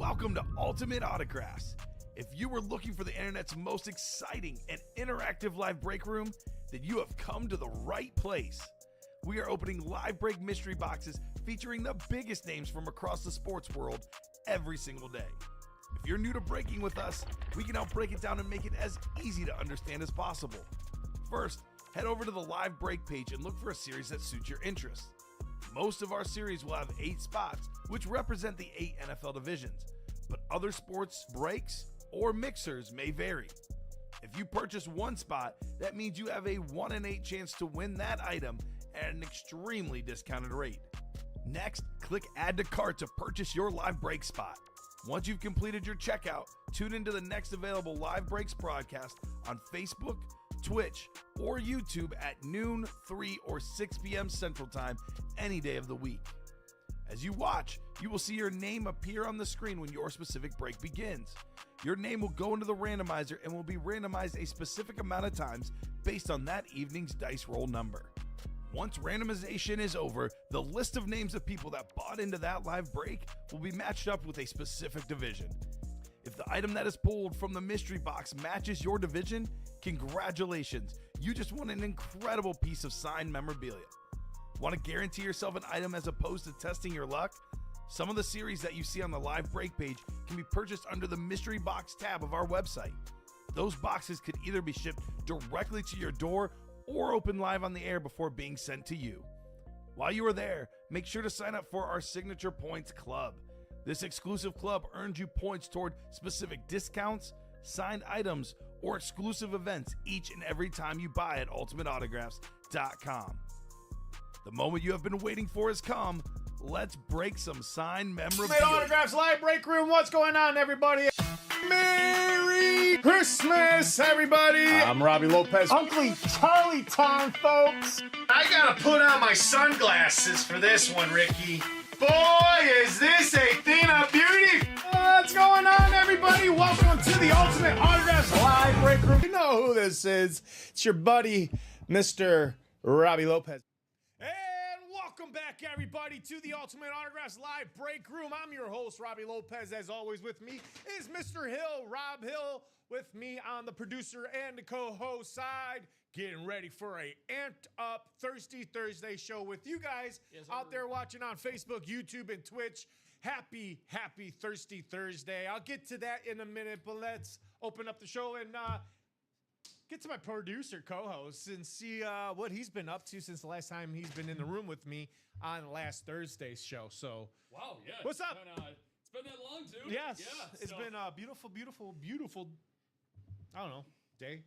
Welcome to Ultimate Autographs. If you were looking for the internet's most exciting and interactive live break room, then you have come to the right place. We are opening live break mystery boxes featuring the biggest names from across the sports world every single day. If you're new to breaking with us, we can help break it down and make it as easy to understand as possible. First, head over to the live break page and look for a series that suits your interests. Most of our series will have 8 spots, which represent the 8 NFL divisions, but other sports breaks or mixers may vary. If you purchase one spot, that means you have a 1 in 8 chance to win that item at an extremely discounted rate. Next, click Add to Cart to purchase your live break spot. Once you've completed your checkout, tune into the next available live breaks broadcast on Facebook, Twitch, or YouTube at noon, 3, or 6 p.m. Central Time any day of the week. As you watch, you will see your name appear on the screen when your specific break begins. Your name will go into the randomizer and will be randomized a specific amount of times based on that evening's dice roll number. Once randomization is over, the list of names of people that bought into that live break will be matched up with a specific division. If the item that is pulled from the mystery box matches your division, congratulations, you just won an incredible piece of signed memorabilia. Want to guarantee yourself an item as opposed to testing your luck? Some of the series that you see on the live break page can be purchased under the mystery box tab of our website. Those boxes could either be shipped directly to your door or open live on the air before being sent to you. While you are there, make sure to sign up for our Signature Points Club. This exclusive club earns you points toward specific discounts, signed items, or exclusive events each and every time you buy at ultimateautographs.com. The moment you have been waiting for has come. Let's break some signed memorabilia. Ultimate Autographs live break room. What's going on, everybody? Merry Christmas, everybody. I'm Robbie Lopez. Uncle Charlie time, folks. I gotta put on my sunglasses for this one, Ricky. Boy, is this a thing of beauty! What's going on, everybody? Welcome to the Ultimate Autographs live break room. You know who this is. It's your buddy, Mr. Robbie Lopez. And welcome back, everybody, to the Ultimate Autographs live break room. I'm your host, Robbie Lopez. As always, with me is Mr. Hill, Rob Hill, with me on the producer and the co-host side, getting ready for a amped up Thirsty Thursday show with you guys out there watching on Facebook, YouTube, and Twitch. Happy Thirsty Thursday. I'll get to that in a minute, but let's open up the show and get to my producer co-host and see what he's been up to since the last time he's been in the room with me on last Thursday's show. So, wow, yeah. What's up? It's been that long, dude. Yes. Yeah, It's been a beautiful, I don't know, day.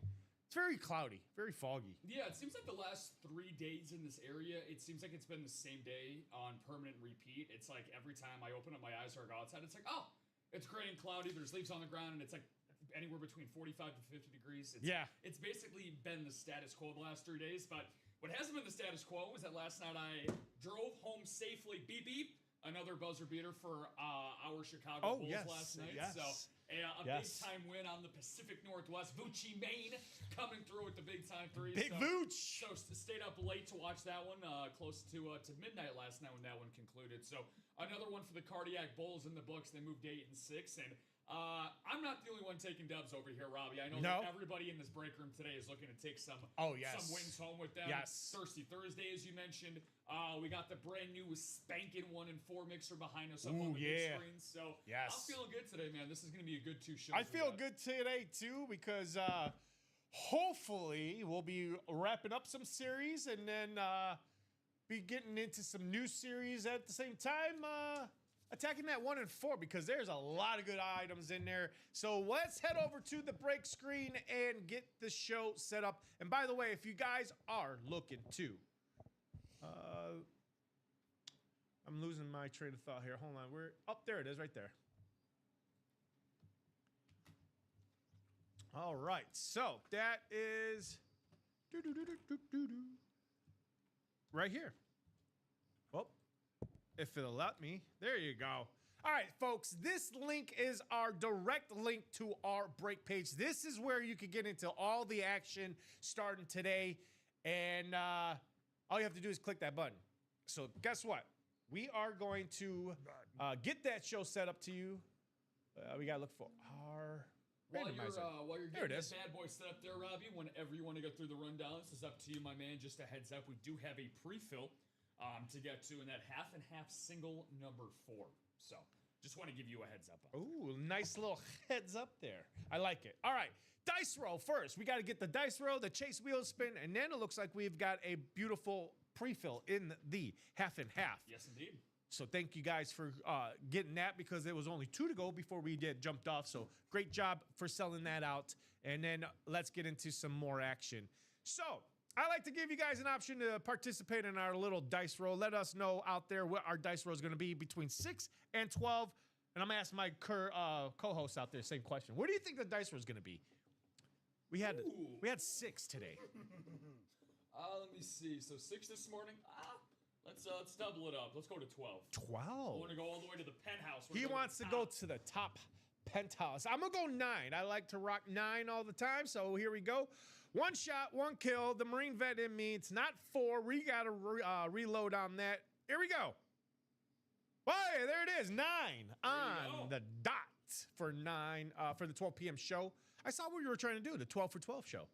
It's very cloudy, very foggy. Yeah, it seems like the last 3 days in this area, it seems like it's been the same day on permanent repeat. It's like every time I open up my eyes or go outside, it's like, oh, it's gray and cloudy. There's leaves on the ground, and it's like anywhere between 45 to 50 degrees. It's basically been the status quo the last 3 days. But what hasn't been the status quo was that last night I drove home safely. Beep, beep. Another buzzer beater for our Chicago Bulls last night. Yes. So a big-time win on the Pacific Northwest. Vucci, Maine, coming through with the big-time three. Big Vooch! So stayed up late to watch that one, close to midnight last night when that one concluded. So another one for the Cardiac Bulls in the books. They moved to 8 and 6, and I'm not the only one taking dubs over here, Robbie. I know that everybody in this break room today is looking to take some wins home with them. Yes. Thirsty Thursday, as you mentioned. We got the brand new spanking 1 and 4 mixer behind us up on the big screen. So I'm feeling good today, man. This is going to be a good 2 shows. I feel good today, too, because hopefully we'll be wrapping up some series and then be getting into some new series at the same time. Attacking that 1 and 4 because there's a lot of good items in there. So let's head over to the break screen and get the show set up. And by the way, if you guys are looking to, I'm losing my train of thought here. Hold on, there it is, right there. All right, so that is right here. Well, if it'll let me. There you go. All right, folks, this link is our direct link to our break page. This is where you can get into all the action starting today. And all you have to do is click that button. So guess what? We are going to get that show set up to you We got to look for our randomizer. While you're There it getting is. that bad boy set up there, Robbie, whenever you want to go through the rundown, this is up to you, my man. Just a heads up, we do have a pre-fill to get to in that half and half single number 4. So just want to give you a heads up on that. Ooh, nice little heads up there. I like it. All right, dice roll first. We got to get the dice roll, the chase wheel spin, and then it looks like we've got a beautiful pre-fill in the half and half. Yes, indeed. So thank you guys for getting that because there was only 2 to go before we jumped off. So great job for selling that out. And then let's get into some more action. So I like to give you guys an option to participate in our little dice roll. Let us know out there what our dice roll is going to be between 6 and 12. And I'm going to ask my co-host out there the same question. What do you think the dice roll is going to be? We had 6 today. Let me see. So 6 this morning. Let's double it up. Let's go to 12. 12. I want to go all the way to the penthouse. He wants to go to the top penthouse. I'm going to go 9. I like to rock 9 all the time. So here we go. 1 shot, 1 kill. The Marine vet in me. It's not 4. We got to reload on that. Here we go. Hey, there it is. 9 on the dot for 9 for the 12 p.m. show. I saw what you were trying to do, the 12 for 12 show.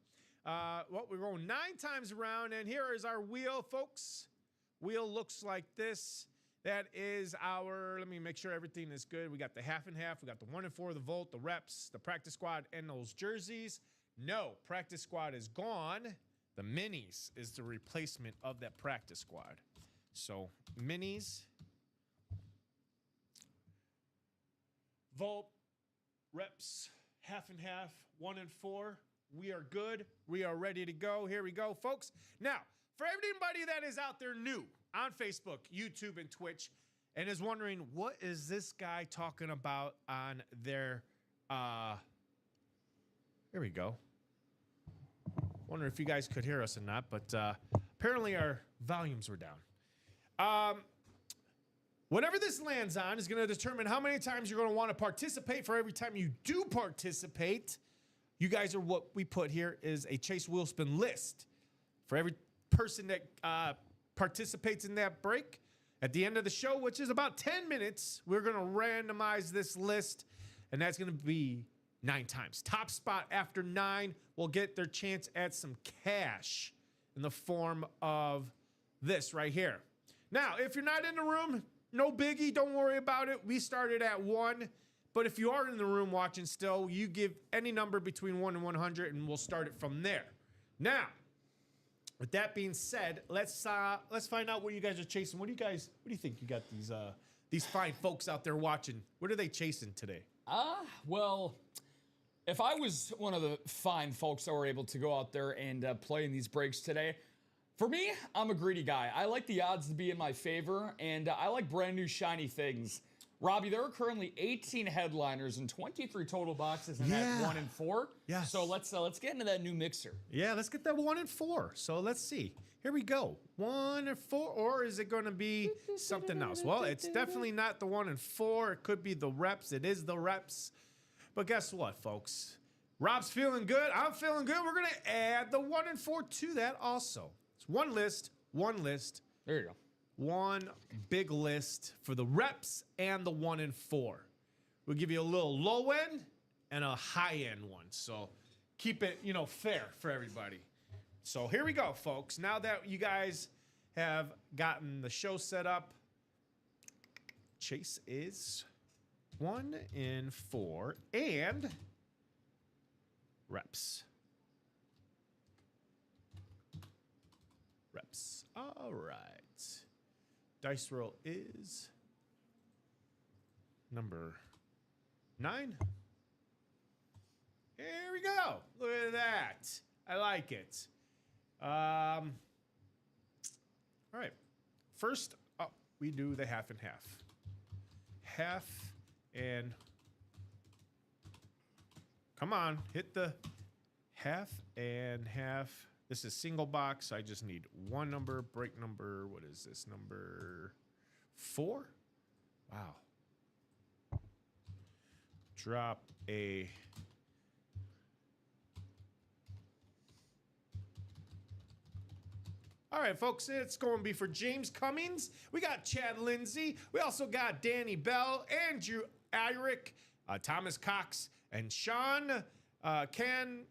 Well, we're going 9 times around, and here is our wheel, folks. Wheel looks like this. That is our, let me make sure everything is good. We got the half and half. We got the 1 and 4, the Volt, the reps, the practice squad, and those jerseys. No, practice squad is gone. The minis is the replacement of that practice squad. So minis, Volt, reps, half and half, 1 and 4. We are good. We are ready to go. Here we go, folks. Now, for everybody that is out there new on Facebook, YouTube, and Twitch, and is wondering, what is this guy talking about on their, here we go. Wonder if you guys could hear us or not, but apparently our volumes were down. Whatever this lands on is going to determine how many times you're going to want to participate. For every time you do participate, you guys are what we put here is a Chase Wheel Spin list. For every person that participates in that break, at the end of the show, which is about 10 minutes, we're going to randomize this list, and that's going to be 9 times. Top spot after 9 will get their chance at some cash in the form of this right here. Now, if you're not in the room, no biggie. Don't worry about it. We started at 1. But if you are in the room watching still, you give any number between 1 and 100, and we'll start it from there. Now, with that being said, let's find out what you guys are chasing. What do you think you got these fine folks out there watching? What are they chasing today? Well, if I was one of the fine folks that were able to go out there and play in these breaks today, for me, I'm a greedy guy. I like the odds to be in my favor, and I like brand new shiny things. Robbie, there are currently 18 headliners and 23 total boxes in that 1 and 4. Yeah. So let's get into that new mixer. Yeah, let's get that 1 and 4. So let's see. Here we go. 1 and 4, or is it going to be something else? Well, it's definitely not the 1 and 4. It could be the reps. It is the reps. But guess what, folks? Rob's feeling good. I'm feeling good. We're going to add the 1 and 4 to that also. It's one list. There you go. One big list for the reps and the 1 and 4. We'll give you a little low end and a high end one. So keep it, fair for everybody. So here we go, folks. Now that you guys have gotten the show set up, Chase is 1 and 4 and reps. Reps. All right. Dice roll is number 9. Here we go. Look at that. I like it. All right. First up, we do the half and half. Half and... Come on. Hit the half and half. This is single box. I just need one number. Break number. What is this? Number 4? Wow. Drop a... All right, folks, it's going to be for James Cummings. We got Chad Lindsay. We also got Danny Bell, Andrew Irick, Thomas Cox and Sean Canaveri.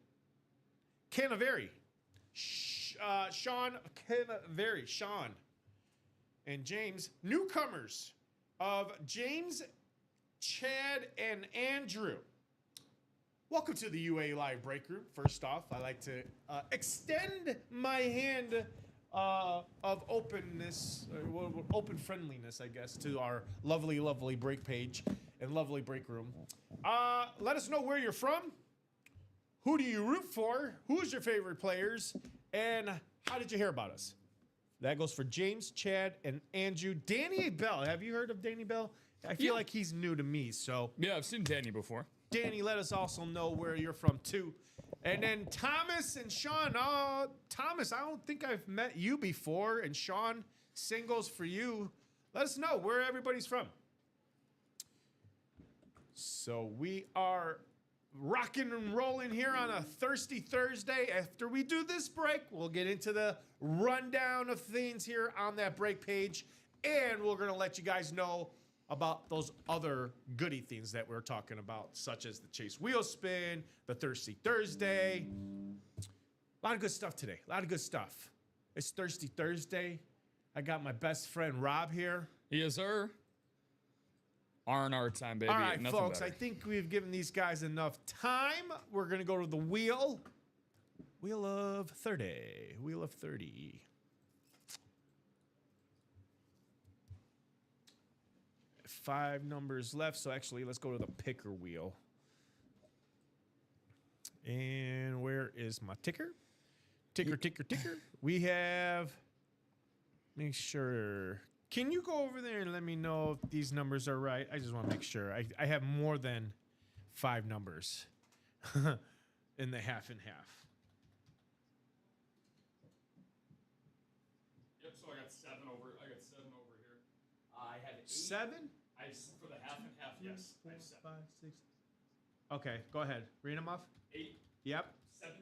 Sean Canaveri. Sean and James, newcomers of James, Chad, and Andrew. Welcome to the UA Live Break Room. First off, I like to extend my hand of openness, open friendliness, I guess, to our lovely, lovely break page and lovely break room. Let us know where you're from. Who do you root for? Who's your favorite players? And how did you hear about us? That goes for James, Chad, and Andrew. Danny Bell. Have you heard of Danny Bell? I feel like he's new to me, so. Yeah, I've seen Danny before. Danny, let us also know where you're from, too. And then Thomas and Sean. Thomas, I don't think I've met you before. And Sean, singles for you. Let us know where everybody's from. So we are rocking and rolling here on a Thirsty Thursday. After we do this break, we'll get into the rundown of things here on that break page. And we're going to let you guys know about those other goody things that we're talking about, such as the Chase Wheel Spin, the Thirsty Thursday. A lot of good stuff today. A lot of good stuff. It's Thirsty Thursday. I got my best friend Rob here. Yes, sir. R&R time, baby. All right, Nothing folks, better. I think we've given these guys enough time. We're going to go to the wheel. Wheel of 30. Wheel of 30. Five numbers left, so actually, let's go to the picker wheel. And where is my ticker? Ticker. We have, make sure. Can you go over there and let me know if these numbers are right? I just want to make sure. I have more than 5 numbers in the half and half. Yep, so I got 7 over here. I have 8. 7? For the half and half, yes. I have 7. 5, 6. Okay, go ahead. Read them off. 8. Yep. 17.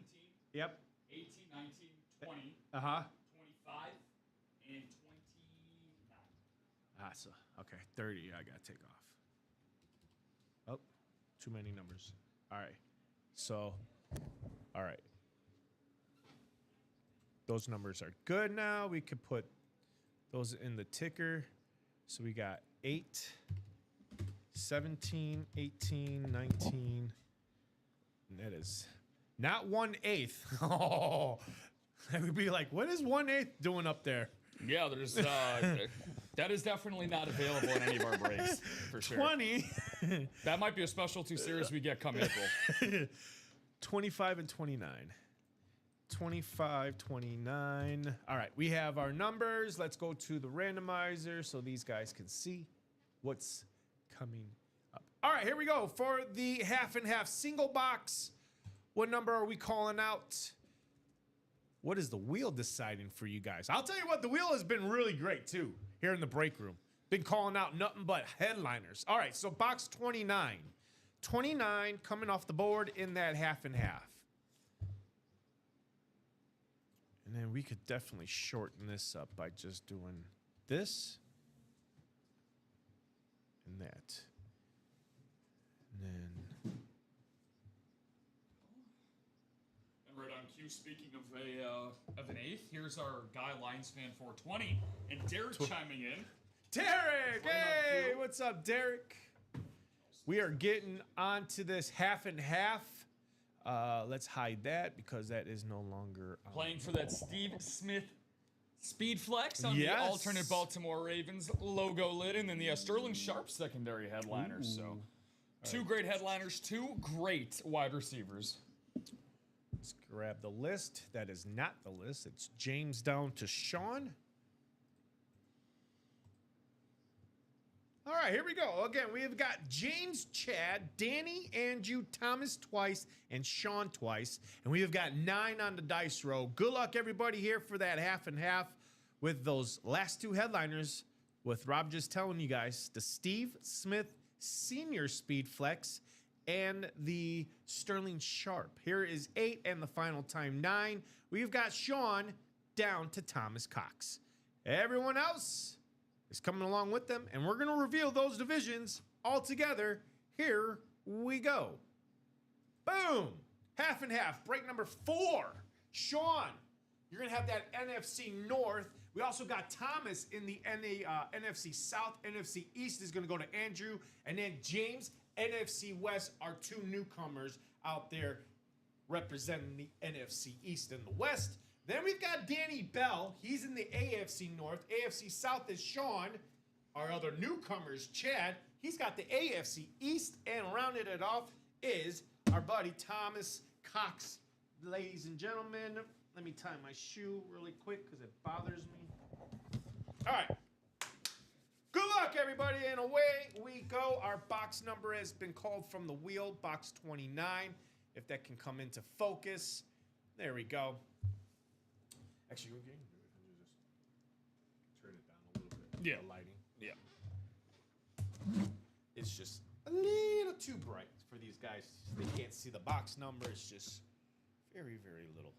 Yep. 18, 19, 20. Uh-huh. 25, and 29. So, okay, 30 I got to take off. Oh, too many numbers. All right. So, all right. Those numbers are good now. We could put those in the ticker. So we got 8, 17, 18, 19. And that is not 1/8. Oh, I would be like, what is 1/8 doing up there? Yeah, there's that is definitely not available in any of our breaks, for sure. 20. That might be a specialty series we get come April. 25 and 29. 25, 29. All right, we have our numbers. Let's go to the randomizer so these guys can see what's coming up. All right, here we go for the half and half single box. What number are we calling out? What is the wheel deciding for you guys? I'll tell you what, the wheel has been really great too here in the break room. Been calling out nothing but headliners. All right, so box 29. 29 coming off the board in that half and half. And then we could definitely shorten this up by just doing this and that. And then And right on cue, speaking of an 8th, here's our Guy Lions fan 420, and Derek chiming in. Derek! Right on Hey, cue. what's up, Derek? We are getting onto this half and half. Let's hide that because that is no longer on. Playing for that Steve Smith speed flex on Yes. the alternate Baltimore Ravens logo lid, and then the Sterling Sharp secondary headliners. So, two great headliners, 2 great wide receivers. Let's grab the list. That is not the list. It's James down to Sean. All right, here we go. Again, we have got James, Chad, Danny, Andrew, Thomas twice, and Sean twice. And we have got 9 on the dice roll. Good luck, everybody, here for that half and half with those last 2 headliners. With Rob just telling you guys, the Steve Smith Senior Speed Flex and the Sterling Sharp. Here is 8 and the final time 9. We've got Sean down to Thomas Cox. Everyone else is coming along with them, and we're going to reveal those divisions all together here we go. Boom. Half and half. Break number 4. Sean, you're going to have that NFC North. We also got Thomas in the NFC South. NFC East is going to go to Andrew. And then James, NFC West, are 2 newcomers out there representing the NFC East and the West. Then we've got Danny Bell. He's in the AFC North. AFC South is Sean. Our other newcomers, Chad. He's got the AFC East. And rounding it off is our buddy Thomas Cox. Ladies and gentlemen, let me tie my shoe really quick because it bothers me. All right. Good luck, everybody, and away we go. Our box number has been called from the wheel, box 29. If that can come into focus. There we go. Actually, we can just turn it down a little bit. Yeah. The lighting. Yeah. It's just a little too bright for these guys. They can't see the box number. It's just very, very little.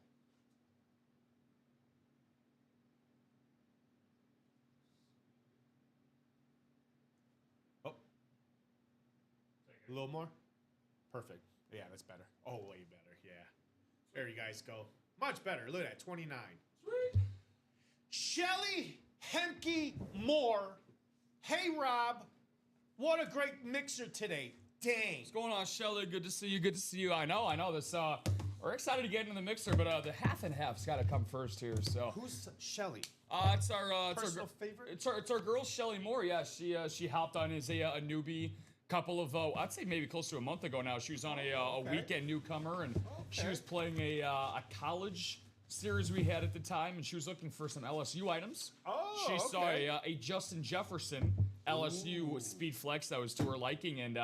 Oh. A little more? Perfect. Yeah, that's better. Oh, way better. Yeah. There you guys go. Much better. Look at that. 29. Sweet. Shelly Hemke Moore. Hey, Rob. What a great mixer today. Dang. What's going on, Shelly? Good to see you. Good to see you. I know this. We're excited to get into the mixer, but the half and half's got to come first here. So Who's Shelly? it's our Personal favorite? It's our girl Shelly Moore. Yeah, she hopped on as a newbie. Couple of I'd say maybe close to a month ago now. She was on a weekend newcomer, and she was playing a college series we had at the time, and she was looking for some LSU items. Oh, she saw okay. a Justin Jefferson LSU speed flex that was to her liking, and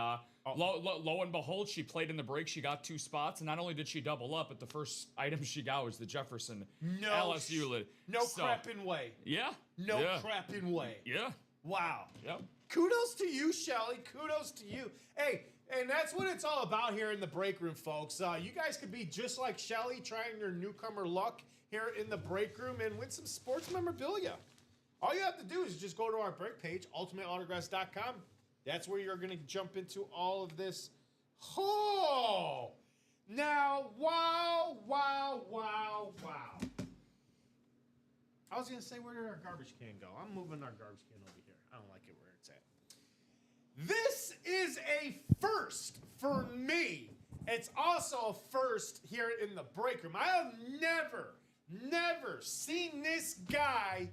lo and behold, she played in the break. She got 2 spots, and not only did she double up, but the first item she got was the Jefferson LSU lid. No crapping way. Yeah. No yeah. crapping way. Yeah. Wow. Yep. Kudos to you, Shelly. Kudos to you. Hey, and that's what it's all about here in the break room, folks. You guys could be just like Shelly, trying your newcomer luck here in the break room and win some sports memorabilia. All you have to do is just go to our break page, ultimateautographs.com. That's where you're going to jump into all of this. Oh! Now, wow. I was going to say, where did our garbage can go? I'm moving our garbage can over here. I don't like it where it's at. This is a first for me. It's also a first here in the break room. I have never seen this guy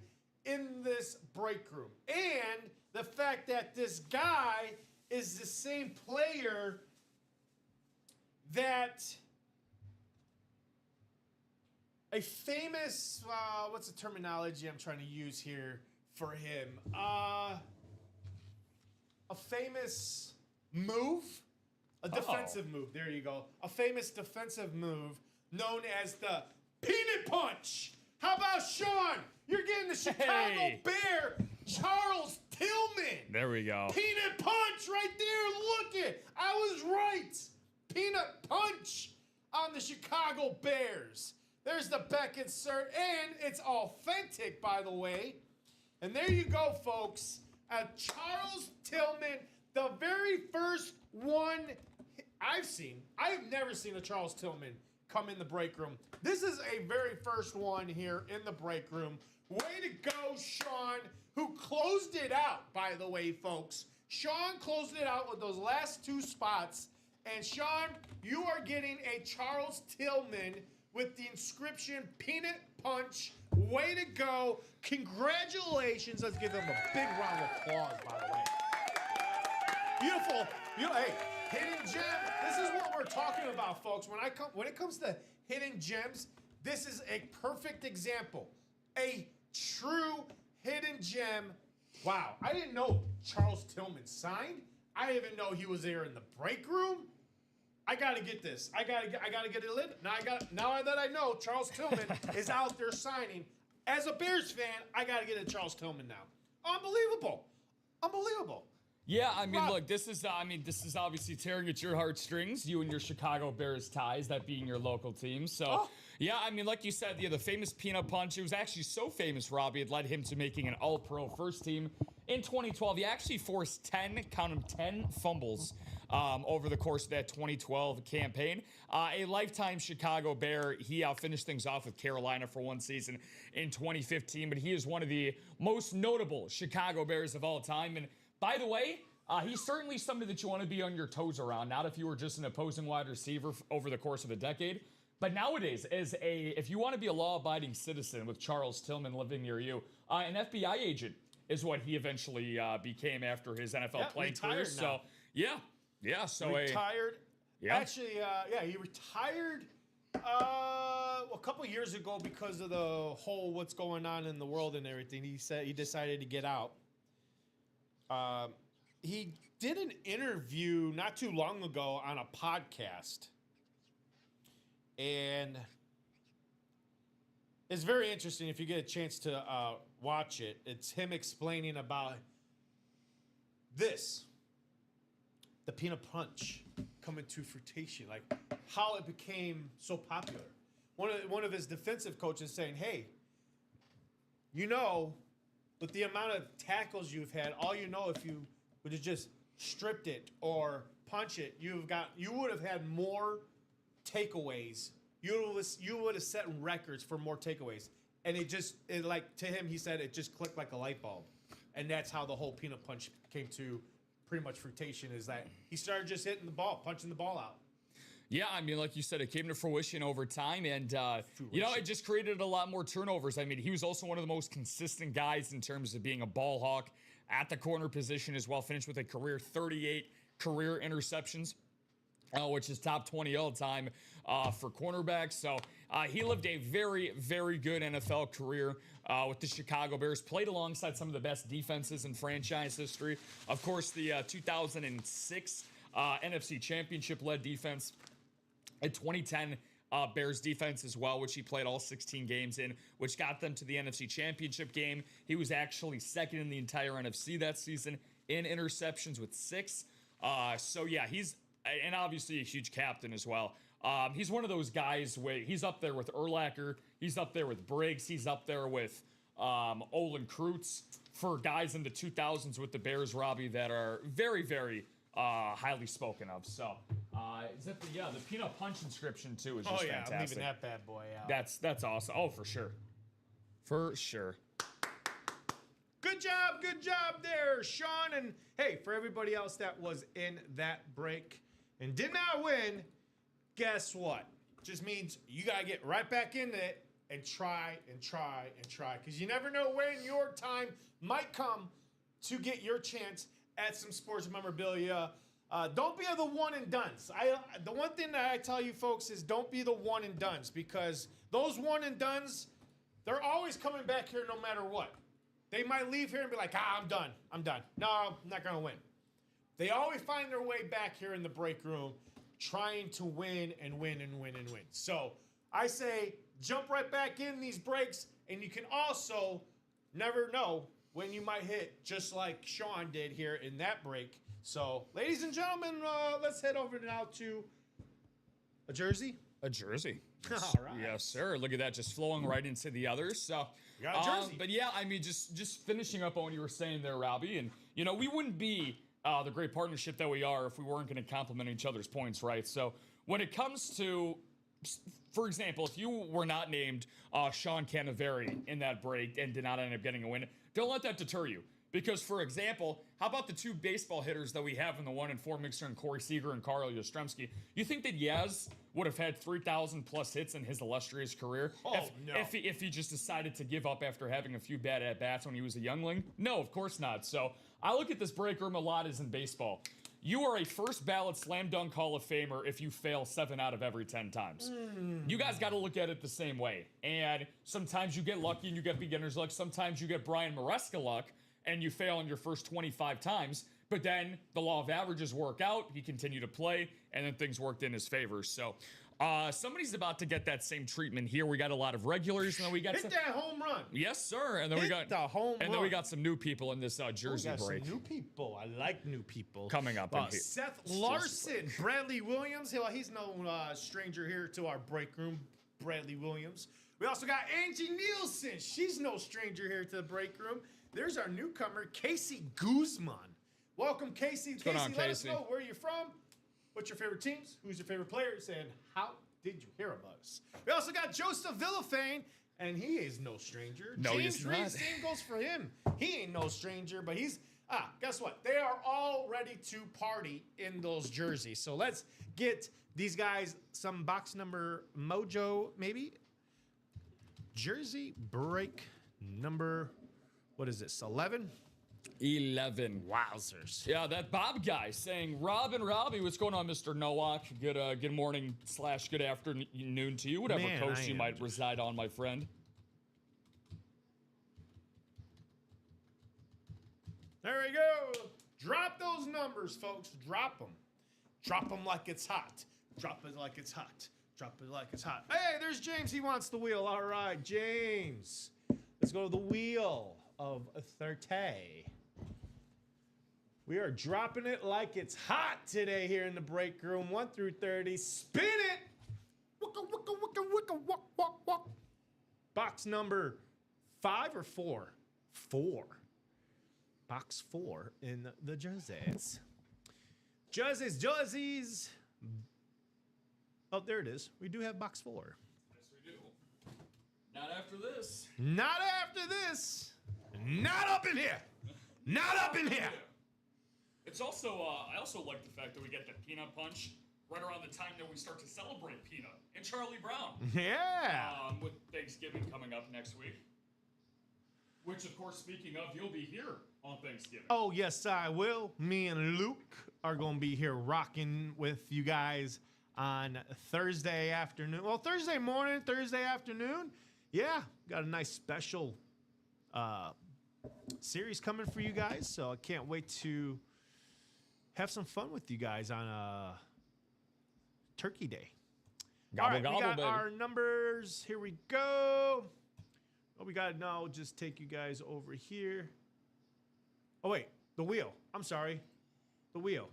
in this break room. And the fact that this guy is the same player that a famous, what's the terminology I'm trying to use here for him? A famous move? A defensive move. There you go. A famous defensive move known as the peanut punch. How about Sean? You're getting the Chicago Bear, Charles Tillman. There we go. Peanut punch right there. Look it. I was right. Peanut punch on the Chicago Bears. There's the Beck insert, and it's authentic, by the way. And there you go, folks. Charles Tillman, the very first one I've seen. I have never seen a Charles Tillman come in the break room. This is a very first one here in the break room. Way to go, Sean, who closed it out, by the way, folks. Sean closed it out with those last 2 spots. And Sean, you are getting a Charles Tillman with the inscription Peanut Punch. Way to go. Congratulations. Let's give them a big round of applause, by the way. Beautiful. Hey, hidden gem. This is what we're talking about, folks. When it comes to hidden gems, this is a perfect example. A true hidden gem. Wow. I didn't know Charles Tillman signed. I didn't even know he was there in the break room. I gotta get this. I gotta get it lit. Now that I know Charles Tillman is out there signing, as a Bears fan, I gotta get a Charles Tillman now. Unbelievable. Yeah, I mean, Rob. look, this is obviously tearing at your heartstrings, you and your Chicago Bears ties, that being your local team. So, Yeah, I mean, like you said, the famous peanut punch. It was actually so famous, Robbie, it led him to making an All-Pro first team. In 2012, he actually forced 10 fumbles over the course of that 2012 campaign. A lifetime Chicago Bear. He finished things off with Carolina for one season in 2015, but he is one of the most notable Chicago Bears of all time. And by the way, he's certainly somebody that you want to be on your toes around, not if you were just an opposing wide receiver over the course of a decade. But nowadays, if you want to be a law-abiding citizen with Charles Tillman living near you, an FBI agent is what he eventually became after his NFL playing career. So, so retired. Yeah. Actually, he retired a couple years ago because of the whole what's going on in the world and everything. He said he decided to get out. He did an interview not too long ago on a podcast. And it's very interesting if you get a chance to watch it. It's him explaining about this, the peanut punch coming to fruition, like how it became so popular. One of his defensive coaches saying, hey, with the amount of tackles you've had, if you would have just stripped it or punch it, you would have had more takeaways. You would have set records for more takeaways. And to him, he said it just clicked like a light bulb. And that's how the whole peanut punch came to pretty much fruition, is that he started just hitting the ball, punching the ball out. Yeah, I mean, like you said, it came to fruition over time, and, it just created a lot more turnovers. I mean, he was also one of the most consistent guys in terms of being a ball hawk at the corner position as well, finished with a career 38 career interceptions, which is top 20 all time for cornerbacks. So he lived a very, very good NFL career with the Chicago Bears, played alongside some of the best defenses in franchise history. Of course, the 2006 NFC Championship-led defense, a 2010 Bears defense as well, which he played all 16 games in, which got them to the NFC Championship game. He was actually second in the entire NFC that season in interceptions with 6. He's and obviously a huge captain as well. He's one of those guys where he's up there with Urlacher, he's up there with Briggs, he's up there with Olin Kreutz for guys in the 2000s with the Bears, Robbie, that are very, very highly spoken of. So is that the peanut punch inscription too is just fantastic. I'm leaving that bad boy out. That's awesome. Oh, for sure. For sure. Good job there, Sean. And hey, for everybody else that was in that break and did not win, guess what? Just means you got to get right back in it and try and try and try. Because you never know when your time might come to get your chance at some sports memorabilia. Don't be the one and dones. The one thing that I tell you folks is don't be the one and dones, because those one and dones, they're always coming back here no matter what. They might leave here and be like, I'm done. No, I'm not going to win. They always find their way back here in the break room trying to win and win and win and win. So I say jump right back in these breaks, and you can also never know when you might hit, just like Sean did here in that break. So, ladies and gentlemen, let's head over now to a jersey. A jersey. All right. Yes, sir. Look at that, just flowing right into the others. So, you got a jersey. But yeah, I mean, just finishing up on what you were saying there, Robbie, and we wouldn't be the great partnership that we are if we weren't going to compliment each other's points, right? So, when it comes to, for example, if you were not named Sean Canaveri in that break and did not end up getting a win, don't let that deter you. Because, for example, how about the 2 baseball hitters that we have in the 1 and 4 mixer, and Corey Seager and Carl Yastrzemski? You think that Yaz would have had 3,000 plus hits in his illustrious career if he just decided to give up after having a few bad at-bats when he was a youngling? No, of course not. So I look at this break room a lot as in baseball. You are a first ballot slam dunk Hall of Famer if you fail 7 out of every 10 times. You guys got to look at it the same way. And sometimes you get lucky and you get beginner's luck. Sometimes you get Brian Maresca luck and you fail in your first 25 times. But then the law of averages work out. He continued to play, and then things worked in his favor. So somebody's about to get that same treatment here. We got a lot of regulars, and then we got that home run. Yes, sir. And then we got some new people in this jersey break. Some new people. I like new people coming up. Seth Larson, Bradley Williams. He's no stranger here to our break room. Bradley Williams. We also got Angie Nielsen. She's no stranger here to the break room. There's our newcomer, Casey Guzman. Welcome, Casey. going on, Let us Casey? know where you're from, what's your favorite teams, who's your favorite players, and how did you hear about us? We also got Joseph Villafane, and he is no stranger. No, James he's Reed, not. same goes for him. He ain't no stranger, but he's guess what? They are all ready to party in those jerseys. So let's get these guys some box number mojo, maybe. Jersey break number, what is this, 11? 11. Wowzers. Yeah, that Bob guy saying, Robbie, what's going on, Mr. Nowak? Good morning / good afternoon to you, whatever Man, coast I you am might just- reside on, my friend. There we go. Drop those numbers, folks. Drop them. Drop them like it's hot. Drop it like it's hot. Drop it like it's hot. Hey, there's James. He wants the wheel. All right, James. Let's go to the wheel of 30. We are dropping it like it's hot today here in the break room. 1 through 30. Spin it. Wicka, wicka, wicka, wicka, walk, walk, walk. Box number 5 or 4? 4. Box 4 in the jerseys. Jerseys. Oh, there it is. We do have box 4. Yes, we do. Not after this. Not after this. Not up in here. Not up in here. It's also, I also like the fact that we get the peanut punch right around the time that we start to celebrate Peanut and Charlie Brown. Yeah. With Thanksgiving coming up next week. Which, of course, speaking of, you'll be here on Thanksgiving. Oh, yes, I will. Me and Luke are going to be here rocking with you guys on Thursday afternoon. Well, Thursday morning, Thursday afternoon. Yeah, got a nice special series coming for you guys. So I can't wait to have some fun with you guys on Turkey Day. Gobble, All right, gobble, we got baby. our numbers. Here we go. Oh, we got to now just take you guys over here. Oh, wait. The wheel. I'm sorry. The wheel.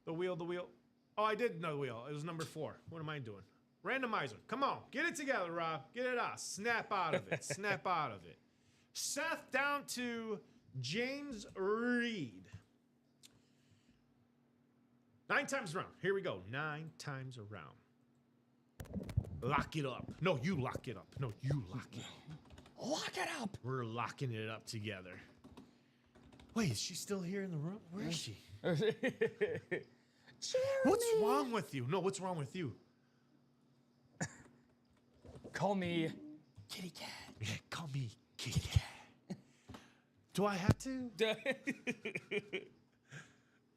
The wheel. Oh, I did know the wheel. It was number 4. What am I doing? Randomizer. Come on. Get it together, Rob. Get it out. Snap out of it. Snap out of it. Seth down to James Reed. 9 times around. Here we go. 9 times around. Lock it up. No, you lock it up. No, you lock it up. Lock it up. We're locking it up together. Wait, is she still here in the room? Where is she? What's wrong with you? No, what's wrong with you? Call me Kitty Cat. Yeah, call me Kitty Cat. Do I have to?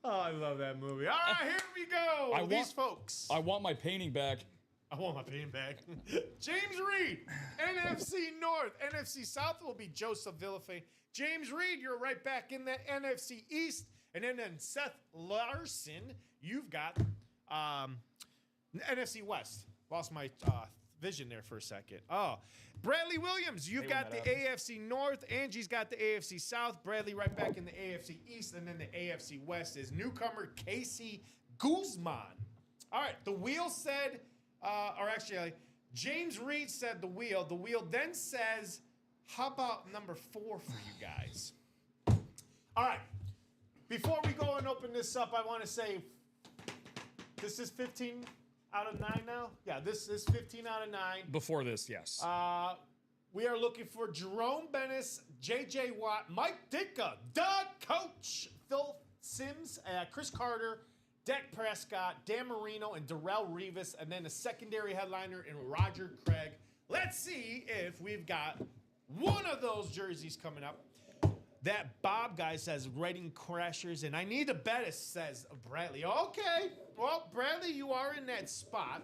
Oh, I love that movie. All right, here we go. These folks. I want my painting back. I want my pain back. James Reed, NFC North. NFC South will be Joseph Villafane. James Reed, you're right back in the NFC East. And then Seth Larson, you've got NFC West. Lost my vision there for a second. Oh, Bradley Williams, you've got the AFC North. Angie's got the AFC South. Bradley right back in the AFC East. And then the AFC West is newcomer Casey Guzman. All right, the wheel said... or actually, James Reed said the wheel. The wheel then says, how about number 4 for you guys? All right. Before we go and open this up, I want to say this is 15 out of 9 now. Yeah, this is 15 out of 9. Before this, yes. We are looking for Jerome Bennis, J.J. Watt, Mike Ditka, Doug Coach, Phil Simms, Chris Carter, Dak Prescott, Dan Marino, and Darrell Revis, and then a secondary headliner in Roger Craig. Let's see if we've got one of those jerseys coming up. That Bob guy says Reading Crashers, and I need a bet, it says Bradley. Okay, well, Bradley, you are in that spot.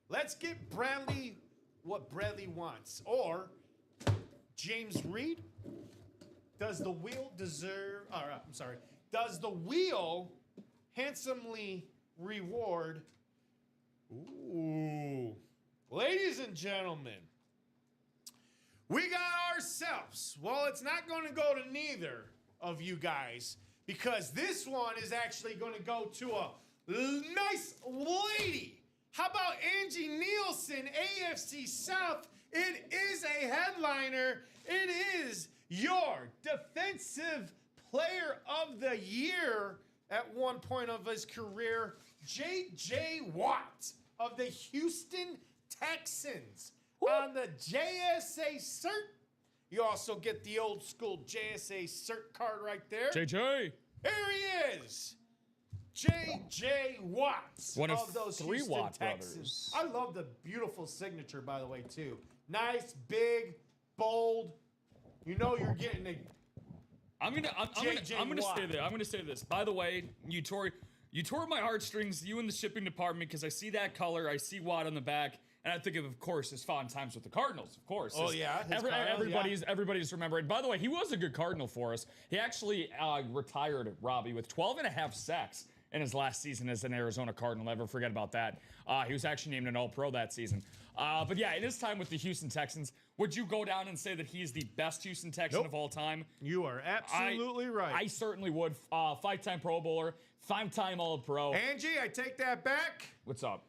Let's get Bradley what Bradley wants. Or James Reed, does the wheel deserve, I'm sorry, does the wheel handsomely reward? Ooh. Ladies and gentlemen, we got ourselves. Well, it's not going to go to neither of you guys because this one is actually going to go to a nice lady. How about Angie Nielsen, AFC South? It is a headliner. It is your defensive player of the year at one point of his career, J.J. Watt of the Houston Texans on the JSA cert. You also get the old school JSA cert card right there. JJ. Here he is. J.J. Watt One of those three Houston Watt Texans. brothers. I love the beautiful signature, by the way, too. Nice, big, bold. You know you're getting a I'm gonna Watt. say that. I'm gonna say this. By the way, you tore my heartstrings. You in the shipping department, because I see that color. I see Watt on the back, and I think of course, his fond times with the Cardinals. Of course. Oh, yeah, his Cardinals, Everybody's remembering. By the way, he was a good Cardinal for us. He actually retired, Robbie, with 12 and a half sacks in his last season as an Arizona Cardinal. Never forget about that. He was actually named an All-Pro that season. But yeah, in his time with the Houston Texans, would you go down and say that he's the best Houston Texan of all time? You are absolutely right. I certainly would. Five-time Pro Bowler, five-time All-Pro. Angie, I take that back. What's up?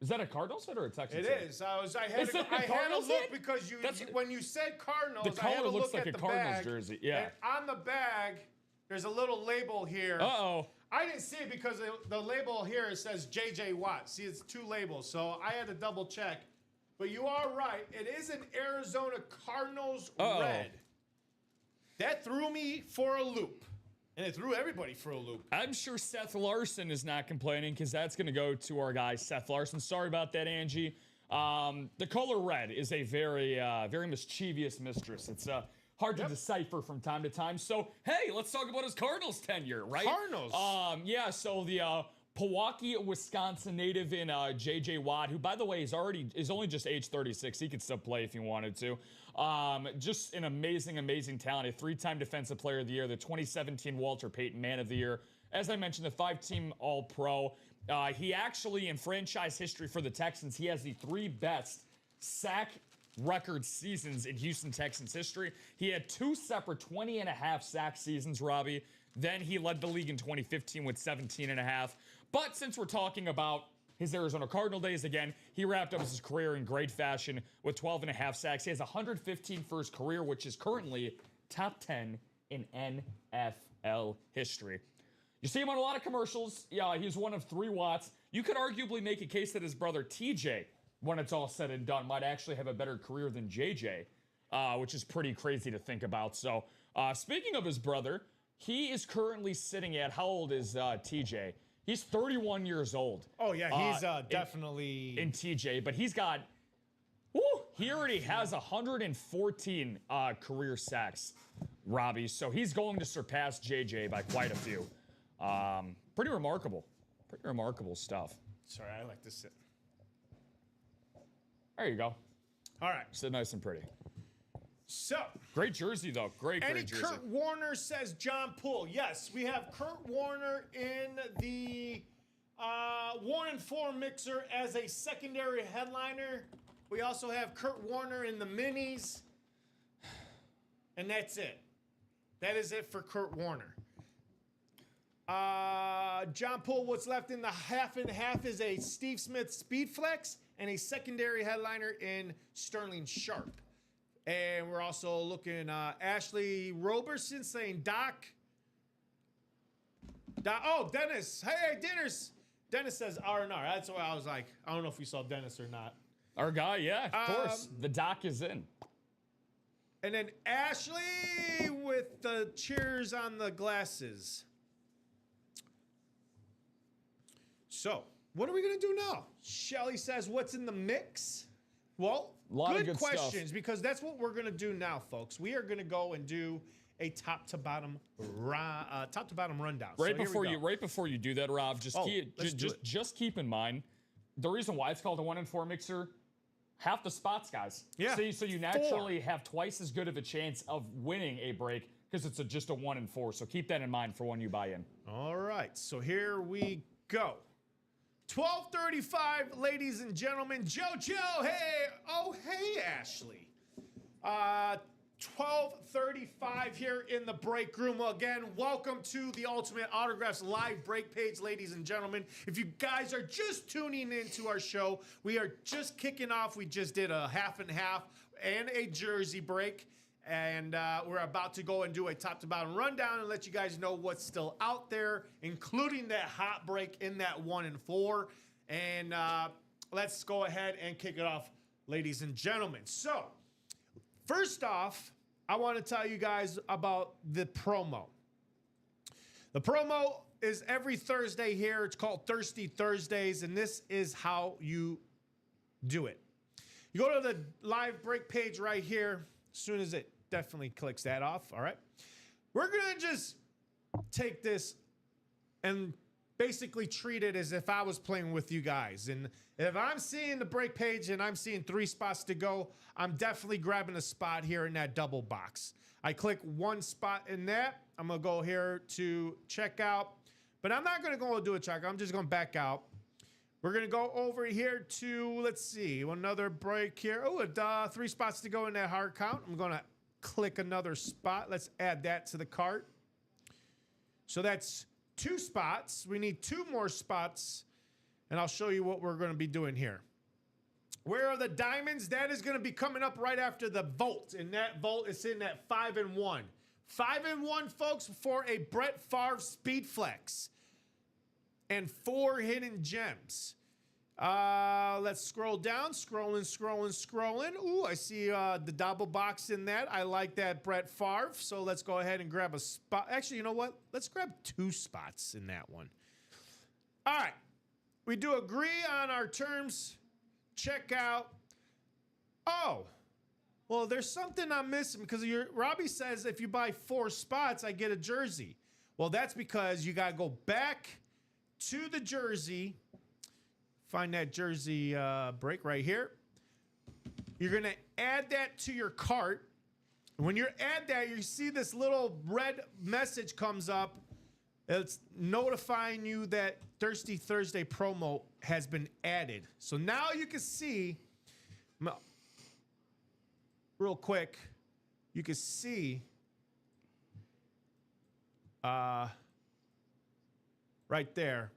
Is that a Cardinals hit or a Texans It hit? is. I had to Cardinals look hit? because when you said Cardinals, The I had color to looks look like at a the Cardinals bag, jersey, yeah. And on the bag, there's a little label here. Uh-oh. I didn't see it because the label here it says J.J. Watt. See, it's two labels, so I had to double check. But you are right. It is an Arizona Cardinals red. That threw me for a loop. And it threw everybody for a loop. I'm sure Seth Larson is not complaining, because that's going to go to our guy, Seth Larson. Sorry about that, Angie. The color red is a very, very mischievous mistress. It's hard to decipher from time to time. So, hey, let's talk about his Cardinals tenure, right? Cardinals? Yeah, so the Pewaukee, Wisconsin native in J.J. Watt, who, by the way, is only just age 36. He could still play if he wanted to. Just an amazing, amazing talent. A three-time Defensive Player of the Year, the 2017 Walter Payton Man of the Year. As I mentioned, the five-team All-Pro. He actually, in franchise history for the Texans, he has the three best sack record seasons in Houston Texans history. He had two separate 20.5 sack seasons, Robbie. Then he led the league in 2015 with 17.5. But since we're talking about his Arizona Cardinal days again, he wrapped up his career in great fashion with 12.5 sacks. He has 115 for his career, which is currently top 10 in NFL history. You see him on a lot of commercials. Yeah, he's one of three Watts. You could arguably make a case that his brother TJ, when it's all said and done, might actually have a better career than JJ, which is pretty crazy to think about. So, speaking of his brother, he is currently sitting at, how old is TJ? He's 31 years old. Oh, yeah, he's definitely... In TJ, but he's got... he already has 114 career sacks, Robbie. So he's going to surpass JJ by quite a few. Pretty remarkable. Pretty remarkable stuff. Sorry, I like to sit. There you go. All right. Sit nice and pretty. So... Great jersey, though. Great jersey. Kurt Warner says John Poole. Yes, we have Kurt Warner in the 1-4 mixer as a secondary headliner. We also have Kurt Warner in the minis. And that's it. That is it for Kurt Warner. John Poole, what's left in the half and half is a Steve Smith Speed Flex and a secondary headliner in Sterling Sharp. And we're also looking Ashley Roberson saying Doc. Oh, Dennis. Hey, Dennis. Dennis says R&R. That's why I was like, I don't know if we saw Dennis or not. Our guy, yeah, of course. The Doc is in. And then Ashley with the cheers on the glasses. So, what are we going to do now? Shelly says, what's in the mix? Well, good questions, because that's what we're going to do now, folks. We are going to go and do a top to bottom rundown. Right before you do that, Rob, just keep in mind the reason why it's called a 1-4 mixer. Half the spots, guys. Yeah. So you naturally have twice as good of a chance of winning a break because it's just a 1-4. So keep that in mind for when you buy in. All right. So here we go. 12:35, ladies and gentlemen. JoJo, hey. Oh, hey, Ashley. 12:35. 1:35 here in the break room. Again, welcome to the Ultimate Autographs live break page, ladies and gentlemen. If you guys are just tuning into our show, we are just kicking off. We just did a half and half and a jersey break. And we're about to go and do a top to bottom rundown and let you guys know what's still out there, including that hot break in that 1 and 4. And let's go ahead and kick it off, ladies and gentlemen. So, first off, I want to tell you guys about the promo. The promo is every Thursday here. It's called Thirsty Thursdays, and this is how you do it. You go to the live break page right here. As soon as it definitely clicks that off, all right? We're going to just take this and basically treat it as if I was playing with you guys. And if I'm seeing the break page and I'm seeing 3 spots to go, I'm definitely grabbing a spot here in that double box. I click one spot in that. I'm going to go here to checkout. But I'm not going to go and do a checkout. I'm just going to back out. We're going to go over here to, let's see, another break here. Oh, 3 spots to go in that hard count. I'm going to click another spot. Let's add that to the cart. So that's 2 spots. We need 2 more spots, and I'll show you what we're going to be doing here. Where are the diamonds? That is going to be coming up right after the vault, and that vault is in at 5 and 1. 5 and 1, folks, for a Brett Favre Speed Flex and 4 hidden gems. Let's scroll down. Scrolling. Ooh, I see the double box in that. I like that Brett Favre. So let's go ahead and grab a spot. Actually, you know what? Let's grab 2 spots in that one. All right. We do agree on our terms. Check out. Oh, well, there's something I'm missing because Robbie says if you buy 4 spots, I get a jersey. Well, that's because you got to go back to the jersey. Find that jersey break right here. You're going to add that to your cart. When you add that, you see this little red message comes up. It's notifying you that Thirsty Thursday promo has been added. So now you can see, real quick, you can see right there.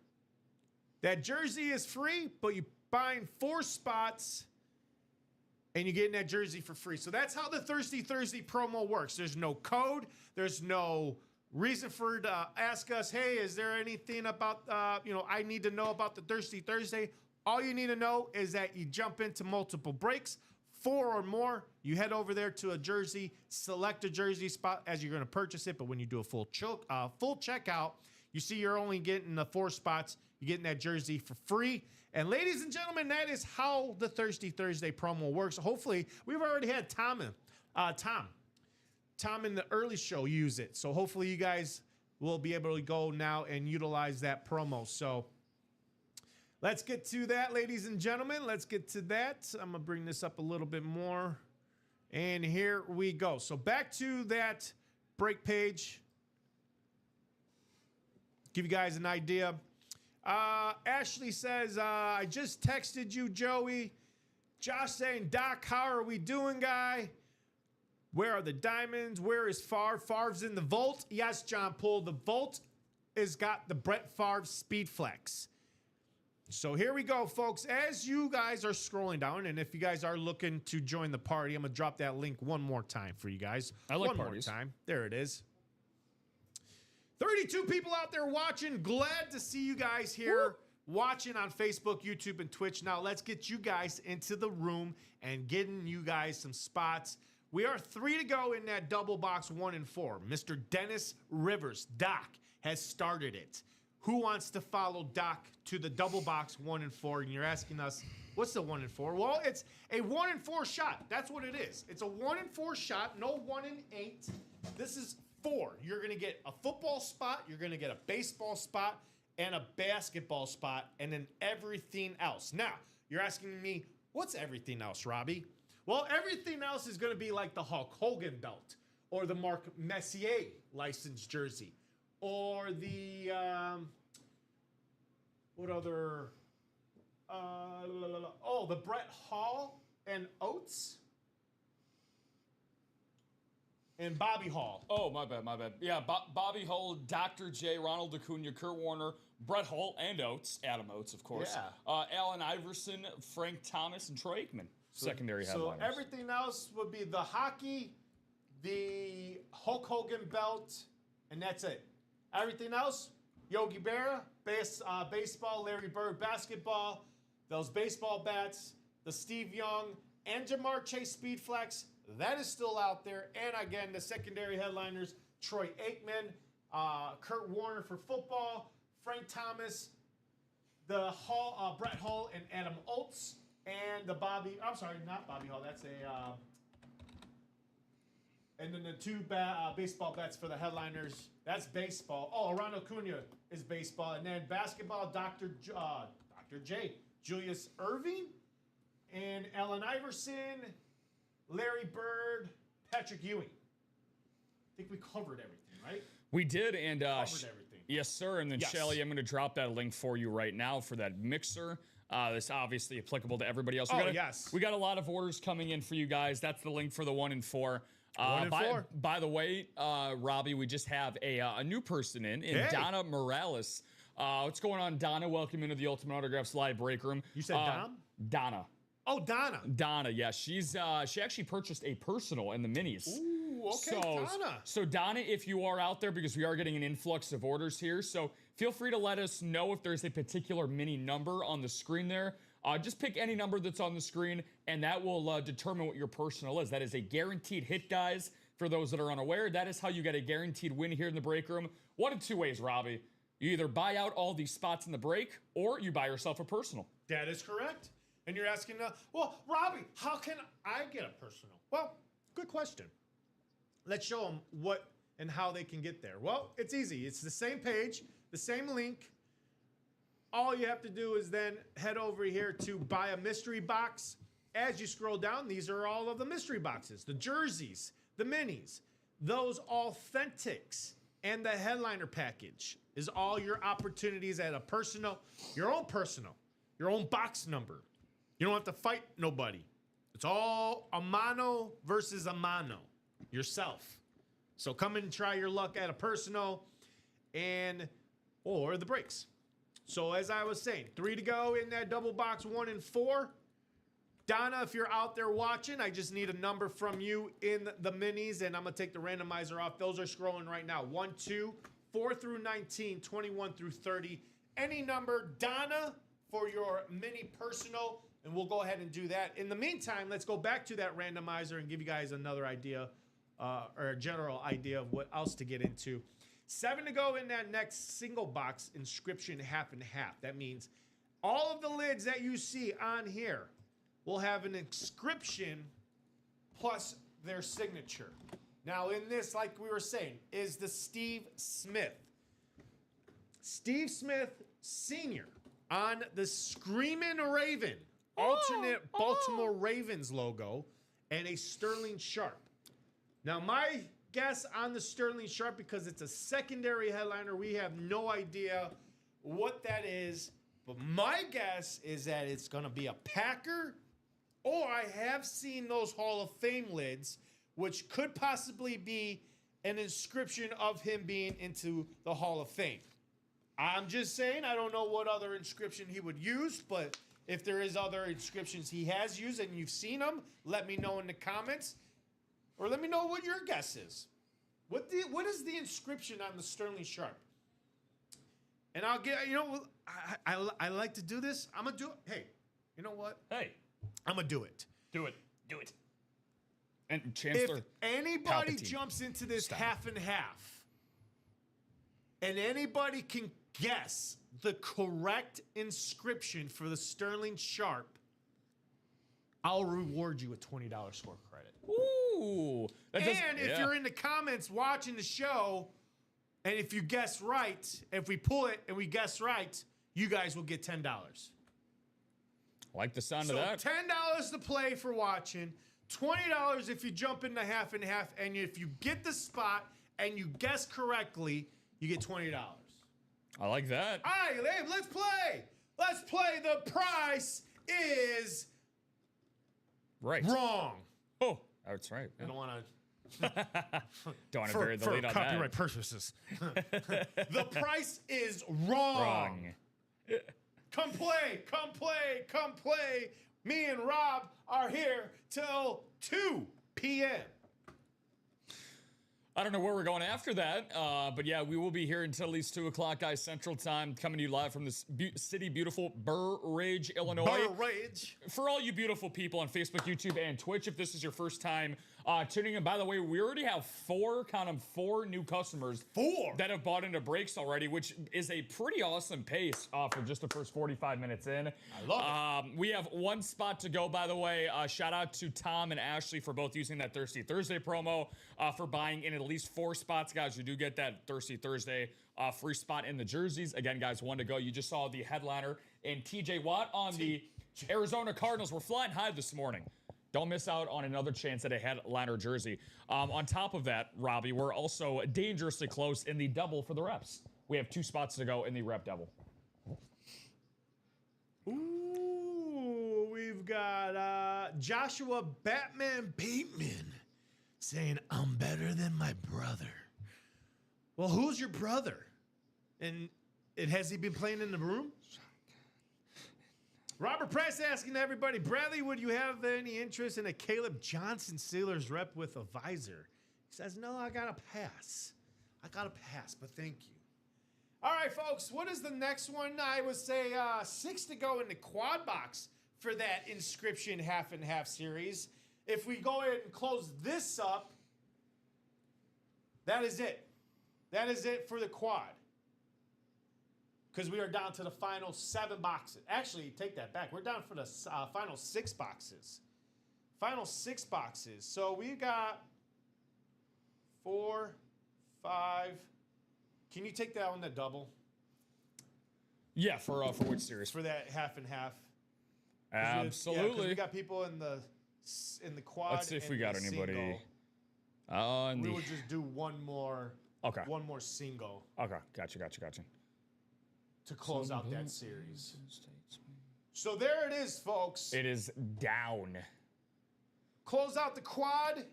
That jersey is free, but you buying 4 spots and you're getting that jersey for free. So that's how the Thirsty Thursday promo works. There's no code. There's no reason for you to ask us, hey, is there anything about, I need to know about the Thirsty Thursday. All you need to know is that you jump into multiple breaks, 4 or more. You head over there to a jersey, select a jersey spot as you're going to purchase it. But when you do a full checkout, you see you're only getting the 4 spots. You're getting that jersey for free. And ladies and gentlemen, that is how the Thirsty Thursday promo works. Hopefully, we've already had Tom in the early show use it. So hopefully you guys will be able to go now and utilize that promo. So let's get to that, ladies and gentlemen. Let's get to that. I'm going to bring this up a little bit more. And here we go. So back to that break page. Give you guys an idea. Ashley says, I just texted you, Joey. Josh saying, Doc, how are we doing, guy? Where are the diamonds? Where is Favre? Favre's in the vault. Yes, John Poole. The vault has got the Brett Favre Speed Flex. So here we go, folks. As you guys are scrolling down, and if you guys are looking to join the party, I'm going to drop that link one more time for you guys. I like one parties. More time. There it is. 32 people out there watching. Glad to see you guys here watching on Facebook, YouTube, and Twitch. Now, let's get you guys into the room and getting you guys some spots. We are 3 to go in that double box 1 and 4. Mr. Dennis Rivers, Doc, has started it. Who wants to follow Doc to the double box 1 and 4? And you're asking us, what's the 1 and 4? Well, it's a 1 and 4 shot. That's what it is. It's a 1 and 4 shot, no 1 and 8. This is 4. You're going to get a football spot, you're going to get a baseball spot, and a basketball spot, and then everything else. Now, you're asking me, what's everything else, Robbie? Well, everything else is going to be like the Hulk Hogan belt, or the Mark Messier licensed jersey, or the, what other, the Brett Hall and Oates. and Bobby Hall. Oh, my bad. Yeah, Bobby Hull, Dr. J, Ronald Acuna, Kurt Warner, Brett Hull, and Oates. Adam Oates, of course. Yeah. Allen Iverson, Frank Thomas, and Troy Aikman. Secondary headliners. So everything else would be the hockey, the Hulk Hogan belt, and that's it. Everything else, Yogi Berra, baseball, Larry Bird, basketball, those baseball bats, the Steve Young, and Jamar Chase Speedflex, that is still out there. And again, the secondary headliners, Troy Aikman, Kurt Warner for football, Frank Thomas, the Brett Hull, and Adam Oates, and not Bobby Hall, that's and then the two baseball bets for the headliners, that's baseball. Oh, Ronald Acuna is baseball. And then basketball, Dr. J, Julius Irving, and Allen Iverson, Larry Bird, Patrick Ewing. I think we covered everything, right? We did, and covered everything. Yes, sir. And then Shelly, I'm going to drop that link for you right now for that mixer. That's obviously applicable to everybody else. We got a lot of orders coming in for you guys. That's the link for the 1 and 4. By the way, Robbie, we just have a new person in Donna Morales. What's going on, Donna? Welcome into the Ultimate Autographs live break room. You said Dom? Donna. Oh, Donna. Donna, yeah. She actually purchased a personal in the minis. Ooh, okay, Donna. So Donna, if you are out there, because we are getting an influx of orders here, so feel free to let us know if there's a particular mini number on the screen there. Just pick any number that's on the screen, and that will determine what your personal is. That is a guaranteed hit, guys. For those that are unaware, that is how you get a guaranteed win here in the break room. One of two ways, Robbie. You either buy out all these spots in the break, or you buy yourself a personal. That is correct. And you're asking, well, Robbie, how can I get a personal? Well, good question. Let's show them what and how they can get there. Well, it's easy. It's the same page, the same link. All you have to do is then head over here to buy a mystery box. As you scroll down, these are all of the mystery boxes, the jerseys, the minis, those authentics, and the headliner package is all your opportunities at a personal, your own box number. You don't have to fight nobody. It's all a mano versus a mano, yourself. So come and try your luck at a personal or the breaks. So as I was saying, 3 to go in that double box, 1 and 4. Donna, if you're out there watching, I just need a number from you in the minis, and I'm going to take the randomizer off. Those are scrolling right now. 1, 2, 4 through 19, 21 through 30. Any number, Donna, for your mini personal, and we'll go ahead and do that. In the meantime, let's go back to that randomizer and give you guys another idea or a general idea of what else to get into. 7 to go in that next single box, inscription half and half. That means all of the lids that you see on here will have an inscription plus their signature. Now in this, like we were saying, is the Steve Smith. Steve Smith Sr. on the Screamin' Raven, alternate Baltimore Ravens logo, and a Sterling Sharp. Now my guess on the Sterling Sharp, because it's a secondary headliner, we have no idea what that is, but my guess is that it's going to be a Packer, or I have seen those Hall of Fame lids, which could possibly be an inscription of him being into the Hall of Fame. I'm just saying, I don't know what other inscription he would use, but if there is other inscriptions he has used and you've seen them, let me know in the comments. Or let me know what your guess is. What is the inscription on the Sterling Sharp? And I'll get, I like to do this. I'm going to do it. Hey, you know what? Hey. I'm going to do it. Do it. And Chancellor, if anybody Palpatine. jumps into this Stop. half and half, and anybody can guess the correct inscription for the Sterling Sharp, I'll reward you with $20 score credit. Ooh. If you're in the comments watching the show, and if you guess right, if we pull it and we guess right, you guys will get $10. Like the sound of that. So $10 to play for watching, $20 if you jump into half and half, and if you get the spot and you guess correctly, you get $20. I like that. All right, Abe, let's play. Let's play. The price is right. wrong. Oh, that's right. I don't want to. Don't want to bury the lead on copyright that. purchases. The price is wrong. Come play, come play, come play. Me and Rob are here till 2 p.m. I don't know where we're going after that, but yeah, we will be here until at least 2 o'clock, guys, Central Time, coming to you live from this city, beautiful Burr Ridge, Illinois. Burr Ridge. For all you beautiful people on Facebook, YouTube, and Twitch, if this is your first time tuning in, by the way, we already have four new customers. That have bought into breaks already, which is a pretty awesome pace for just the first 45 minutes in. I love it. We have one spot to go, by the way. Shout out to Tom and Ashley for both using that Thirsty Thursday promo for buying in at least 4 spots, guys. You do get that Thirsty Thursday free spot in the jerseys. Again, guys, 1 to go. You just saw the headliner and TJ Watt on the Arizona Cardinals. We're flying high this morning. Don't miss out on another chance at a headliner jersey. On top of that, Robbie, we're also dangerously close in the double for the reps. We have 2 spots to go in the rep double. Ooh, we've got Joshua Batman Bateman saying, I'm better than my brother. Well, who's your brother? And has he been playing in the room? Robert Price asking everybody, Bradley, would you have any interest in a Caleb Johnson Steelers rep with a visor? He says, no, I got to pass. But thank you. All right, folks, what is the next one? I would say 6 to go in the quad box for that Inscription half and half series. If we go ahead and close this up, that is it. That is it for the quad. Because we are down to the final 7 boxes. Actually, take that back. We're down for the final 6 boxes. Final 6 boxes. So we got 4, 5. Can you take that on the double? Yeah, for which series? For that half and half. Absolutely. Yeah, we got people in the quad. Let's see if we got anybody. We would just do one more. Okay. One more single. Okay, gotcha. To close out that series. So there it is, folks. It is down. Close out the quad.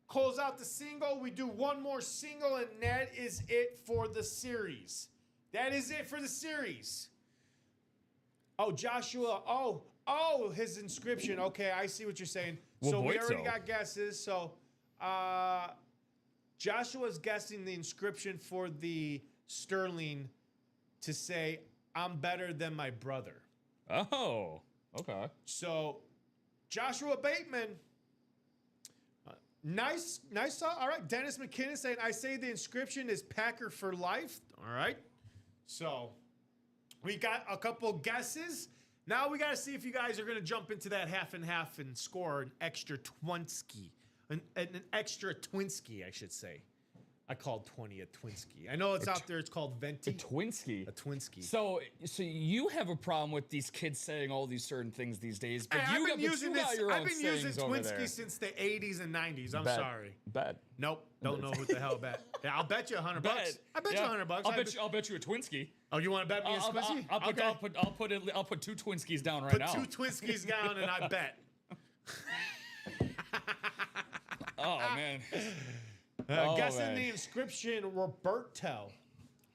Close out the single. We do one more single, and that is it for the series. That is it for the series. Oh, Joshua. Oh, his inscription. Okay, I see what you're saying. Well, so we Boito. already got guesses. So Joshua's guessing the inscription for the Sterling to say, I'm better than my brother. Oh, okay. So, Joshua Bateman, nice. All right, Dennis McKinnon saying, I say the inscription is Packer for life. All right. So, we got a couple guesses. Now we got to see if you guys are going to jump into that half and half and score an extra Twinsky. An extra Twinsky, I should say. I called 20 a Twinsky. I know it's out there. It's called Venti. A Twinsky. A Twinsky. So you have a problem with these kids saying all these certain things these days, but Hey, you got your own I've been using sayings over Twinsky there. since the 80s and 90s. I'm Bet. sorry. Bet. Nope. Don't know who the hell bet. Yeah, I'll bet you $100. I bet you $100. I'll bet you a Twinsky. Oh, you want to bet me a Twinsky? I'll put 2 Twinskies down right Put now. 2 Twinskies down and I bet. Oh man. Guessing man. the inscription, Roberto.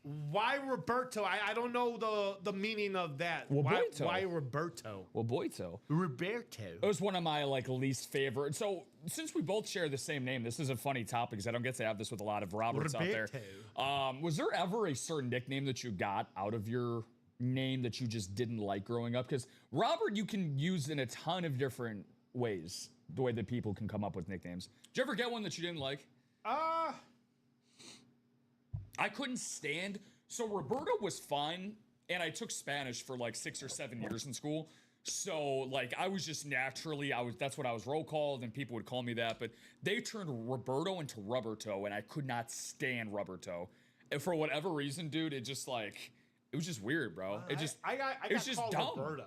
Why Roberto? I don't know the meaning of that. Roberto. Why Roberto? Well, Boito. Roberto. It was one of my least favorite. So since we both share the same name, this is a funny topic because I don't get to have this with a lot of Roberts out there. Was there ever a certain nickname that you got out of your name that you just didn't like growing up? Because Robert, you can use in a ton of different ways. The way that people can come up with nicknames. Did you ever get one that you didn't like? I couldn't stand. So Roberto was fun, and I took Spanish for 6 or 7 years in school. So I was just naturally, that's what I was roll called, and people would call me that. But they turned Roberto into Roberto, and I could not stand Roberto. And for whatever reason, dude, it just it was just weird, bro. It just I it was just dumb.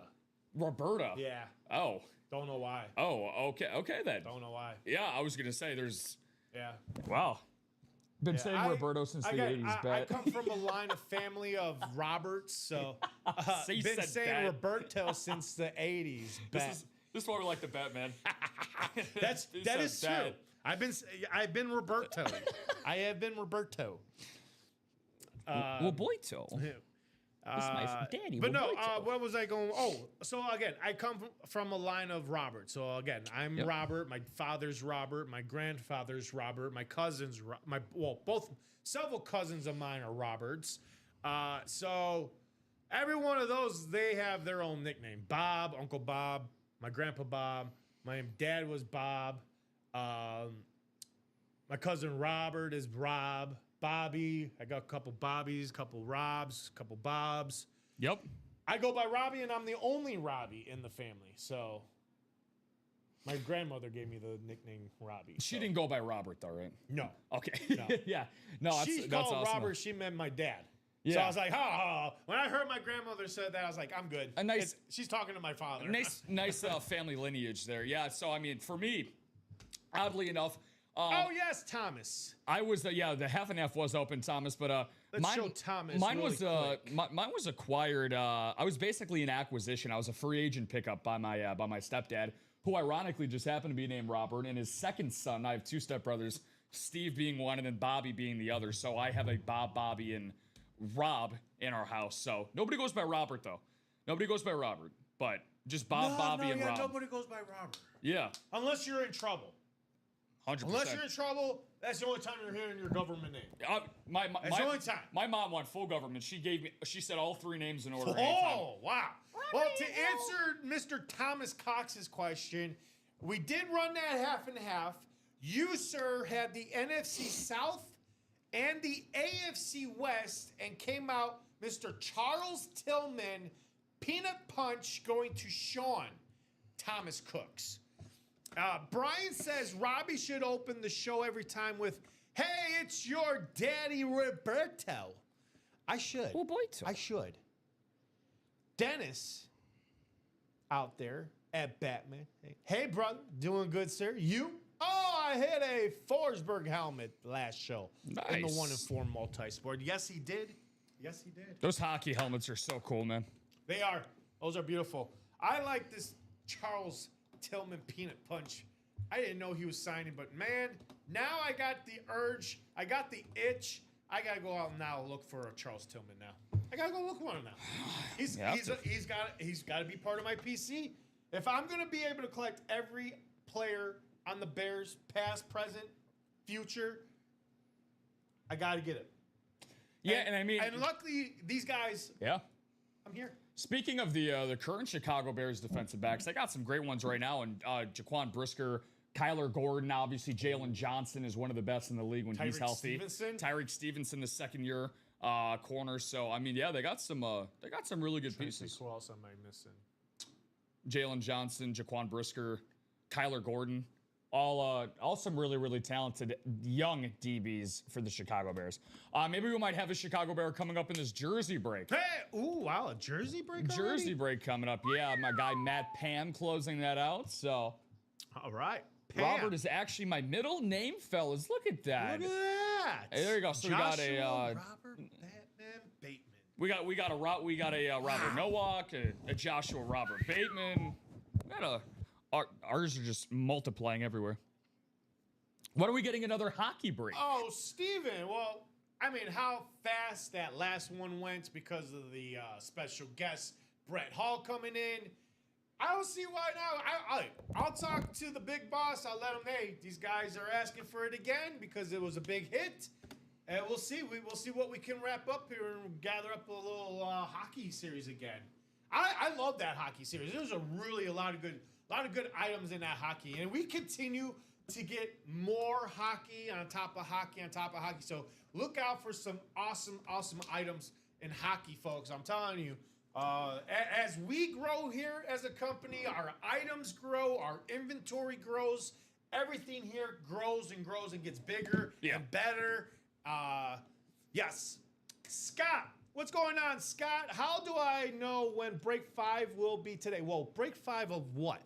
Roberta. Yeah. Oh. Don't know why. Oh. Okay then. Don't know why. Yeah, I was gonna say there's. Yeah. Wow. Been saying Roberto since the 80s, I come from a line of family of Roberts, so So you been said saying bet. Roberto since the 80s. Bet. This is why we like the bet, man. That is true. I've been Roberto. I have been Roberto. Roberto. That's nice. Daddy, But no, Roberto. what was I going? Oh, so again, I come from a line of Robert. So again, I'm Robert. My father's Robert. My grandfather's Robert. My cousins, both several cousins of mine are Roberts. So every one of those, they have their own nickname. Bob, Uncle Bob, my grandpa Bob. My dad was Bob. My cousin Robert is Rob. Bobby. I got a couple Bobbies, couple Robs, couple Bobs. Yep. I go by Robbie, and I'm the only Robbie in the family. So my grandmother gave me the nickname Robbie. She didn't go by Robert, though, right? No. Okay. No. Yeah. No, She that's called awesome. Robert. She meant my dad. Yeah. So I was like, when I heard my grandmother said that, I was like, I'm good. A nice- She's talking to my father. Nice family lineage there. Yeah. So I mean, for me, oddly enough, Oh yes, Thomas. I was the half and half was open, Thomas, but Let's show Thomas mine really was quick. mine was acquired. I was basically an acquisition. I was a free agent pickup by my stepdad, who ironically just happened to be named Robert, and his second son. I have two stepbrothers, Steve being one, and then Bobby being the other. So I have a Bob, Bobby, and Rob in our house. So nobody goes by Robert though. Nobody goes by Robert, but just Bobby, and Rob. Nobody goes by Robert. Yeah, Unless you're in trouble. 100%. Unless you're in trouble, that's the only time you're hearing your government name. That's the only time. My mom went full government. She said all three names in order. Anytime. Oh, wow. Well, to answer Mr. Thomas Cox's question, we did run that half and half. You, sir, had the NFC South and the AFC West and came out Mr. Charles Tillman, Peanut Punch, going to Sean Thomas Cooks. Brian says Robbie should open the show every time with, "Hey, it's your daddy Roberto." I should. Roberto. I should. Dennis out there at Batman. Hey, brother. Doing good, sir. You? Oh, I hit a Forsberg helmet last show. In the Nice. 1-4 multi-sport. Yes, he did. Yes, he did. Those hockey helmets are so cool, man. They are. Those are beautiful. I like this Charles Tillman Peanut Punch. I didn't know he was signing, but man, now I got the urge. I got the itch. I gotta go out now and look for a Charles Tillman now. I gotta go look for him now. He's got to be part of my PC. If I'm gonna be able to collect every player on the Bears, past, present, future, I gotta get it. Yeah, and I mean, and luckily these guys, yeah. I'm here. Speaking of the current Chicago Bears defensive backs, they got some great ones right now. And Jaquan Brisker, Kyler Gordon, obviously Jalen Johnson is one of the best in the league when he's healthy. Tyreek Stevenson, the second year corner. So I mean, yeah, they got some really good pieces. Who else am I missing? Jalen Johnson, Jaquan Brisker, Kyler Gordon. All some really, really talented young DBs for the Chicago Bears. Maybe we might have a Chicago Bear coming up in this jersey break. Hey, ooh, wow, a jersey break already? Jersey break coming up. Yeah, my guy Matt Pam closing that out. So, all right. Pam. Robert is actually my middle name, fellas. Look at that. Look at that. Hey, there you go. So Joshua, we got a Robert Batman Bateman. we got a Robert Nowak, a Joshua Robert Bateman. We got ours are just multiplying everywhere. When are we getting another hockey break? Oh, Steven. Well, I mean, how fast that last one went because of the special guest, Brett Hall, coming in. I don't see why now. I'll talk to the big boss. I'll let him, hey, these guys are asking for it again because it was a big hit. And we'll see. We'll see what we can wrap up here and gather up a little hockey series again. I love that hockey series. There was a lot of good items in that hockey, and we continue to get more hockey on top of hockey on top of hockey. So look out for some awesome items in hockey, folks. I'm telling you, as we grow here as a company, our items grow, our inventory grows, everything here grows and gets bigger and better. Yes, Scott. What's going on, Scott? How do I know when break 5 will be today? Well, break 5 of what?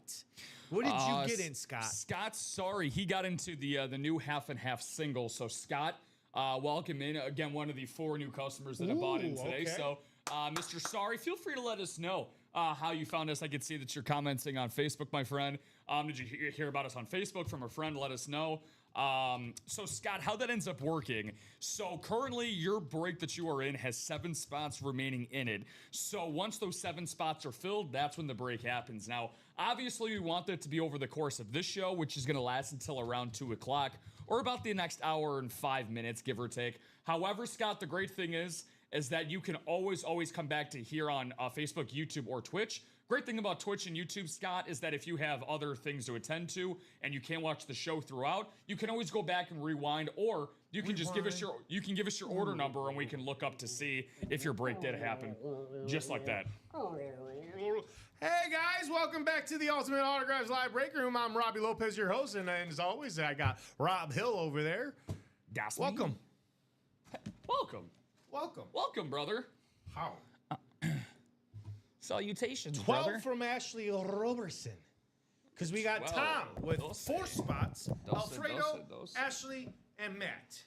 What did you get in, Scott? Scott, sorry, he got into the new half and half single. So Scott, welcome in again. One of the 4 new customers that I bought in today. Okay. So, Mr. Sorry, feel free to let us know how you found us. I can see that you're commenting on Facebook, my friend. Did you hear about us on Facebook from a friend? Let us know. So Scott, how that ends up working. So currently your break that you are in has 7 spots remaining in it. So once those 7 spots are filled, that's when the break happens. Now, obviously we want that to be over the course of this show, which is going to last until around 2 o'clock or about the next hour and 5 minutes, give or take. However, Scott, the great thing is that you can always come back to here on Facebook, YouTube, or Twitch. Great thing about Twitch and YouTube, Scott, is that if you have other things to attend to and you can't watch the show throughout, you can always go back and rewind, or you can just give us your order number and we can look up to see if your break did happen, just like that. Hey guys, welcome back to the Ultimate Autographs Live Break Room. I'm Robbie Lopez, your host, and as always, I got Rob Hill over there. That's Welcome. Welcome, brother. How? Salutations, 12 brother. from Ashley Roberson. Because we got 12. Tom with Dose. 4 spots, Dose, Alfredo, dose. Ashley, and Matt.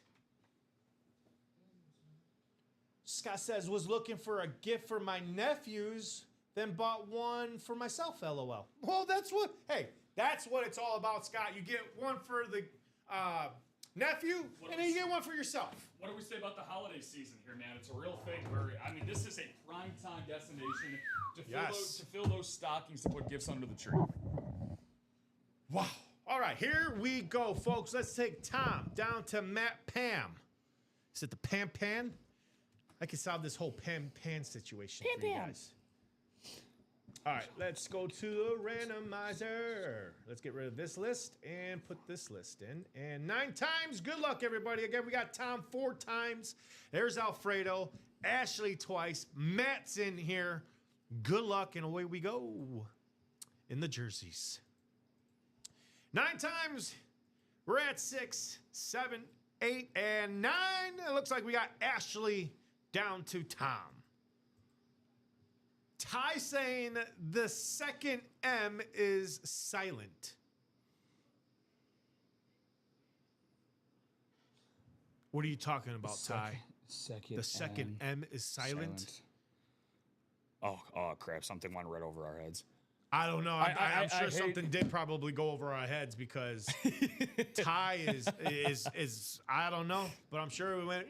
Scott says, was looking for a gift for my nephews, then bought one for myself, LOL. Well, that's what it's all about, Scott. You get one for the nephew, and then you get one for yourself. What do we say about the holiday season here, man? It's a real thing. This is a prime time destination to fill those stockings to put gifts under the tree. Wow. All right, here we go, folks. Let's take Tom down to Matt Pam. Is it the Pam Pan? I can solve this whole Pam Pan situation for you guys. All right, let's go to the randomizer. Let's get rid of this list and put this list in. And 9 times. Good luck, everybody. Again, we got Tom 4 times. There's Alfredo. Ashley twice. Matt's in here. Good luck, and away we go in the jerseys. 9 times. We're at 6, 7, 8, and 9. It looks like we got Ashley down to Tom. Ty saying the second M is silent. What are you talking about, Ty? The second M is silent? Oh, crap. Something went right over our heads. I don't know. I'm sure something did probably go over our heads because Ty is I don't know, but I'm sure we went.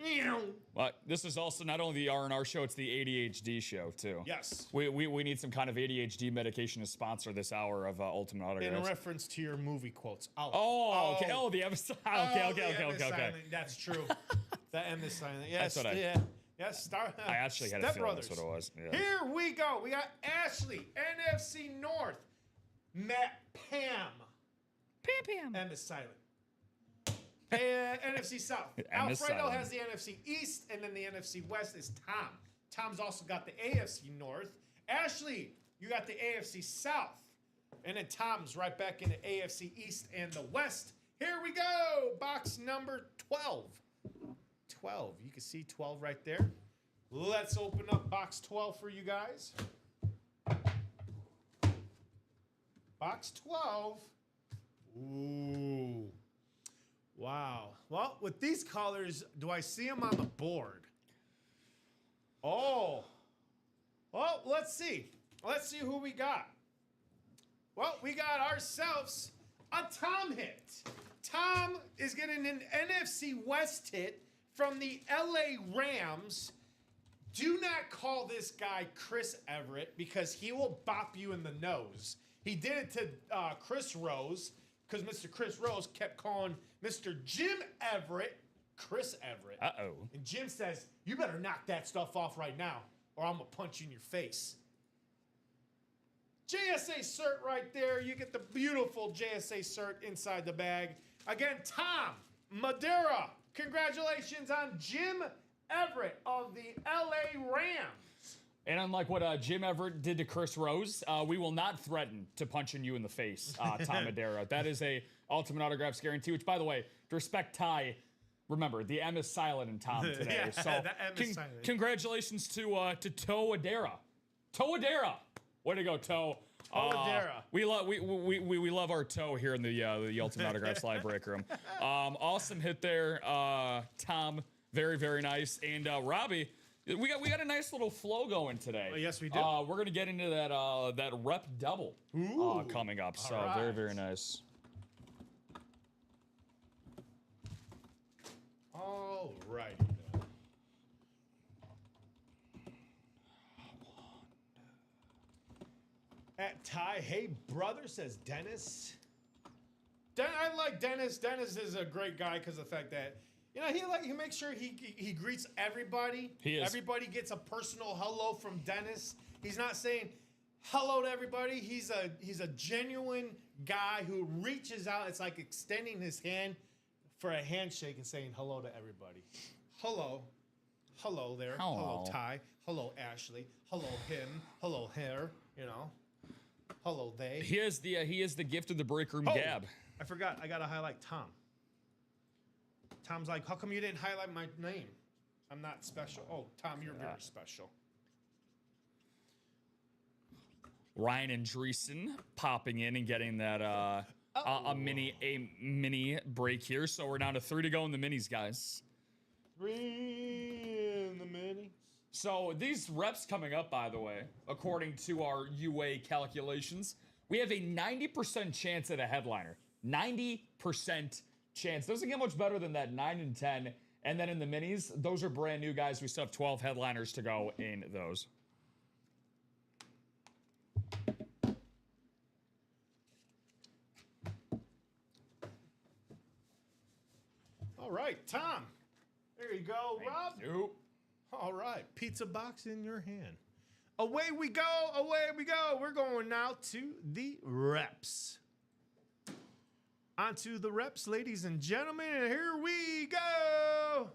Well, this is also not only the R&R show; it's the ADHD show too. Yes. We need some kind of ADHD medication to sponsor this hour of Ultimate Autographs. In reference to your movie quotes. Oh, okay. Oh, the episode. Okay. That's true. The M is silent. Yes. That's what Yes, I actually had a feeling that's what it was. Yeah. Here we go. We got Ashley, NFC North. Matt Pam. Pam. M is silent. NFC South. Alfredo has the NFC East, and then the NFC West is Tom. Tom's also got the AFC North. Ashley, you got the AFC South. And then Tom's right back in the AFC East and the West. Here we go. Box number 12. 12. You can see 12 right there. Let's open up box 12 for you guys. Box 12. Ooh. Wow. Well, with these colors, do I see them on the board? Oh. Well, let's see. Let's see who we got. Well, we got ourselves a Tom hit. Tom is getting an NFC West hit from the LA Rams. Do not call this guy Chris Everett because he will bop you in the nose. He did it to Chris Rose because Mr. Chris Rose kept calling Mr. Jim Everett Chris Everett. Uh-oh. And Jim says, you better knock that stuff off right now or I'm going to punch you in your face. JSA cert right there. You get the beautiful JSA cert inside the bag. Again, Tom Madeira. Congratulations on Jim Everett of the LA Rams. And unlike what Jim Everett did to Chris Rose, we will not threaten to punching you in the face, Tom Madeira. That is a Ultimate Autographs guarantee, which, by the way, to respect Ty, remember, the M is silent in Tom today. Yeah, so that M is silent. Congratulations to Toe Adera. Toe Adera. Way to go, Toe. We love our Toe here in the Ultimate Autographs Live Break Room. Awesome hit there, Tom. Very, very nice. And Robbie, we got a nice little flow going today. Oh, yes, we do. We're gonna get into that rep double coming up. So right. very, very nice. All right. At Ty, hey brother, says Dennis. I like Dennis. Dennis is a great guy because of the fact that he makes sure he greets everybody. He is. Everybody gets a personal hello from Dennis. He's not saying hello to everybody. He's a genuine guy who reaches out. It's like extending his hand for a handshake and saying hello to everybody. Hello. Hello there. Hello. Hello, Ty. Hello, Ashley. Hello, him. Hello, her. Hello, they. He is the gift of the break room Oh, gab. I forgot. I got to highlight Tom. Tom's like, how come you didn't highlight my name? I'm not special. Oh, Tom, you're very special. Ryan Andreessen popping in and getting that a mini break here. So we're down to 3 to go in the minis, guys. 3 in the minis. So these reps coming up, by the way, according to our UA calculations, we have a 90% chance at a headliner. 90% chance. Doesn't get much better than that 9 and 10. And then in the minis, those are brand new, guys. We still have 12 headliners to go in those. All right, Tom. There you go, Rob. Nope. All right, pizza box in your hand. Away we go, away we go. We're going now to the reps. Onto the reps, ladies and gentlemen, and here we go.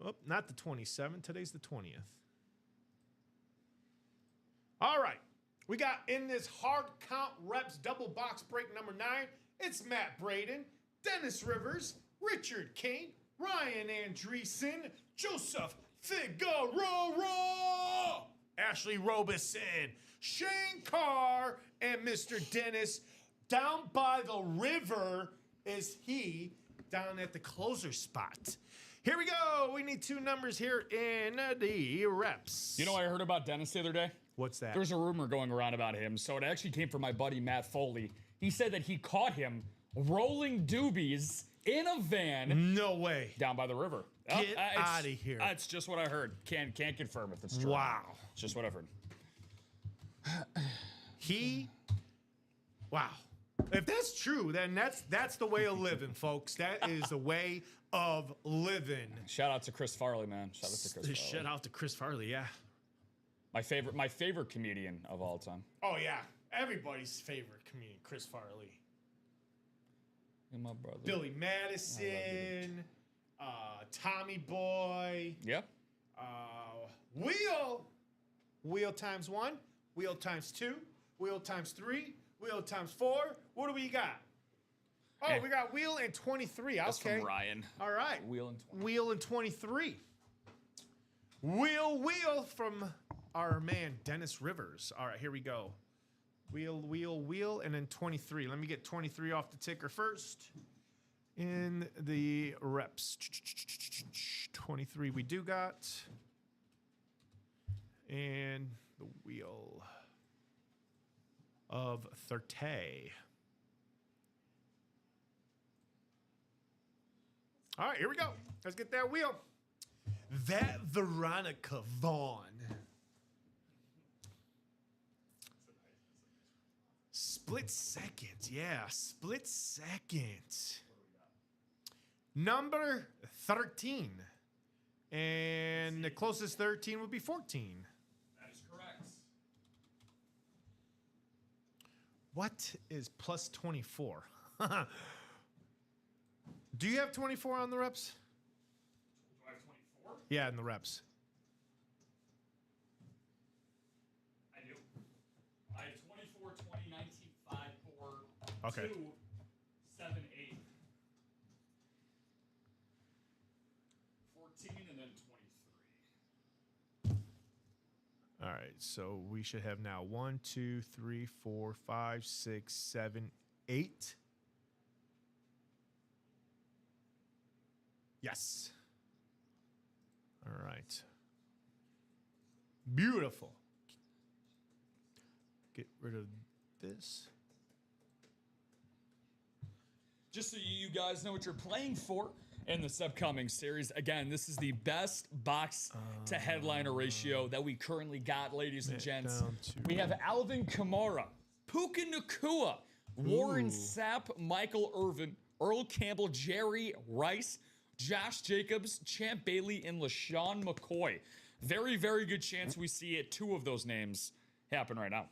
Oh, not the 27th. Today's the 20th. All right. We got in this hard count reps double box break number 9. It's Matt Braden, Dennis Rivers, Richard Kane, Ryan Andreessen, Joseph Figueroa, Ashley Robeson, Shane Carr, and Mr. Dennis. Down by the river is he, down at the closer spot. Here we go. We need 2 numbers here in the reps. You know what I heard about Dennis the other day? What's that? There's a rumor going around about him. So it actually came from my buddy Matt Foley. He said that he caught him rolling doobies in a van. No way. Down by the river. Get out of here. That's just what I heard. Can't confirm if it's true. Wow. It's just what I've heard. Wow. If that's true, then that's the way of living, folks. That is the way of living. Shout out to Chris Farley, man. Shout out to Chris Farley. Shout out to Chris Farley, yeah. My favorite comedian of all time. Oh yeah, everybody's favorite comedian, Chris Farley. And my brother. Billy Madison, Tommy Boy. Yep. Wheel times 1, wheel times 2, wheel times 3, wheel times 4. What do we got? Oh, we got wheel and 23. That's Okay. from Ryan. All right. Wheel and 20. Wheel and 23. Wheel from our man, Dennis Rivers. All right, here we go. Wheel, and then 23. Let me get 23 off the ticker first. In the reps. 23 we do got. And the wheel of 30. All right, here we go. Let's get that wheel. That Veronica Vaughn. Split second. Yeah, split second. Number 13. And the closest 13 would be 14. That is correct. What is plus 24? Do you have 24 on the reps? Do I have 24? Yeah, in the reps. I do. I have 24, 20, 19, 5, 4, Okay. 2, 7, 8. 14, and then 23. All right, so we should have now 1, 2, 3, 4, 5, 6, 7, 8. Yes. All right. Beautiful. Get rid of this. just so you guys know what you're playing for in this upcoming series. Again, this is the best box to headliner ratio that we currently got, ladies and gents. We have Alvin Kamara, Puka Nacua, Warren Sapp, Michael Irvin, Earl Campbell, Jerry Rice, Josh Jacobs, Champ Bailey, and LaShawn McCoy. Very, very good chance we see it. 2 of those names happen right now.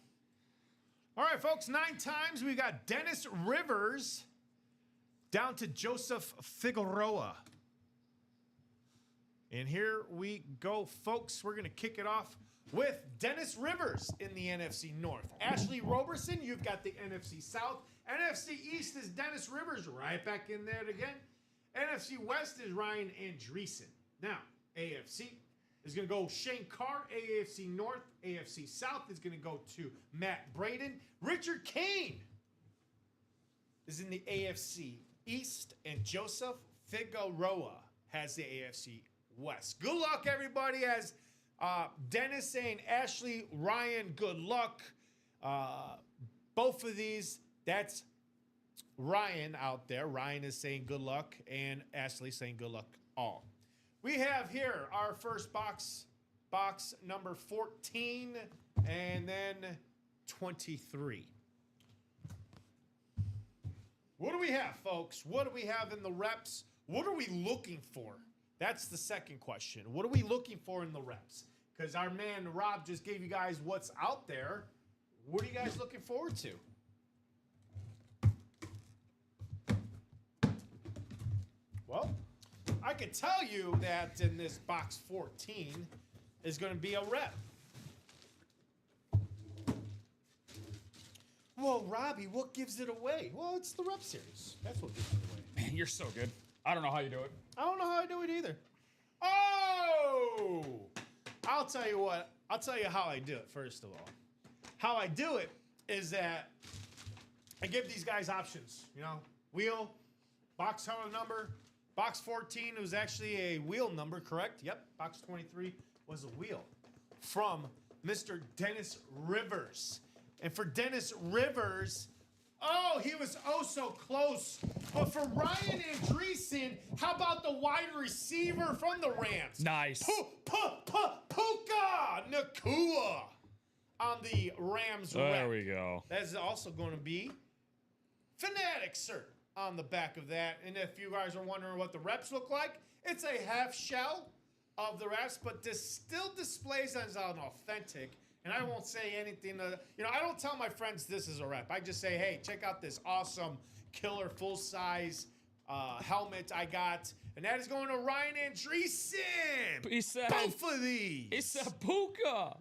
All right, folks, 9 times we got Dennis Rivers down to Joseph Figueroa. And here we go, folks. We're going to kick it off with Dennis Rivers in the NFC North. Ashley Roberson, you've got the NFC South. NFC East is Dennis Rivers right back in there again. NFC West is Ryan Andreessen. Now, AFC is going to go Shane Carr. AFC North, AFC South is going to go to Matt Braden. Richard Kane is in the AFC East, and Joseph Figueroa has the AFC West. Good luck, everybody, as Dennis saying, Ashley, Ryan, good luck. Both of these, that's Ryan out there. Ryan is saying good luck, and Ashley saying good luck all. We have here our first box number 14, and then 23. What do we have, folks? What do we have in the reps? What are we looking for? That's the second question. What are we looking for in the reps? Because our man Rob just gave you guys what's out there. What are you guys looking forward to? Well, I could tell you that in this box 14 is going to be a rep. Well, Robbie, what gives it away? Well, it's the rep series. That's what gives it away. Man, you're so good. I don't know how you do it. I don't know how I do it either. Oh! I'll tell you what. I'll tell you how I do it, first of all. How I do it is that I give these guys options. You know, wheel, box color number. Box 14 was actually a wheel number, correct? Yep. Box 23 was a wheel from Mr. Dennis Rivers. And for Dennis Rivers, oh, he was oh so close. But for Ryan Andreessen, how about the wide receiver from the Rams? Nice. Puka Nacua on the Rams There rep. we go. That is also going to be Fanatic Cert on the back of that. And if you guys are wondering what the reps look like, it's a half shell of the reps, but this still displays as an authentic. And I won't say anything. I don't tell my friends this is a rep. I just say, hey, check out this awesome killer full-size helmet I got. And that is going to Ryan Andreessen. He said, both of these. It's a Puka.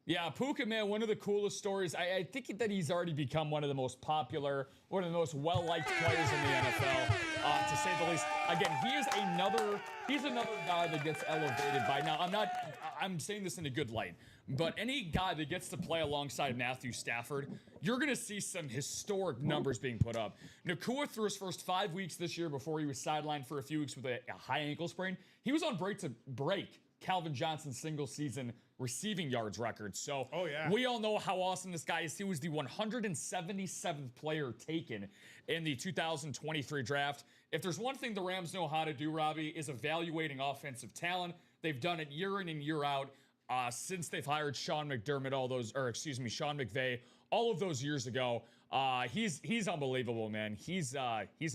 Yeah, Puka, man, one of the coolest stories. I think that he's already become one of the most popular, one of the most well-liked players in the NFL, to say the least. Again, he's another guy that gets elevated by now. I'm saying this in a good light, but any guy that gets to play alongside Matthew Stafford, you're going to see some historic numbers being put up. Nacua, through his first 5 weeks this year before he was sidelined for a few weeks with a high ankle sprain, he was on break to break Calvin Johnson's single-season receiving yards record. So we all know how awesome this guy is. He was the 177th player taken in the 2023 draft. If there's one thing the Rams know how to do, Robbie, is evaluating offensive talent. They've done it year in and year out since they've hired Sean McDermott, Sean McVay, all of those years ago. He's unbelievable, man. He's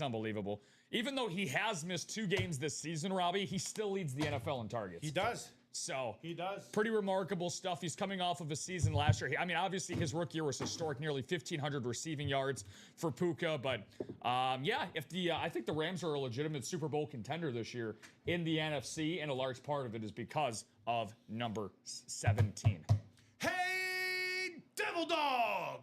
unbelievable. Even though he has missed 2 games this season, Robbie, he still leads the NFL in targets. He does. So he does. Pretty remarkable stuff. He's coming off of a season last year. I mean, obviously his rookie year was historic, nearly 1,500 receiving yards for Puka. But I think the Rams are a legitimate Super Bowl contender this year in the NFC, and a large part of it is because of number 17. Hey, Devil Dog!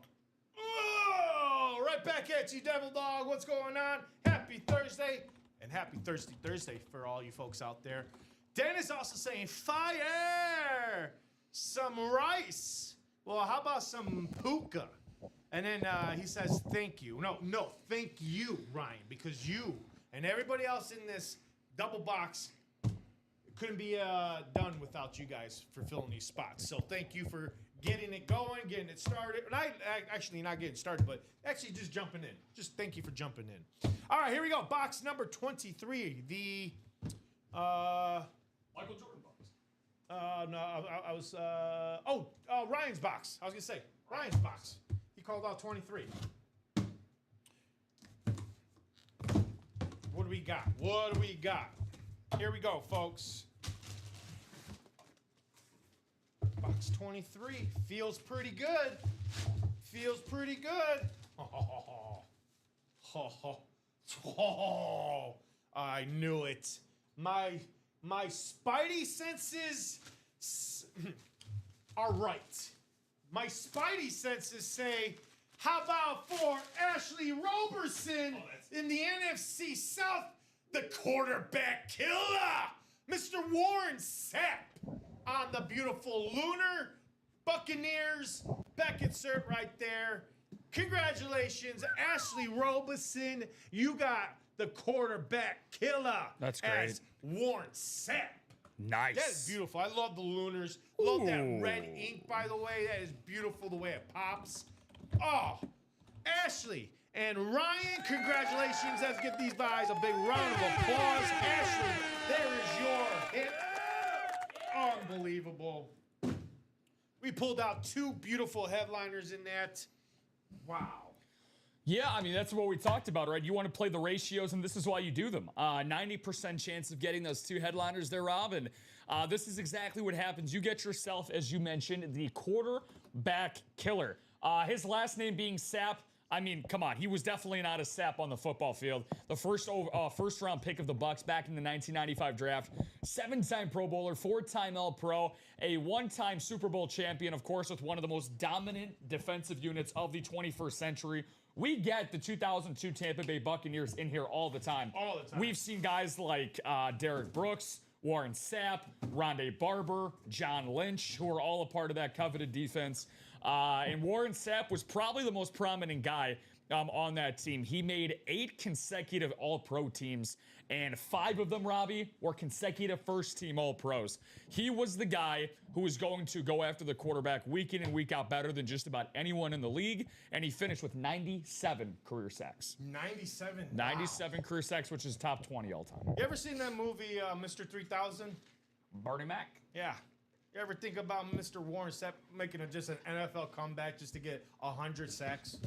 Oh, right back at you, Devil Dog. What's going on? Happy Thursday, and happy Thirsty Thursday for all you folks out there. Dennis also saying, fire! Some rice. Well, how about some Puka? And then he says, thank you. No, thank you, Ryan, because you and everybody else in this double box couldn't be done without you guys for filling these spots. So thank you for getting it going, getting it started. And I actually not getting started, but actually just jumping in. Just thank you for jumping in. All right, here we go. Box number 23. The Michael Jordan box. no, I was Ryan's box. I was gonna say Ryan's box. He called out 23. What do we got? What do we got? Here we go, folks. Box 23 feels pretty good. Feels pretty good. I knew it. My spidey senses are right. My spidey senses say, how about for Ashley Roberson in the NFC South, the quarterback killer, Mr. Warren Sapp on the beautiful Lunar Buccaneers Beckett cert right there. Congratulations, Ashley Roberson. You got the quarterback killer. That's great. As Warren Sapp. Nice. That is beautiful. I love the Lunars. Love that red ink, by the way. That is beautiful the way it pops. Oh, Ashley and Ryan, congratulations. Let's give these guys a big round of applause. Ashley, there is your hit. Unbelievable. We pulled out two beautiful headliners in that. Wow. Yeah, I mean, that's what we talked about, right? You want to play the ratios, and this is why you do them. 90% chance of getting those two headliners there, Rob, and this is exactly what happens. You get yourself, as you mentioned, the quarterback killer. His last name being Sapp. I mean, come on, he was definitely not a sap on the football field. The first round pick of the Bucs back in the 1995 draft, 7-time Pro Bowler, 4-time All-Pro, a 1-time Super Bowl champion, of course, with one of the most dominant defensive units of the 21st century. We get the 2002 Tampa Bay Buccaneers in here all the time. All the time. We've seen guys like Derek Brooks, Warren Sapp, Rondé Barber, John Lynch, who are all a part of that coveted defense. And Warren Sapp was probably the most prominent guy on that team. He made 8 consecutive All-Pro teams, and 5 of them, Robbie, were consecutive first-team All-Pros. He was the guy who was going to go after the quarterback week in and week out better than just about anyone in the league, and he finished with 97 career sacks. 97? 97 career sacks, which is top 20 all-time. You ever seen that movie, Mr. 3000? Bernie Mac? Yeah. You ever think about Mr. Warren Sapp making just an NFL comeback just to get 100 sacks?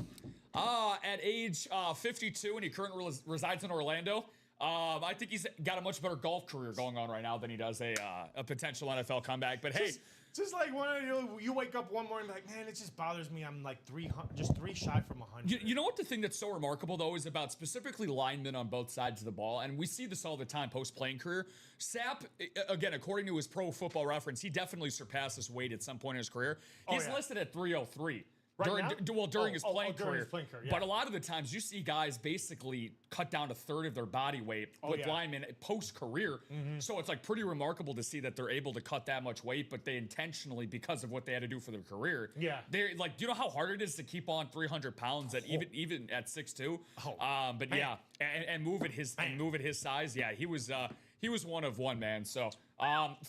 At age 52, and he currently resides in Orlando, I think he's got a much better golf career going on right now than he does a potential NFL comeback. But hey, just like when you wake up one morning like, man, it just bothers me. I'm like 3 shy from 100. you know what the thing that's so remarkable though is about specifically linemen on both sides of the ball, and we see this all the time post-playing career. Sapp, again, according to his Pro Football Reference, he definitely surpassed this weight at some point in his career. He's listed at 303. During his playing career. Yeah. But a lot of the times you see guys basically cut down a third of their body weight with linemen post-career. So it's like pretty remarkable to see that they're able to cut that much weight, but they intentionally, because of what they had to do for their career. Yeah. They're like, do you know how hard it is to keep on 300 pounds at even at 6'2"? But yeah, and move at his size. Yeah, he was one of one, man. So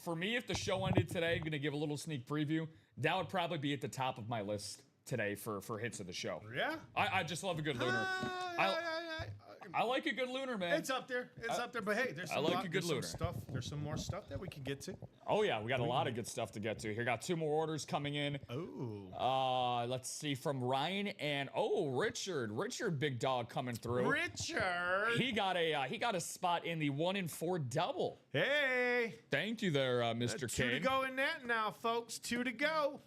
for me, if the show ended today, I'm gonna give a little sneak preview. That would probably be at the top of my list today for hits of the show. Yeah? I just love a good Lunar. I like a good Lunar, man. It's up there. It's up there. But hey, there's some, stuff. There's some more stuff that we can get to. Oh, yeah. We got a lot of good stuff to get to. Here, got 2 more orders coming in. Oh. Let's see, from Ryan and Richard. Richard, big dog coming through. Richard. He got a spot in the 1-in-4 double. Hey. Thank you there, Mr. Kane. 2 to go in that now, folks. 2 to go.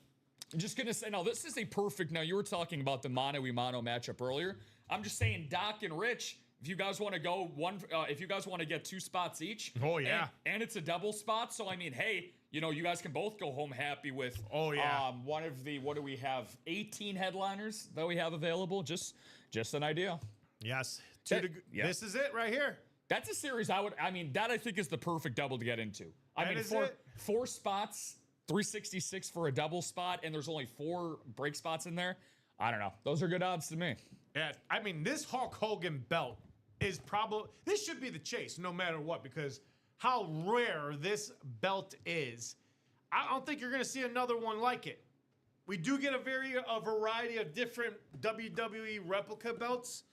I'm just going to say, now, this is a perfect, now, you were talking about the mano-a-mano matchup earlier. I'm just saying, Doc and Rich, if you guys want to go if you guys want to get 2 spots each. Oh, yeah. And it's a double spot. So, I mean, hey, you guys can both go home happy with one of the, what do we have, 18 headliners that we have available. Just an idea. Yes. This is it right here. That's a series that I think is the perfect double to get into. I mean, 4 spots. 366 for a double spot, and there's only 4 break spots in there. I don't know. Those are good odds to me. Yeah, I mean, this Hulk Hogan belt is probably, this should be the chase no matter what, because how rare this belt is. I don't think you're going to see another one like it. we do get a variety of different WWE replica belts.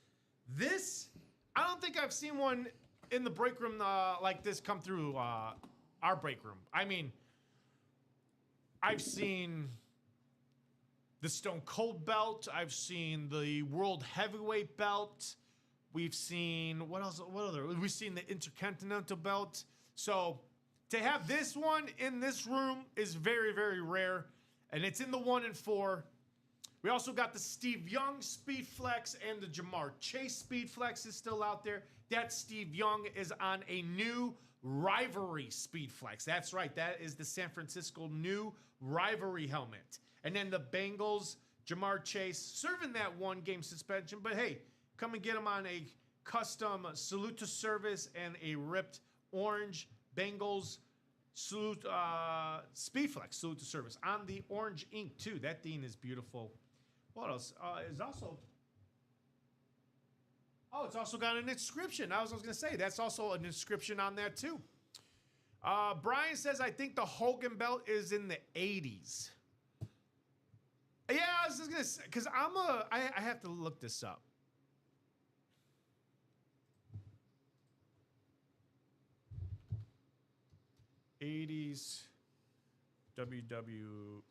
This, I don't think I've seen one in the break room like this come through our break room. I mean, I've seen the Stone Cold belt. I've seen the World Heavyweight belt. We've seen, what else? What other? We've seen the Intercontinental belt. So to have this one in this room is very, very rare. And it's in the 1 and 4. We also got the Steve Young Speed Flex and the Jamar Chase Speed Flex is still out there. That Steve Young is on a new Rivalry Speed Flex. That's right. That is the San Francisco new Rivalry helmet. And then the Bengals, Jamar Chase, serving that 1-game suspension. But hey, come and get him on a custom salute to service and a ripped orange Bengals salute Speed Flex salute to service on the orange ink too. That thing is beautiful. What else? Is also. Oh, it's also got an inscription. I was going to say that's also an inscription on that too. Brian says, I think the Hogan belt is in the 80s. Yeah, I was just going to say, because I have to look this up. '80s WWE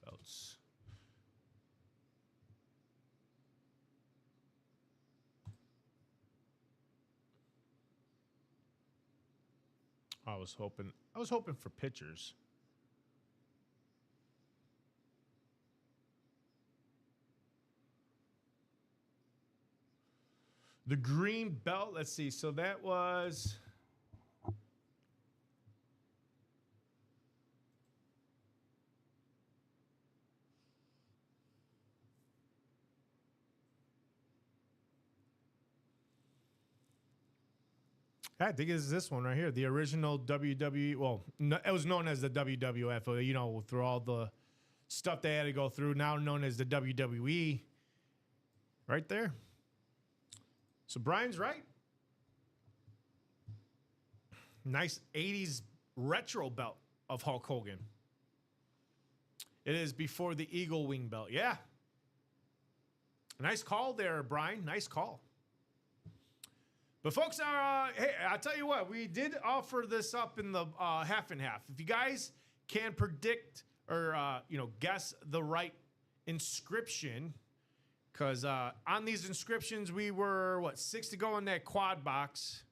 belts. I was hoping for pictures. The green belt, let's see. So that was I think it's this one right here. The original WWE. Well, no, it was known as the WWF. You know, through all the stuff they had to go through, now known as the WWE. Right there. So Brian's right. Nice 80s retro belt of Hulk Hogan. It is before the Eagle Wing belt. Yeah. Nice call there, Brian. Nice call. But folks, hey, I'll tell you what. We did offer this up in the half and half. If you guys can predict or guess the right inscription, because on these inscriptions we were 6 to go in that quad box.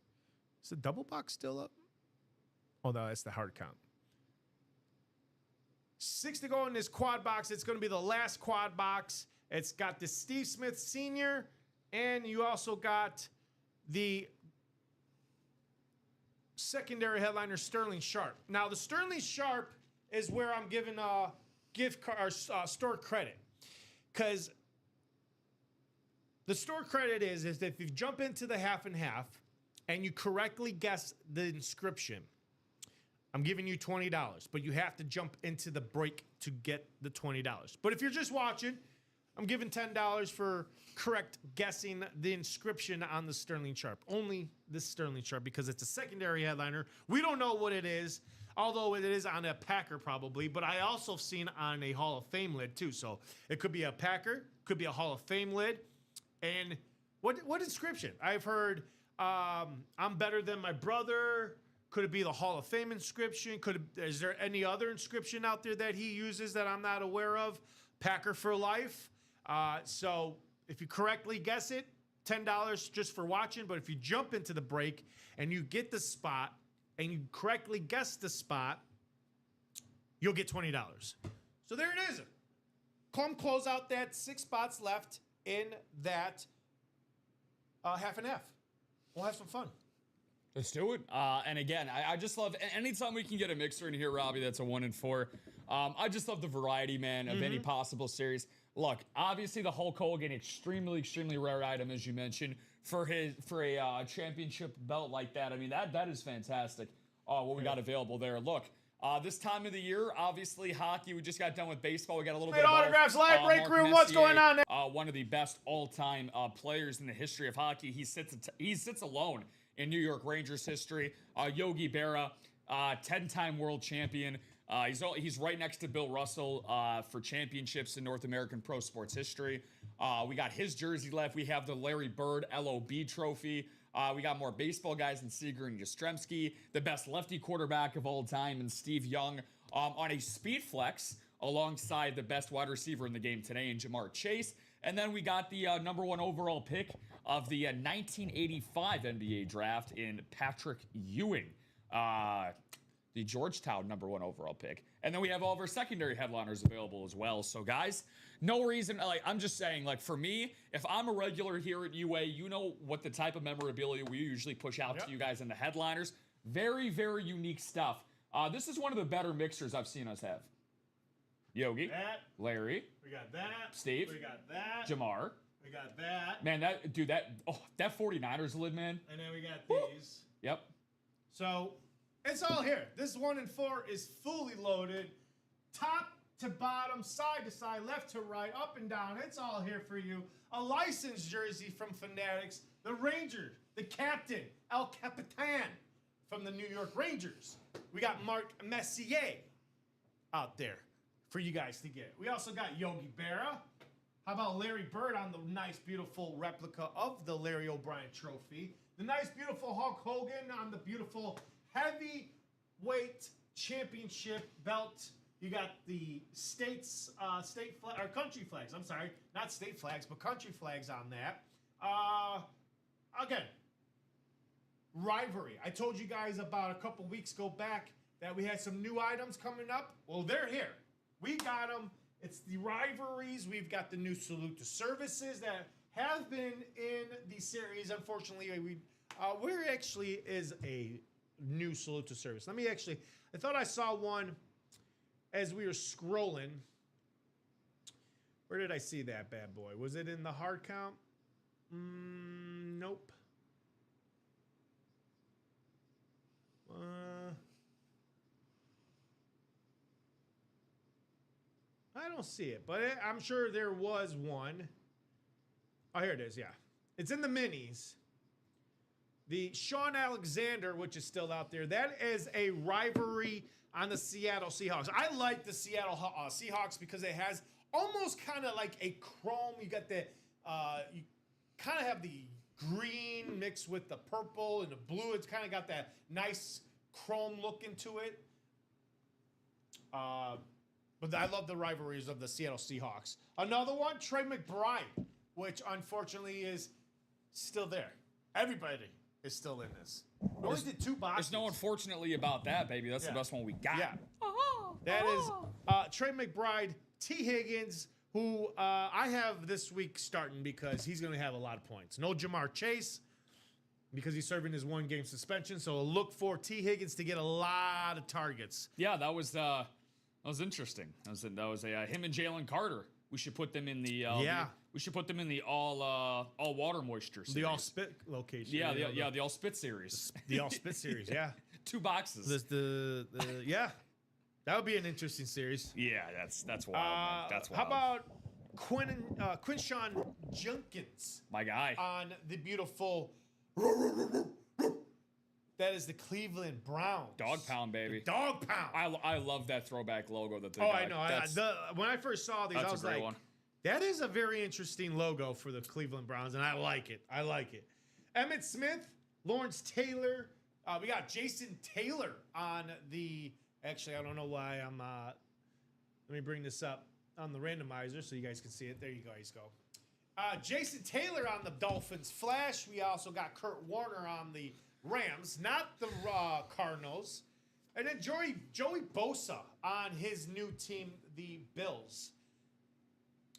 Is the double box still up? Oh no, that's the hard count. 6 to go in this quad box. It's going to be the last quad box. It's got the Steve Smith Sr. and you also got the secondary headliner Sterling Sharp. Now the Sterling Sharp is where I'm giving gift card or store credit, because the store credit is if you jump into the half and half and you correctly guess the inscription, I'm giving you $20, but you have to jump into the break to get the $20. But if you're just watching, I'm giving $10 for correct guessing the inscription on the Sterling Sharp. Only the Sterling Sharp, because it's a secondary headliner. We don't know what it is, although it is on a Packer probably, but I also have seen on a Hall of Fame lid too. So it could be a Packer, could be a Hall of Fame lid. And what inscription? I've heard I'm better than my brother. Could it be the Hall of Fame inscription? Is there any other inscription out there that he uses that I'm not aware of? Packer for life. So if you correctly guess it, $10 just for watching. But if you jump into the break and you get the spot and you correctly guess the spot, you'll get $20. So there it is. Come close out that 6 spots left in that half and half. We'll have some fun. Let's do it. And again, I just love anytime we can get a mixer in here, Robbie, that's a 1 and 4. I just love the variety, man, of any possible series. Look, obviously the Hulk Hogan, extremely rare item, as you mentioned, for a championship belt like that. I mean, that is fantastic. What we got available there. Look, This time of the year, obviously hockey. We just got done with baseball. We got a little bit Hey, of autographs, live break Mark room. What's Messier, going on there? one of the best all-time players in the history of hockey. He sits alone in New York Rangers history. Yogi Berra, 10-time world champion. He's right next to Bill Russell for championships in North American pro sports history. We got his jersey left. We have the Larry Bird LOB trophy. We got more baseball guys in Seager and Yastrzemski, the best lefty quarterback of all time, and Steve Young on a speed flex alongside the best wide receiver in the game today in Jamar Chase. And then we got the number 1 overall pick of the 1985 NBA draft in Patrick Ewing, the Georgetown number 1 overall pick. And then we have all of our secondary headliners available as well. So guys, no reason, I'm just saying, for me, if I'm a regular here at UA, you know what the type of memorabilia we usually push out to you guys in the headliners. Very, very unique stuff. This is one of the better mixers I've seen us have. Yogi, That. Larry, We got that. Steve. We got that. Jamar. We got that. Man, that 49ers lid, man. And then we got these. Yep. So it's all here. This 1 and 4 is fully loaded. Top to bottom, side to side, left to right, up and down. It's all here for you. A licensed jersey from Fanatics. The Ranger, the captain, El Capitan from the New York Rangers. We got Mark Messier out there for you guys to get. We also got Yogi Berra. How about Larry Bird on the nice, beautiful replica of the Larry O'Brien trophy? The nice, beautiful Hulk Hogan on the beautiful heavyweight championship belt. You got the state flag, or country flags. I'm sorry, not state flags, but country flags on that. Again, rivalry. I told you guys about a couple weeks back that we had some new items coming up. Well, they're here. We got them. It's the rivalries. We've got the new salute to services that have been in the series. Unfortunately, where actually is a new salute to service? I thought I saw one as we were scrolling. Where did I see that bad boy? Was it in the hard count? Nope. I don't see it, but I'm sure there was one. Oh, here it is, yeah. It's in the minis. The Sean Alexander, which is still out there, that is a rivalry on the Seattle Seahawks. I like the Seattle Seahawks because it has almost kind of like a chrome. You got the, you kind of have the green mixed with the purple and the blue. It's kind of got that nice chrome look into it. But I love the rivalries of the Seattle Seahawks. Another one, Trey McBride, which unfortunately is still there. Everybody is still in this. We only did 2 boxes. There's no unfortunately about that, baby. That's the best one we got. Yeah. That is Trey McBride, T. Higgins, who I have this week starting because he's going to have a lot of points. No Jamar Chase because he's serving his 1-game suspension. So look for T. Higgins to get a lot of targets. Yeah, that was interesting. That was him and Jalen Carter. We should put them in the we should put them in the all water moisture series. The all spit location. The all spit series. The all spit series. Yeah. 2 boxes. Yeah. That would be an interesting series. Yeah, that's wild. Man. That's wild. How about Quinshawn Jenkins? My guy. On the beautiful. That is the Cleveland Browns. Dog pound, baby. The dog pound. I love that throwback logo that they got. I know. When I first saw these, I was like, that is a very interesting logo for the Cleveland Browns, and I like it. Emmitt Smith, Lawrence Taylor. We got Jason Taylor on the... Actually, I don't know why I'm... let me bring this up on the randomizer so you guys can see it. There you guys go. Jason Taylor on the Dolphins Flash. We also got Kurt Warner on the Rams, not the Cardinals. And then Joey Bosa on his new team, the Bills.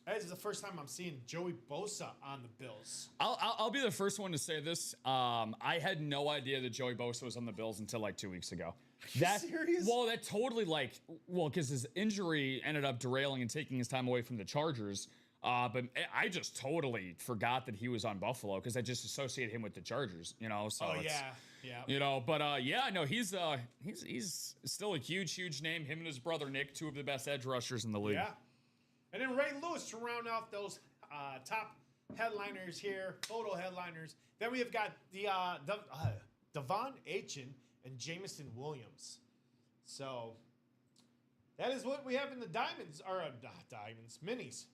That is the first time I'm seeing Joey Bosa on the Bills. I'll be the first one to say this. I had no idea that Joey Bosa was on the Bills until like 2 weeks ago. Are you serious? Well, that totally because his injury ended up derailing and taking his time away from the Chargers. But I just totally forgot that he was on Buffalo because I just associate him with the Chargers, you know. So Yeah. You know, but yeah, no, he's still a huge name. Him and his brother Nick, two of the best edge rushers in the league. Yeah. And then Ray Lewis to round off those top headliners here, photo headliners. Then we have got the Devon Aitken and Jamison Williams. So that is what we have in the diamonds, or diamonds, minis.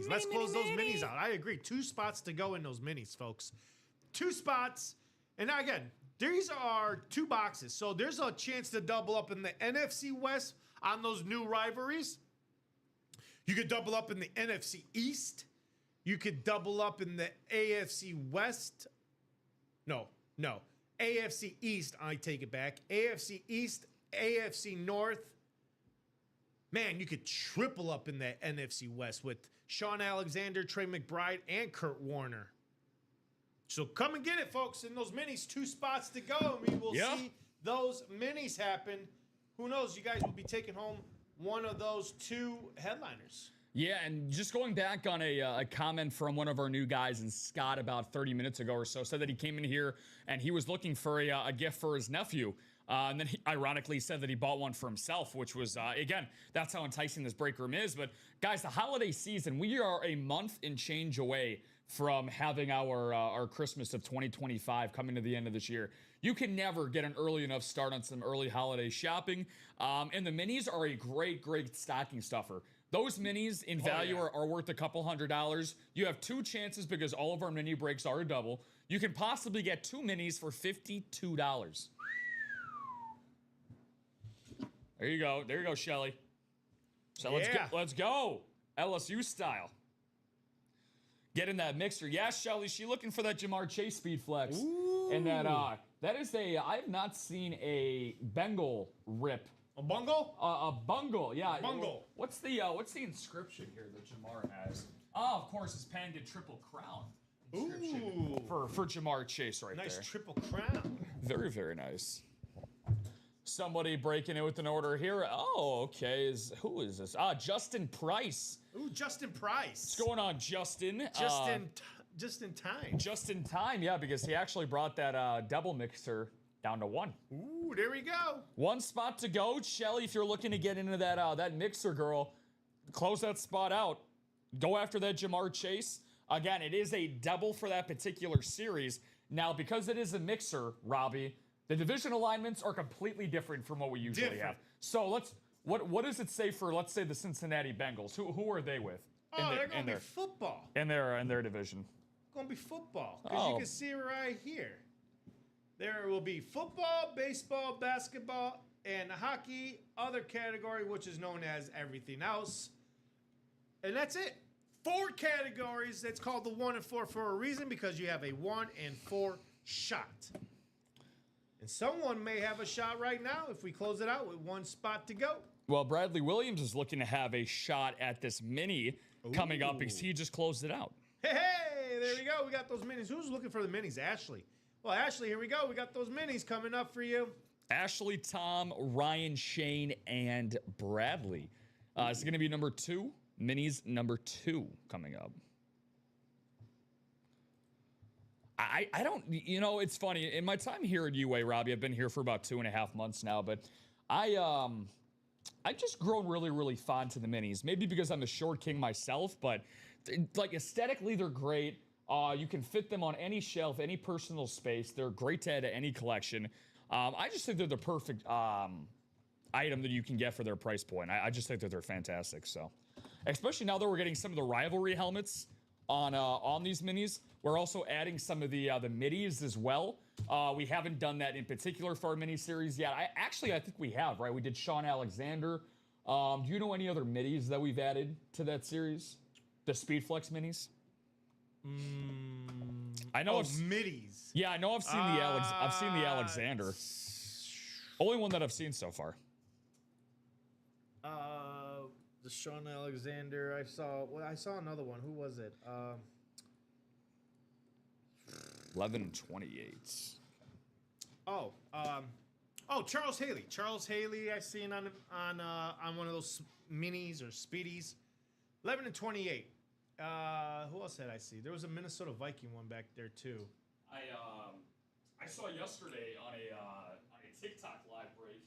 Let's close those minis out. I agree. 2 spots to go in those minis, folks. 2 spots. And now again, these are 2 boxes. So there's a chance to double up in the NFC West on those new rivalries. You could double up in the NFC East. You could double up in the AFC West. No. AFC East, I take it back. AFC East, AFC North. Man, you could triple up in the NFC West with Sean Alexander, Trey McBride, and Kurt Warner. So come and get it, folks. In those minis, 2 spots to go, and we will see those minis happen. Who knows? You guys will be taking home one of those 2 headliners. Yeah, and just going back on a comment from one of our new guys, and Scott about 30 minutes ago or so, said that he came in here and he was looking for a gift for his nephew. And then he ironically said that he bought one for himself, which was, again, that's how enticing this break room is. But guys, the holiday season, we are a month and change away from having our Christmas of 2025 coming to the end of this year. You can never get an early enough start on some early holiday shopping. And the minis are a great stocking stuffer. Those minis in value are worth a couple $100. You have 2 chances because all of our mini breaks are a double. You can possibly get 2 minis for $52. There you go, Shelly. So let's go. LSU style. Get in that mixer. Yeah, Shelly, she looking for that Jamar Chase speed flex. Ooh. And that is I have not seen a Bengal rip. A bungle? A bungle, yeah. Bungle. What's the inscription here that Jamar has? Oh, of course, it's Panda Triple Crown. Ooh. For Jamar Chase right there. Nice triple crown. Very nice. Somebody breaking in with an order here. Oh, okay. Who is this? Justin Price. Ooh, Justin Price. What's going on, Justin? Just in time. Just in time, yeah, because he actually brought that double mixer down to 1. Ooh, there we go. 1 spot to go. Shelly, if you're looking to get into that mixer, girl, close that spot out. Go after that Jamar Chase. Again, it is a double for that particular series. Now, because it is a mixer, Robbie, the division alignments are completely different from what we usually have. So what does it say for, let's say, the Cincinnati Bengals? Who are they with? They're going to be football. In their division. Going to be football. Because you can see right here. There will be football, baseball, basketball, and hockey, other category, which is known as everything else. And that's it. 4 categories. It's called the 1 and 4 for a reason, because you have a 1 and 4 shot. And someone may have a shot right now if we close it out with 1 spot to go. Well, Bradley Williams is looking to have a shot at this mini coming up because he just closed it out. Hey, there we go. We got those minis. Who's looking for the minis? Ashley. Well, Ashley, here we go. We got those minis coming up for you. Ashley, Tom, Ryan, Shane, and Bradley. It's going to be number 2. Minis number 2 coming up. I don't, it's funny. In my time here at UA, Robbie, I've been here for about 2.5 months now, but I've just grown really fond to the minis. Maybe because I'm a short king myself, but like aesthetically, they're great. You can fit them on any shelf, any personal space. They're great to add to any collection. I just think they're the perfect item that you can get for their price point. I just think that they're fantastic. So, especially now that we're getting some of the rivalry helmets on these minis, we're also adding some of the middies as well. We haven't done that in particular for our mini series yet. I think we have, right? We did Sean Alexander. Do you know any other middies that we've added to that series? The Speedflex minis? I know middies. Yeah, I know I've seen the Alexander. Only one that I've seen so far. The Sean Alexander. I saw another one. Who was it? 11/28. Charles Haley. Charles Haley. I seen on one of those minis or speedies. 11/28. Who else did I see? There was a Minnesota Viking one back there too. I saw yesterday on a TikTok live break,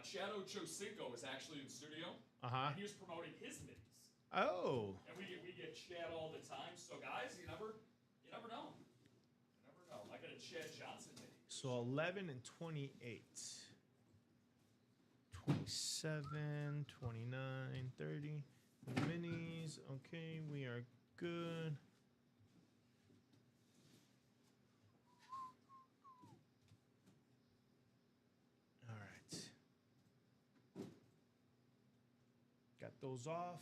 Chad Ochocinco was actually in studio. Uh-huh. And he was promoting his minis. Oh. And we get Chad all the time. So guys, you never know. You never know. I got a Chad Johnson mini. So 11 and 28. 27, 29, 30. Minis. Okay, we are good. All right. Got those off.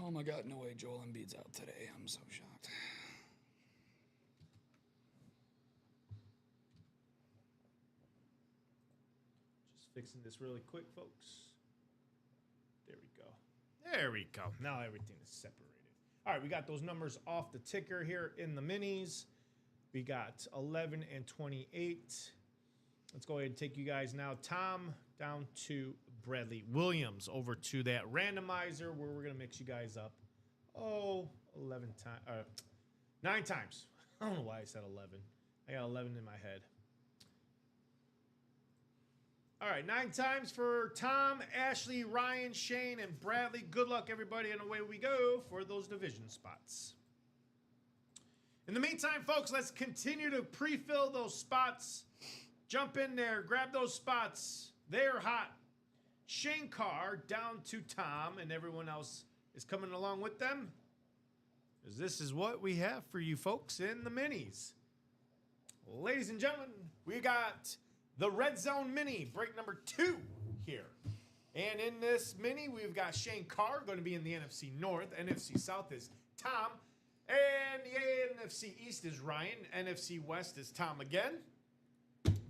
Oh my God, no way Joel Embiid's out today. I'm so shocked. Just fixing this really quick, folks. There we go. There we go. Now everything is separated. All right, we got those numbers off the ticker here in the minis. We got 11 and 28. Let's go ahead and take you guys now, Tom, down to Bradley Williams, over to that randomizer where we're going to mix you guys up. 11 times. 9 times. I don't know why I said 11. I got 11 in my head. All right, 9 times for Tom, Ashley, Ryan, Shane, and Bradley. Good luck, everybody, and away we go for those division spots. In the meantime, folks, let's continue to pre-fill those spots. Jump in there, grab those spots. They're hot. Shane Carr down to Tom, and everyone else is coming along with them. Because this is what we have for you folks in the minis. Ladies and gentlemen, we got the Red Zone Mini, break number 2 here. And in this mini, we've got Shane Carr going to be in the NFC North. NFC South is Tom. And the NFC East is Ryan. NFC West is Tom again.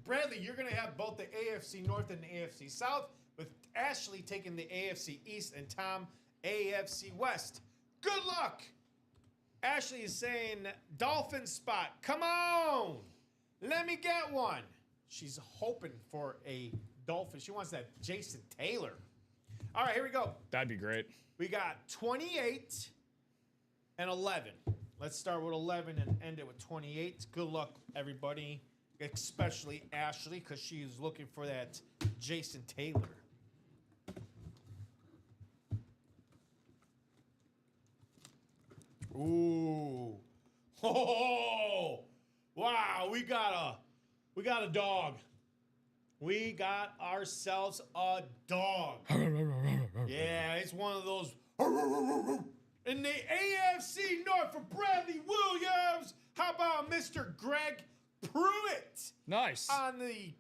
Bradley, you're going to have both the AFC North and the AFC South, with Ashley taking the AFC East and Tom AFC West. Good luck! Ashley is saying, Dolphin spot, come on! Let me get one. She's hoping for a Dolphin. She wants that Jason Taylor. All right, here we go. That'd be great. We got 28 and 11. Let's start with 11 and end it with 28. Good luck, everybody, especially Ashley, because she is looking for that Jason Taylor. Ooh. Oh, wow, we got a dog. We got ourselves a dog. Yeah, it's one of those. In the AFC North for Bradley Williams, how about Mr. Greg Pruitt? Nice. On the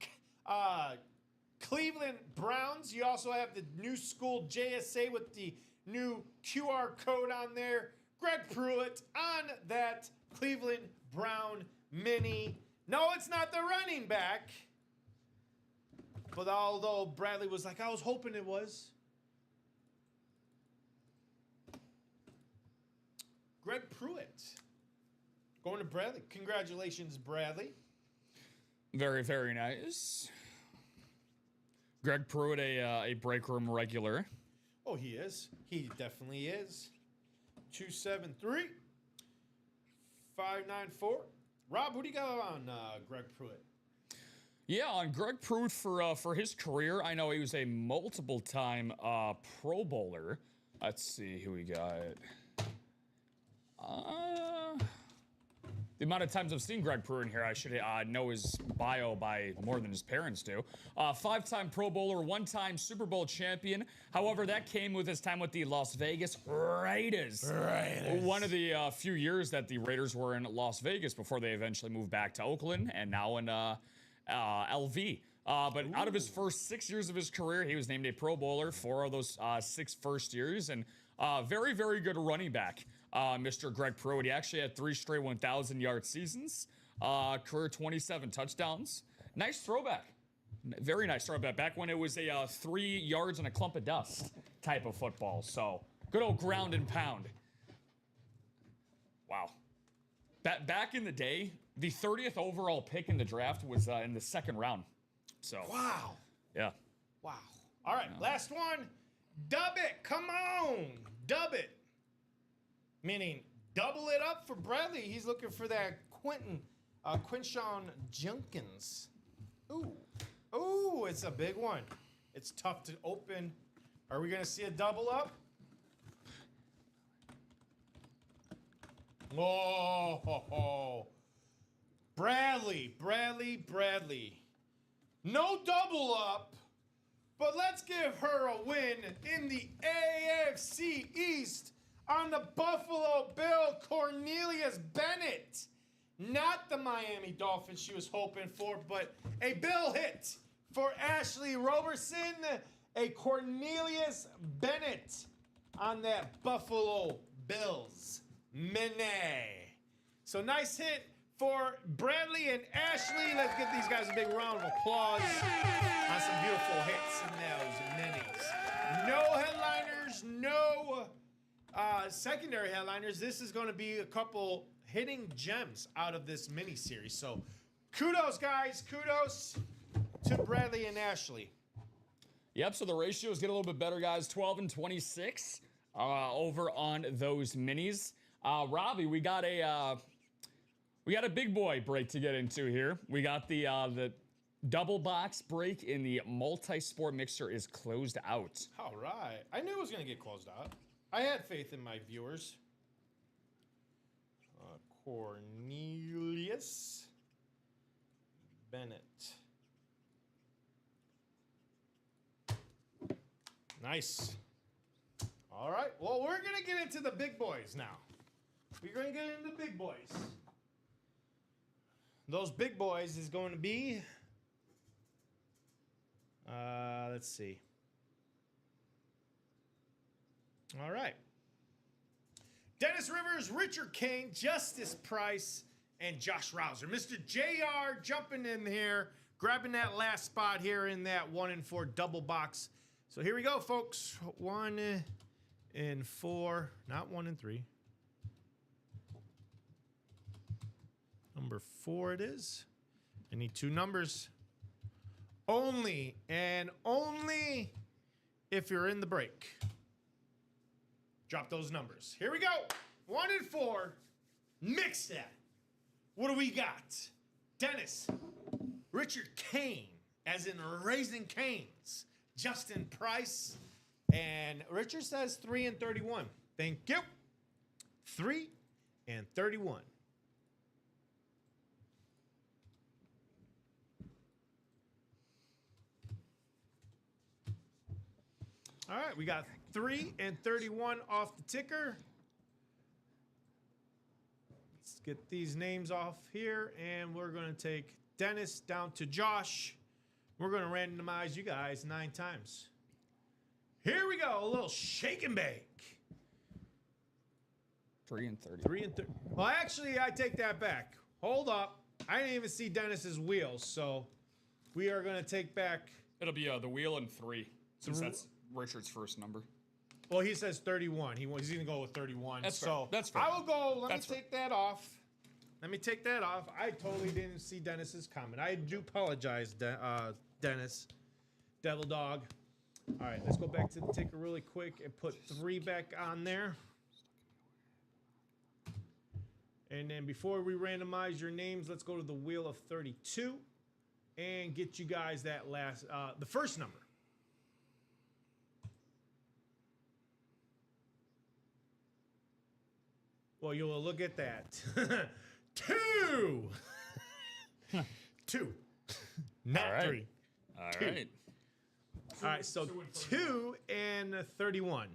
Cleveland Browns, you also have the new school JSA with the new QR code on there. Greg Pruitt on that Cleveland Brown mini. No, it's not the running back. But although Bradley was like, I was hoping it was. Greg Pruitt. Going to Bradley. Congratulations, Bradley. Very, very nice. Greg Pruitt, a break room regular. Oh, he is. He definitely is. 273 594. Rob, who do you got on Greg Pruitt? Yeah, on Greg Pruitt for his career, I know he was a multiple-time Pro Bowler. Let's see who we got. The amount of times I've seen Greg Pruitt in here, I should know his bio by more than his parents do. 5-time Pro Bowler, 1-time Super Bowl champion. However, that came with his time with the Las Vegas Raiders. One of the few years that the Raiders were in Las Vegas before they eventually moved back to Oakland and now in LV. But out of his first 6 years of his career, he was named a Pro Bowler 4 of those 6 first years. And very, very good running back. Mr. Greg Pruitt. He actually had 3 straight 1,000-yard seasons. Career 27 touchdowns. Nice throwback. Very nice throwback. Back when it was a 3 yards and a clump of dust type of football. So good old ground and pound. Wow. Back in the day, the 30th overall pick in the draft was in the 2nd round. So wow. Yeah. Wow. All right, last one. Dub it. Come on. dub it. Meaning double it up for Bradley. He's looking for that Quinshon Junkins. Ooh, it's a big one. It's tough to open. Are we going to see a double up? Oh, Bradley. No double up, but let's give her a win in the AFC East on the Buffalo Bill, Cornelius Bennett. Not the Miami Dolphins she was hoping for, but a Bill hit for Ashley Roberson, a Cornelius Bennett on that Buffalo Bills. Mene. So nice hit for Bradley and Ashley. Let's give these guys a big round of applause on some beautiful hits in those minis. No headliners, no secondary headliners. This is going to be a couple hitting gems out of this mini series. So kudos, guys. Kudos to Bradley and Ashley. Yep, so the ratios get a little bit better, guys. 12 and 26 over on those minis. Robbie, we got a big boy break to get into here. We got the double box break in the multi-sport mixer is closed out. All right. I knew it was going to get closed out. I had faith in my viewers. Cornelius Bennett. Nice. All right. Well, we're going to get into the big boys now. We're going to get into the big boys. Those big boys is going to be, let's see. All right. Dennis Rivers, Richard Kane, Justice Price, and Josh Rouser. Mr. JR jumping in here, grabbing that last spot here in that 1 and 4 double box. So here we go, folks. 1 and 4, not 1 and 3. Number 4 it is. I need 2 numbers. Only and only if you're in the break. Drop those numbers. Here we go. 1 and 4. Mix that. What do we got? Dennis. Richard Kane, as in Raising Canes. Justin Price. And Richard says 3 and 31. Thank you. 3 and 31. All right, we got 3 and 31 off the ticker. Let's get these names off here, and we're going to take Dennis down to Josh. We're going to randomize you guys 9 times. Here we go, a little shake and bake. 3 and 30. 3 and 30. Well, actually, I take that back. Hold up. I didn't even see Dennis's wheels, so we are going to take back. It'll be the wheel and 3, since that's Richard's first number. Well, he says 31. He's going to go with 31. That's so fair. That's fair. I will go. Let me That's take that off. Let me take that off. I totally didn't see Dennis's comment. I do apologize, Dennis. Devil Dog. All right, let's go back to the ticker really quick and put 3 back on there. And then before we randomize your names, let's go to the wheel of 32 and get you guys that last, the first number. Well, you'll look at that. 2. 2. Not All right. 3. All 2. right. All right, so 2 and 31.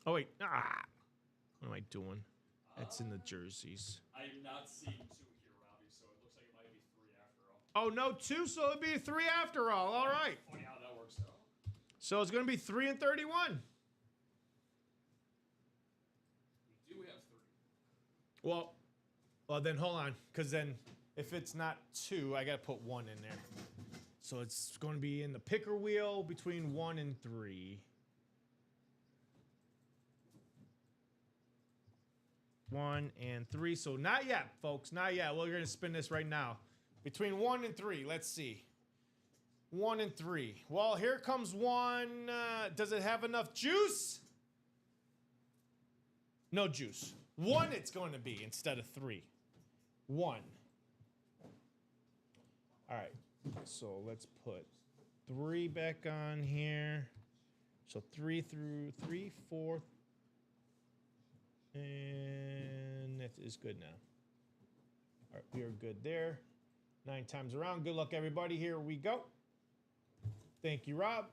Oh, wait. What am I doing? That's in the jerseys. I am not seeing 2 here, Robbie, so it looks like it might be 3 after all. Oh, no 2, so it'll be 3 after all. All right. Funny how that works out. So it's going to be 3 and 31. We do have 3. Well, then hold on, because then if it's not 2, I got to put 1 in there. So it's going to be in the picker wheel between 1 and 3. 1 and 3. So not yet, folks. Not yet. We're going to spin this right now. Between 1 and 3. Let's see. 1 and 3. Well, here comes one. Does it have enough juice? No juice. 1 it's going to be instead of 3. 1. All right. So let's put 3 back on here. So 3 through 3, 4. And that is good now. All right, we are good there. 9 times around. Good luck, everybody. Here we go. Thank you, Rob.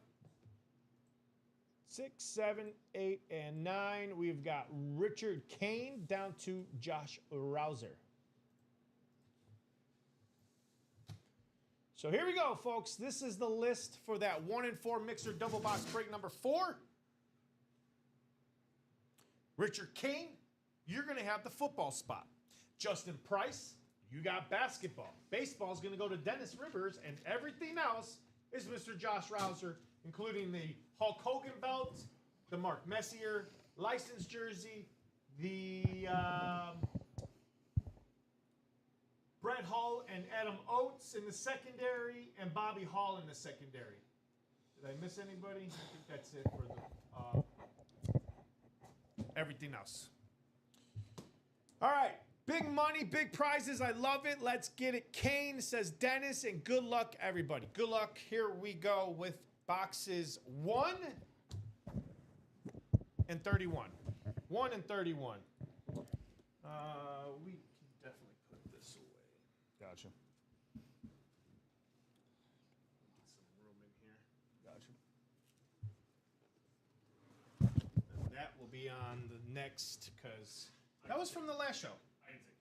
6, 7, 8, and 9. We've got Richard Kane down to Josh Rouser. So here we go, folks. This is the list for that 1 and 4 mixer double box break number 4. Richard Kane, you're going to have the football spot. Justin Price, you got basketball. Baseball is going to go to Dennis Rivers, and everything else is Mr. Josh Rouser, including the Hulk Hogan belt, the Mark Messier license jersey, the Brett Hull and Adam Oates in the secondary, and Bobby Hall in the secondary. Did I miss anybody? I think that's it for the everything else. All right. Big money, big prizes. I love it. Let's get it. Kane, says Dennis, and good luck, everybody. Good luck. Here we go with boxes 1 and 31. 1 and 31. We can definitely put this away. Gotcha. Get some room in here. Gotcha. And that will be on the next, because that was from the last show. I can take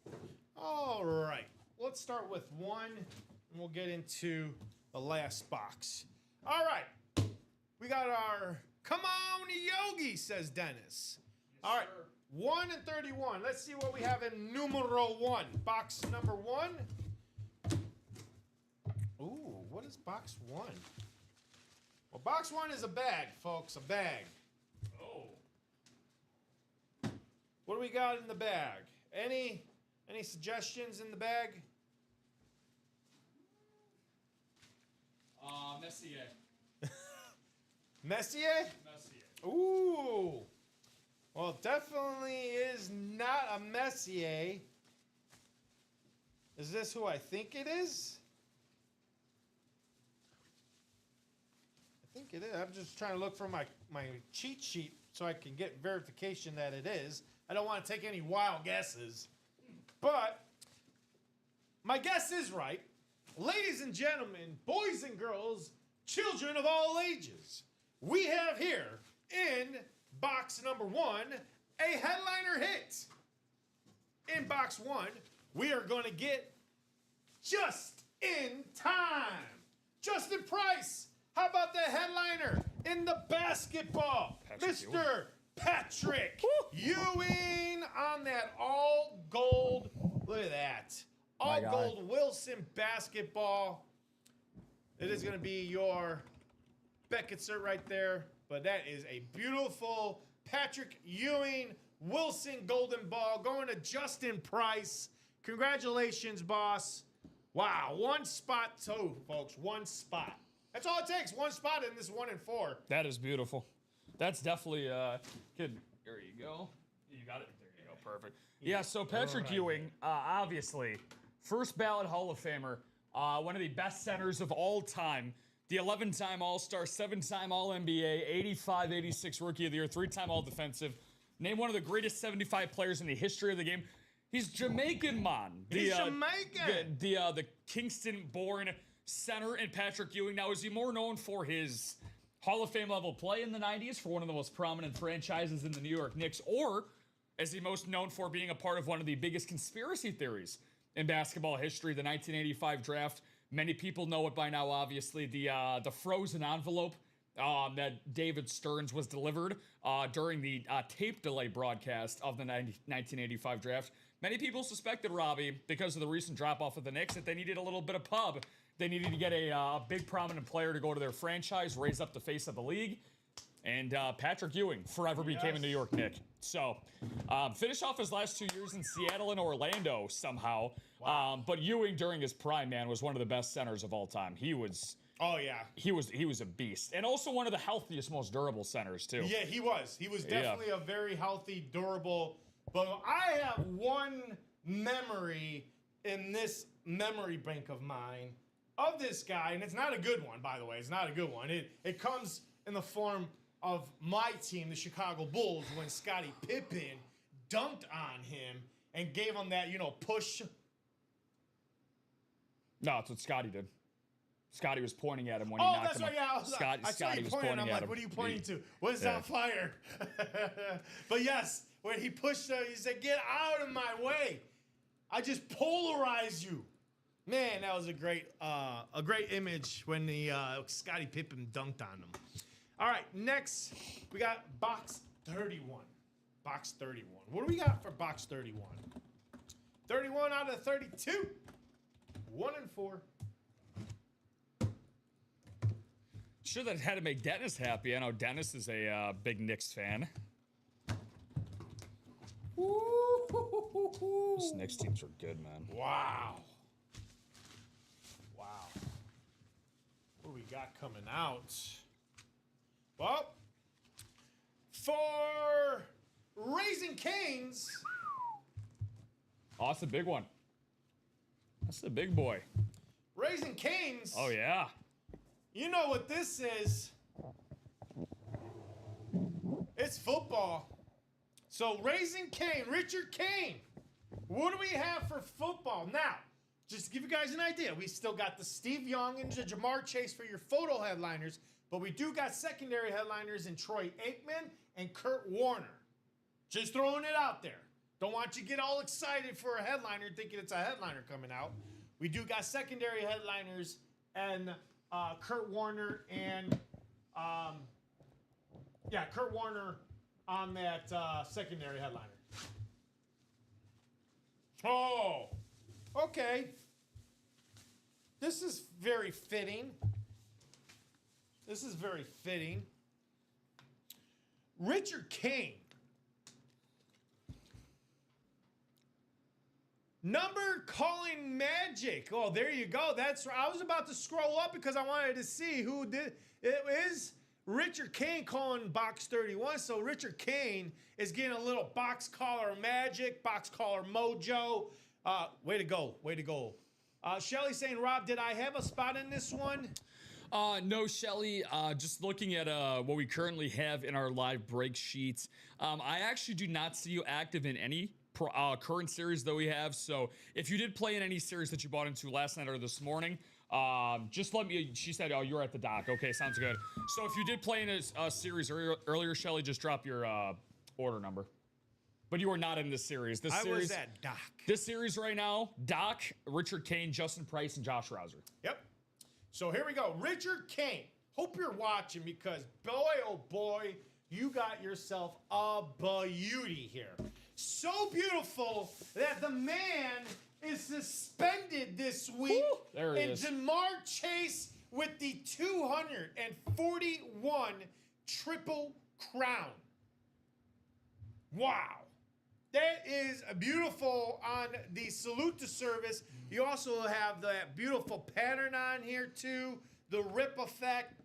those. Yeah. All right. Let's start with 1, and we'll get into the last box. All right. We got our come on Yogi, says Dennis. All right. 1 and 31. Let's see what we have in numero 1. Box number 1. Ooh, what is box 1? Well, box 1 is a bag, folks. A bag. Oh. What do we got in the bag? Any suggestions in the bag? Messier. Messier? Messier. Ooh. Well, it definitely is not a Messier. Is this who I think it is? I think it is. I'm just trying to look for my cheat sheet so I can get verification that it is. I don't want to take any wild guesses. But my guess is right. Ladies and gentlemen, boys and girls, children of all ages, we have here in box number 1 a headliner hit. In box 1, we are going to get just in time. Justin Price. How about the headliner in the basketball? Mr. Patrick Ewing on that all gold. Look at that. All gold Wilson basketball. It is going to be your Beckett cert right there. But that is a beautiful Patrick Ewing Wilson golden ball going to Justin Price. Congratulations, boss. Wow, 1 spot too, folks. 1 spot. That's all it takes. 1 spot in this 1 and 4. That is beautiful. That's definitely kid. There you go. You got it. There you go. Perfect. Yeah. So Patrick Ewing, obviously, first ballot Hall of Famer, one of the best centers of all time. The 11-time All-Star, 7-time All-NBA, 85, 86 Rookie of the Year, 3-time All-Defensive. Named one of the greatest 75 players in the history of the game. He's Jamaican, man. He's Jamaican. The Kingston-born center in Patrick Ewing. Now, is he more known for his Hall of Fame level play in the 90s for one of the most prominent franchises in the New York Knicks, or is he most known for being a part of one of the biggest conspiracy theories in basketball history, the 1985 draft? Many people know it by now, obviously, the frozen envelope that David Stearns was delivered during the tape delay broadcast of the 1985 draft. Many people suspected, Robbie, because of the recent drop-off of the Knicks, that they needed a little bit of pub. They needed to get a big prominent player to go to their franchise, raise up the face of the league. And Patrick Ewing forever became a New York Knick. So, finished off his last 2 years in Seattle and Orlando somehow. Wow. But Ewing, during his prime, man, was one of the best centers of all time. He was... Oh, yeah. He was a beast. And also one of the healthiest, most durable centers, too. Yeah, he was. He was definitely a very healthy, durable... But I have one memory in this memory bank of mine of this guy, and it's not a good one, by the way. It's not a good one. It comes in the form of my team, the Chicago Bulls, when Scottie Pippen dunked on him and gave him that, push. No, that's what Scottie did. Scottie was pointing at him when he knocked him. Oh, that's right, yeah. Scottie was pointing at him. I'm like, what are you pointing to? What is on fire? But yes, when he pushed, he said, get out of my way. I just polarize you. Man, that was a great image when the Scottie Pippen dunked on him. All right, next we got box 31. Box 31. What do we got for box 31? 31 out of 32. 1 and 4. Sure, that had to make Dennis happy. I know Dennis is a big Knicks fan. Those Knicks teams are good, man. Wow. What do we got coming out? Well, for Raising Cane's. Oh, that's a big one. That's the big boy. Raising Cane's. Oh, yeah. You know what this is? It's football. So, Raising Cane, Richard Kane. What do we have for football? Now, just to give you guys an idea, we still got the Steve Young and the Jamar Chase for your photo headliners, but we do got secondary headliners in Troy Aikman and Kurt Warner. Just throwing it out there. Don't want you to get all excited for a headliner thinking it's a headliner coming out. We do got secondary headliners and Kurt Warner and Kurt Warner on that secondary headliner. Oh, okay. This is very fitting. Richard Kane. Number calling magic. Oh, there you go. That's right. I was about to scroll up because I wanted to see who did. It is Richard Kane calling box 31. So Richard Kane is getting a little box caller magic, box caller mojo. Way to go. Shelly saying, Rob, did I have a spot in this one? No, Shelly. Just looking at what we currently have in our live break sheets, I actually do not see you active in any current series that we have. So if you did play in any series that you bought into last night or this morning, just let me. She said, "Oh, you're at the dock." Okay, sounds good. So if you did play in a series earlier, Shelly, just drop your order number. But you are not in this series. I was at dock. This series right now: Doc, Richard Kane, Justin Price, and Josh Rouser. Yep. So here we go. Richard Kane. Hope you're watching because boy, oh boy, you got yourself a beauty here. So beautiful that the man is suspended this week. Woo, there he is. Jamar Chase with the 241 Triple Crown. Wow. That is beautiful on the salute to service. You also have that beautiful pattern on here too. The rip effect.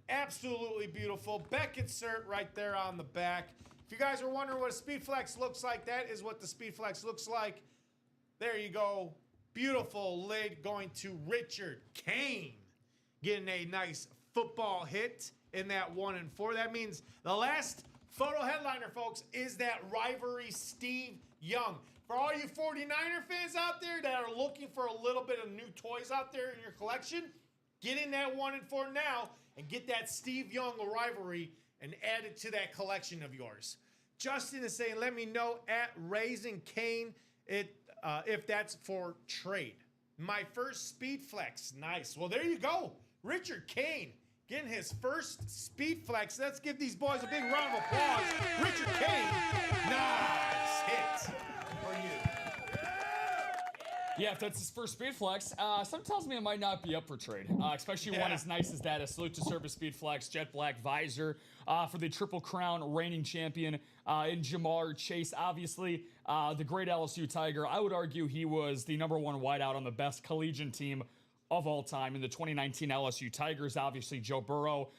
Absolutely beautiful. Beck insert right there on the back. If you guys are wondering what a Speed Flex looks like, that is what the Speed Flex looks like. There you go. Beautiful lid going to Richard Kane. Getting a nice football hit in that 1 and 4. That means the last photo headliner, folks, is that rivalry Steve Young. For all you 49er fans out there that are looking for a little bit of new toys out there in your collection, get in that 1 and 4 now and get that Steve Young rivalry and add it to that collection of yours. Justin is saying, let me know at Raising Kane if that's for trade. My first Speed Flex. Nice. Well, there you go. Richard Kane getting his first Speed Flex. Let's give these boys a big round of applause. Richard Kane. Nice hit for you. Yeah, if that's his first speed flex, some tells me it might not be up for trade, especially one as nice as that. A salute to service speed flex, jet black visor for the Triple Crown reigning champion in Jamar Chase. Obviously, the great LSU Tiger. I would argue he was the #1 wideout on the best collegiate team of all time in the 2019 LSU Tigers. Obviously, Joe Burrow.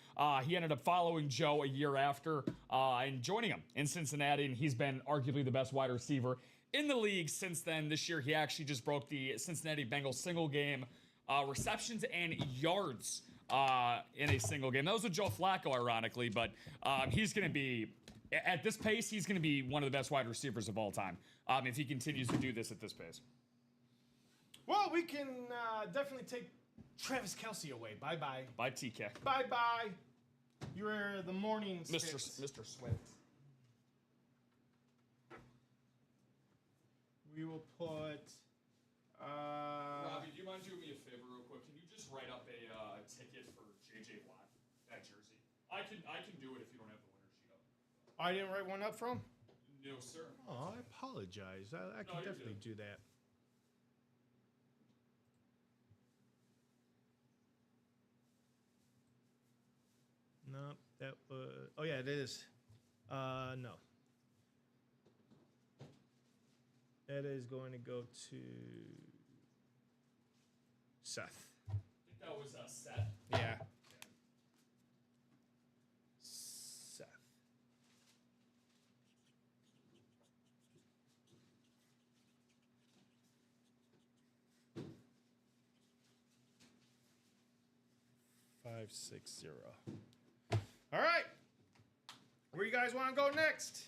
He ended up following Joe a year after and joining him in Cincinnati, and he's been arguably the best wide receiver in the league since then. This year, he actually just broke the Cincinnati Bengals single game receptions and yards in a single game. That was with Joe Flacco, ironically, but he's going to be, at this pace, he's going to be one of the best wide receivers of all time if he continues to do this at this pace. Well, we can definitely take Travis Kelce away. Bye-bye. Bye, TK. Bye-bye. You're the morning Mr. Swift. We will put... Robbie, do you mind doing me a favor real quick? Can you just write up a ticket for J.J. Watt, that jersey? I can do it if you don't have the winner sheet up. I didn't write one up from? No, sir. Oh, I apologize. I can definitely do that. No, that was... Oh, yeah, it is. No. That is going to go to Seth. I think that was Seth. Yeah. Seth. Five, 6, 0. All right. Where you guys want to go next?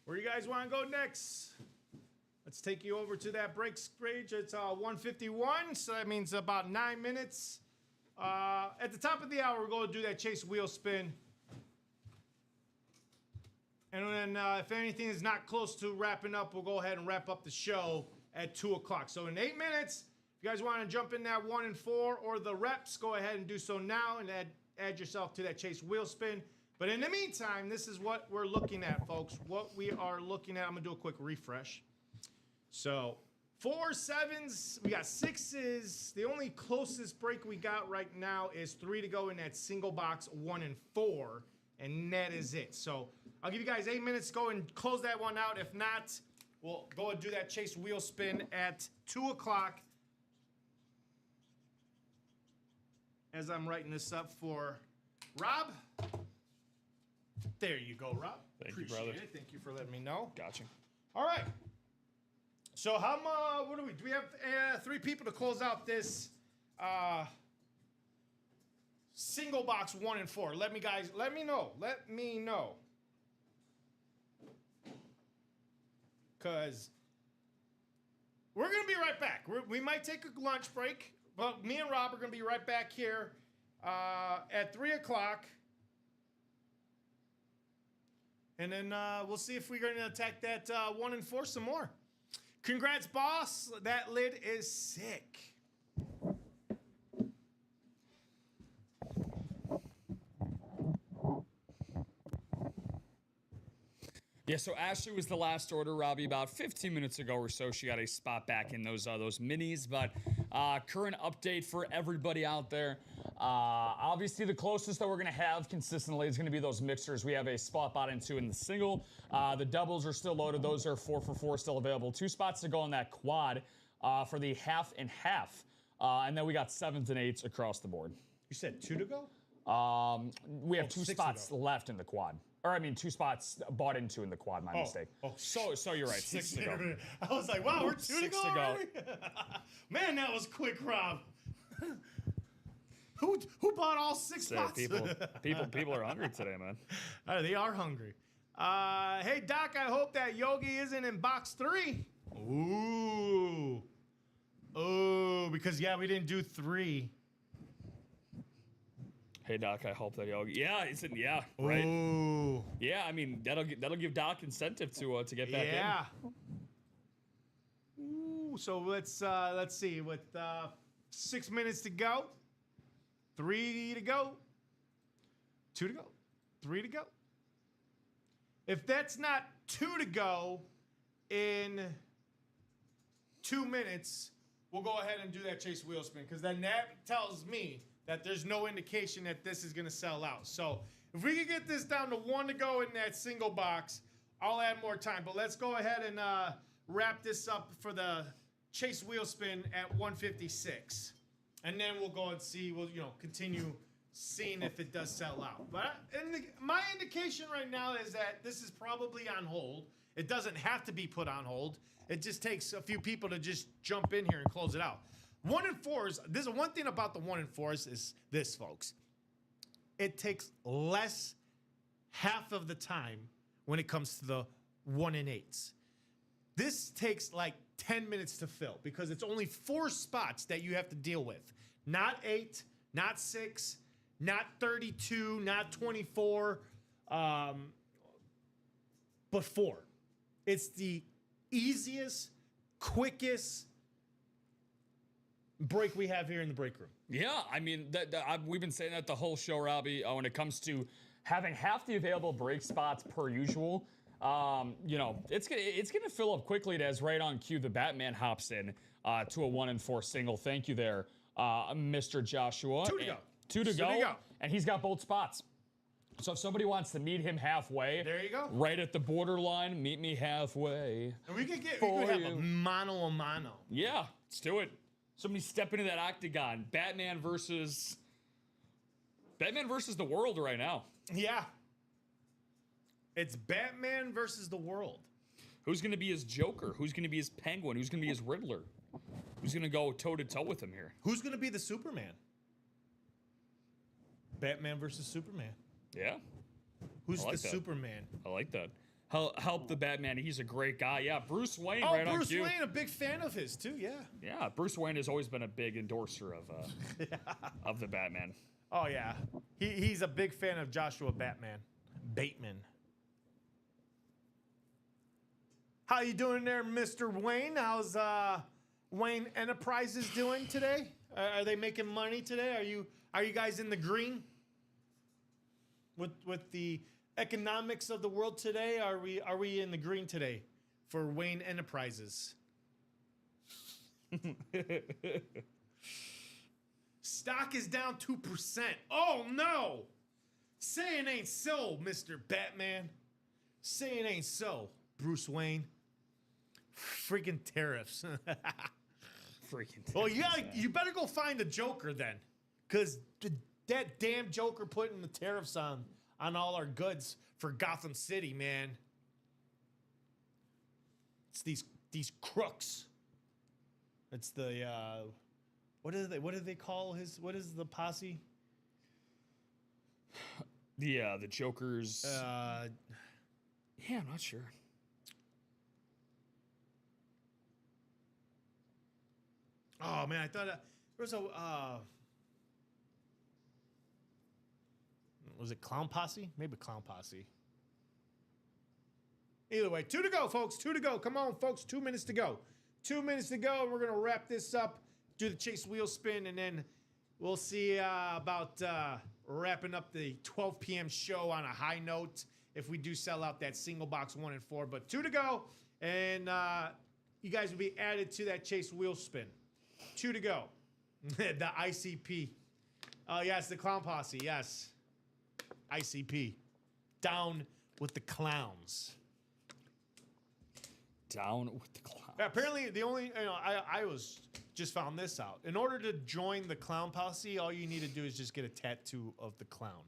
Where you guys want to go next? Let's take you over to that break stage. It's 1:51, so that means about 9 minutes. At the top of the hour, we're going to do that chase wheel spin. And then if anything is not close to wrapping up, we'll go ahead and wrap up the show at 2 o'clock. So in 8 minutes, if you guys want to jump in that 1 and 4 or the reps, go ahead and do so now and add yourself to that chase wheel spin. But in the meantime, this is what we're looking at, folks. What we are looking at, I'm going to do a quick refresh. So 4 7s, we got 6s. The only closest break we got right now is 3 to go in that single box, 1 and 4. And that is it. So I'll give you guys 8 minutes to go and close that one out. If not, we'll go and do that chase wheel spin at 2 o'clock. As I'm writing this up for Rob. There you go, Rob. Thank you, brother. It. Thank you for letting me know. Gotcha. All right. So what do we? Do we have 3 people to close out this single box 1 and 4? Let me know. Let me know. Cause we're gonna be right back. We might take a lunch break, but me and Rob are gonna be right back here at 3 o'clock. And then we'll see if we're going to attack that 1 and 4 some more. Congrats, boss. That lid is sick. Yeah, so Ashley was the last order, Robbie, about 15 minutes ago or so. She got a spot back in those minis. But current update for everybody out there. Obviously, the closest that we're going to have consistently is going to be those mixers. We have a spot bought into in the single. The doubles are still loaded. Those are 4 for 4 still available. 2 spots to go on that quad for the half and half. And then we got 7s and 8s across the board. You said 2 to go? We have 2 spots left in the quad. Or, I mean, 2 spots bought into in the quad, my mistake. So you're right, 6 to go. I was like, wow, we're 2 to go. 6 to go. Man, that was quick, Rob. Who bought all 6 spots? People are hungry today, man. They are hungry. Hey, Doc, I hope that Yogi isn't in box 3. Ooh, because, yeah, we didn't do 3. Hey Doc, I hope that Yogi. Yeah, right. Ooh. Yeah, I mean that'll give Doc incentive to get back in. Yeah. Ooh, so let's see. With 6 minutes to go, 3 to go, 2 to go, 3 to go. If that's not 2 to go in 2 minutes, we'll go ahead and do that chase wheel spin because then that tells me that there's no indication that this is going to sell out. So if we can get this down to 1 to go in that single box, I'll add more time. But let's go ahead and wrap this up for the chase wheel spin at 156. And then we'll go and see, we'll continue seeing if it does sell out. But my indication right now is that this is probably on hold. It doesn't have to be put on hold. It just takes a few people to just jump in here and close it out. 1 and 4s, there's one thing about the 1 and 4s is this, folks. It takes less half of the time when it comes to the 1 and 8s. This takes like 10 minutes to fill because it's only 4 spots that you have to deal with. Not 8, not 6, not 32, not 24, but 4. It's the easiest, quickest break we have here in the break room. Yeah, I mean, we've been saying that the whole show, Robbie, when it comes to having half the available break spots per usual. It's gonna fill up quickly as right on cue the Batman hops in to a 1 and 4 single. Thank you there, Mr. Joshua. 2 to go. 2 to go. And he's got both spots. So if somebody wants to meet him halfway, there you go. Right at the borderline, meet me halfway. And we could have a mano a mano. Yeah, let's do it. Somebody step into that octagon. Batman versus the world right now. Yeah. It's Batman versus the world. Who's going to be his Joker? Who's going to be his Penguin? Who's going to be his Riddler? Who's going to go toe-to-toe with him here? Who's going to be the Superman? Batman versus Superman. Yeah. Who's the Superman? I like that. Help the Batman. He's a great guy. Yeah, Bruce Wayne right on cue. Bruce Wayne, a big fan of his too, yeah. Yeah, Bruce Wayne has always been a big endorser of the Batman. Oh, yeah. He's a big fan of Joshua Bateman. How you doing there, Mr. Wayne? How's Wayne Enterprises doing today? Are they making money today? Are you guys in the green? With the economics of the world today, are we in the green today for Wayne Enterprises? Stock is down 2%. Oh no! Say it ain't so, Mr. Batman. Say it ain't so, Bruce Wayne. Freaking tariffs. Freaking tariffs. Well, you better go find a Joker then, because that damn Joker putting the tariffs on all our goods for Gotham City, man. It's these crooks. It's the what do they call his? What is the posse? The Joker's. Yeah, I'm not sure. Oh man, I thought there was a. Was it Clown Posse? Maybe Clown Posse. Either way, 2 to go, folks. 2 to go. Come on, folks. 2 minutes to go. 2 minutes to go, and we're gonna wrap this up. Do the chase wheel spin, and then we'll see about wrapping up the 12 p.m. show on a high note if we do sell out that single box 1 and 4. But 2 to go, and you guys will be added to that chase wheel spin. 2 to go. The ICP. Oh yes, the Clown Posse. Yes. ICP. Down with the clowns. Down with the clowns. Apparently, the only I was just found this out. In order to join the Clown Posse, all you need to do is just get a tattoo of the clown.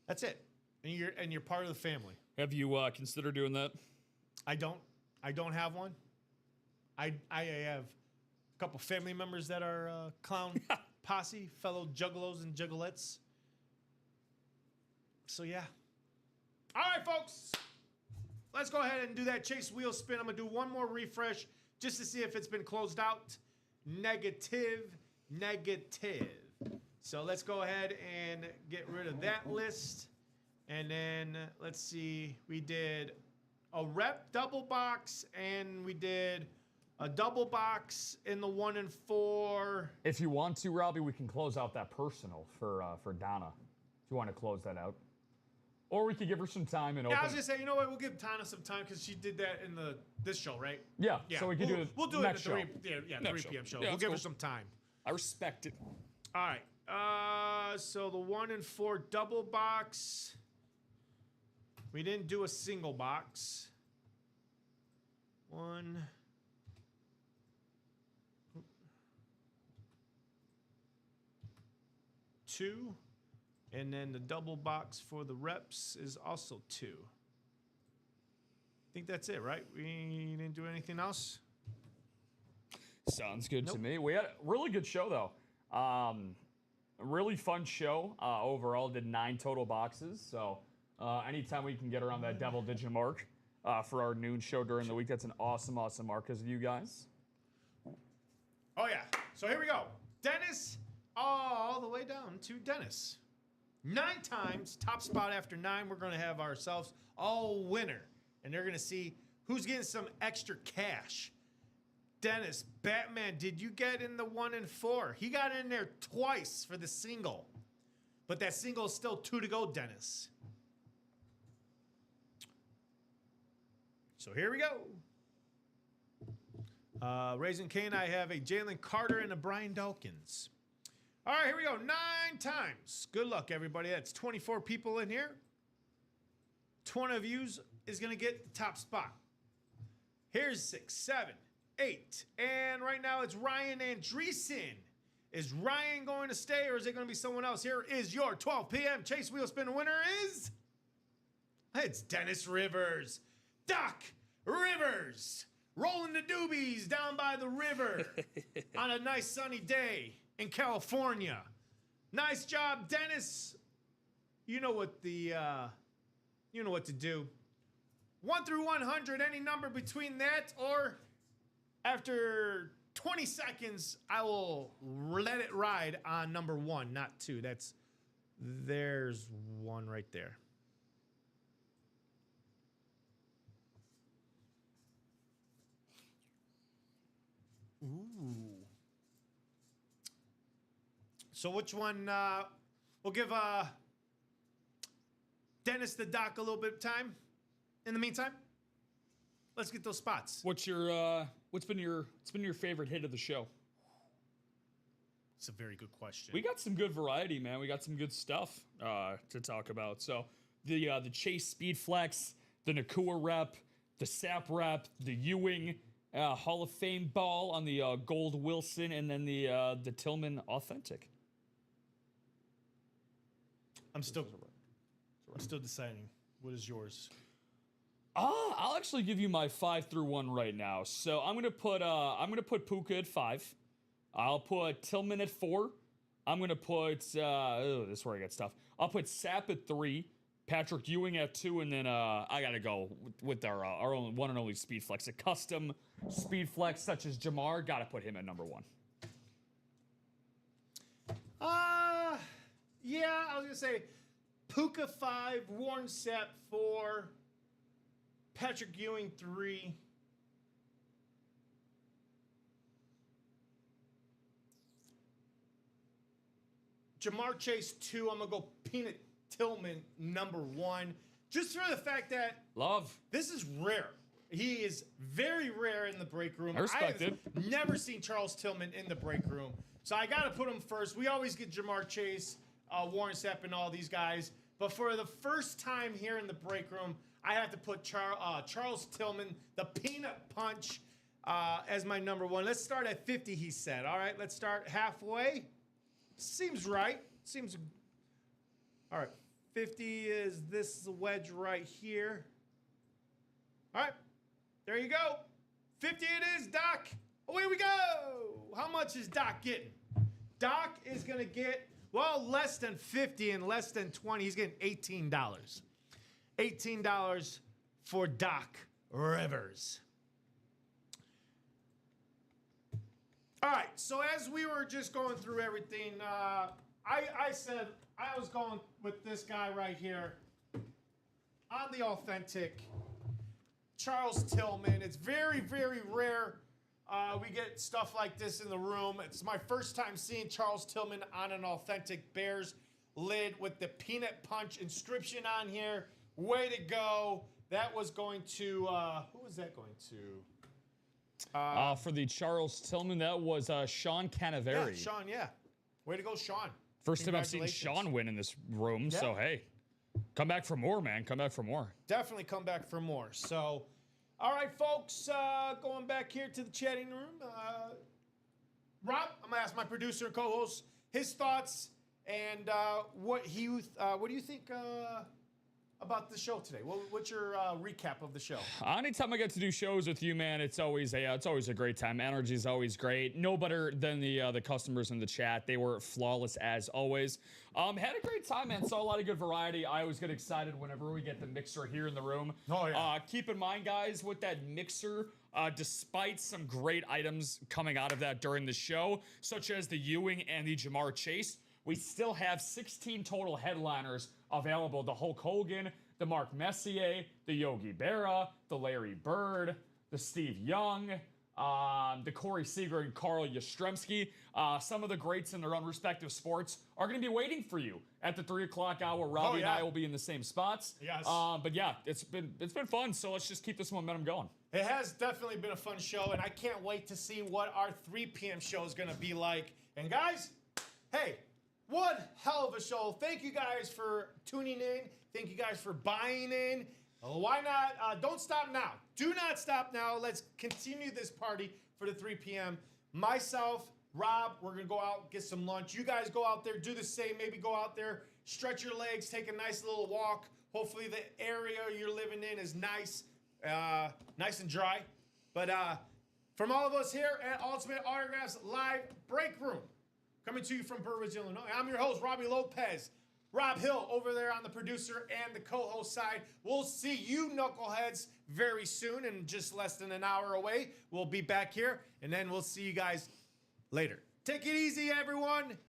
That's it, and you're part of the family. Have you considered doing that? I don't have one. I have a couple family members that are Clown Posse, fellow juggalos and juggalettes. So yeah. All right, folks. Let's go ahead and do that chase wheel spin. I'm going to do one more refresh just to see if it's been closed out. Negative. So let's go ahead and get rid of that list. And then let's see. We did a rep double box and we did a double box in the 1 and 4. If you want to, Robbie, we can close out that personal for Donna. If you want to close that out. Or we could give her some time and open. Yeah, I was gonna say, you know what? We'll give Tana some time because she did that in this show, right? Yeah. So we can do it. We'll do next it at show. 3 p.m. show. Yeah, We'll that's give her cool. some time. I respect it. All right. So the 1 and 4 double box. We didn't do a single box. 1. 2. And then the double box for the reps is also 2. I think that's it, right? We didn't do anything else? Sounds good to me. We had a really good show, though. A really fun show overall. Did 9 total boxes. So anytime we can get around that double-digit mark for our noon show during the week, that's an awesome, awesome mark because of you guys. Oh, yeah. So here we go. Dennis, all the way down to Dennis. 9 times, top spot after 9. We're going to have ourselves all winner. And they're going to see who's getting some extra cash. Dennis, Batman, did you get in the 1 and 4? He got in there twice for the single. But that single is still 2 to go, Dennis. So here we go. Raising Kane, I have a Jalen Carter and a Brian Dawkins. All right, here we go. 9 times. Good luck, everybody. That's 24 people in here. 20 of you is going to get the top spot. Here's 6, 7, 8. And right now it's Ryan Andreessen. Is Ryan going to stay or is it going to be someone else? Here is your 12 p.m. Chase Wheel Spin winner is... It's Dennis Rivers. Doc Rivers. Rolling the doobies down by the river on a nice sunny day in California. Nice job, Dennis. You know what to do. 1 through 100, any number between that or after 20 seconds, I will let it ride on number 1, not 2. There's 1 right there. Ooh. So which one? We'll give Dennis the Doc a little bit of time. In the meantime, let's get those spots. What's been your favorite hit of the show? It's a very good question. We got some good variety, man. We got some good stuff to talk about. So the Chase Speed Flex, the Nakua rep, the Sap rep, the Ewing Hall of Fame ball on the Gold Wilson, and then the Tillman Authentic. I'm still deciding. What is yours? I'll actually give you my 5 through 1 right now. So I'm gonna put Puka at 5. I'll put Tillman at 4. I'm gonna put this is where I get stuff. I'll put Sap at 3. Patrick Ewing at 2, and then I gotta go with our own one and only Speed Flex, a custom Speed Flex such as Jamar. Gotta put him at number 1. Yeah, I was gonna say Puka 5, Warren Sapp 4, Patrick Ewing 3. Jamar Chase 2. I'm gonna go Peanut Tillman number 1, just for the fact that this is rare. He is very rare in the break room. I respect it. I've never seen Charles Tillman in the break room, so I got to put him first. We always get Jamar Chase, Warren Sapp, and all these guys, but for the first time here in the break room, I have to put Charles Tillman, the Peanut Punch, as my number 1. Let's start at 50. He said, "All right, let's start halfway." Seems right. All right. 50 is this wedge right here. All right. There you go. 50 it is, Doc. Away we go. How much is Doc getting? Doc is going to get, less than 50 and less than 20. He's getting $18. $18 for Doc Rivers. All right. So as we were just going through everything, I said I was going with this guy right here on the authentic, Charles Tillman. It's very, very rare we get stuff like this in the room. It's my first time seeing Charles Tillman on an authentic Bears lid with the peanut punch inscription on here. Way to go. That was going to, who was that going to? For the Charles Tillman, that was Sean Canaveri. Yeah, Sean, yeah. Way to go, Sean. First time I've seen Sean win in this room, so hey. Come back for more, man. Come back for more. Definitely come back for more. So, all right, folks, going back here to the chatting room. Rob, I'm going to ask my producer and co-host his thoughts and what do you think about the show today? What's your recap of the show? Anytime I get to do shows with you, man, it's always a great time. Energy is always great. No better than the customers in the chat. They were flawless as always. Had a great time, man. Saw a lot of good variety. I always get excited whenever we get the mixer here in the room. Oh yeah. Keep in mind, guys, with that mixer, despite some great items coming out of that during the show, such as the Ewing and the Jamar Chase, we still have 16 total headliners available. The Hulk Hogan, the Mark Messier, the Yogi Berra, the Larry Bird, the Steve Young, the Corey Seager and Carl Yastrzemski. Some of the greats in their own respective sports are going to be waiting for you at the 3 o'clock hour. Robbie and I will be in the same spots. Yes. But yeah, it's been fun. So let's just keep this momentum going. It has definitely been a fun show, and I can't wait to see what our 3 p.m. show is going to be like. And guys, hey, one hell of a show. Thank you guys for tuning in. Thank you guys for buying in. Why not? Don't stop now. Do not stop now. Let's continue this party for the 3 p.m. Myself, Rob, we're going to go out, get some lunch. You guys go out there, do the same. Maybe go out there, stretch your legs, take a nice little walk. Hopefully the area you're living in is nice and dry. But from all of us here at Ultimate Autographs Live Break Room, coming to you from Burr Ridge, Illinois, I'm your host, Robbie Lopez. Rob Hill over there on the producer and the co-host side. We'll see you knuckleheads very soon, in just less than an hour away. We'll be back here, and then we'll see you guys later. Take it easy, everyone.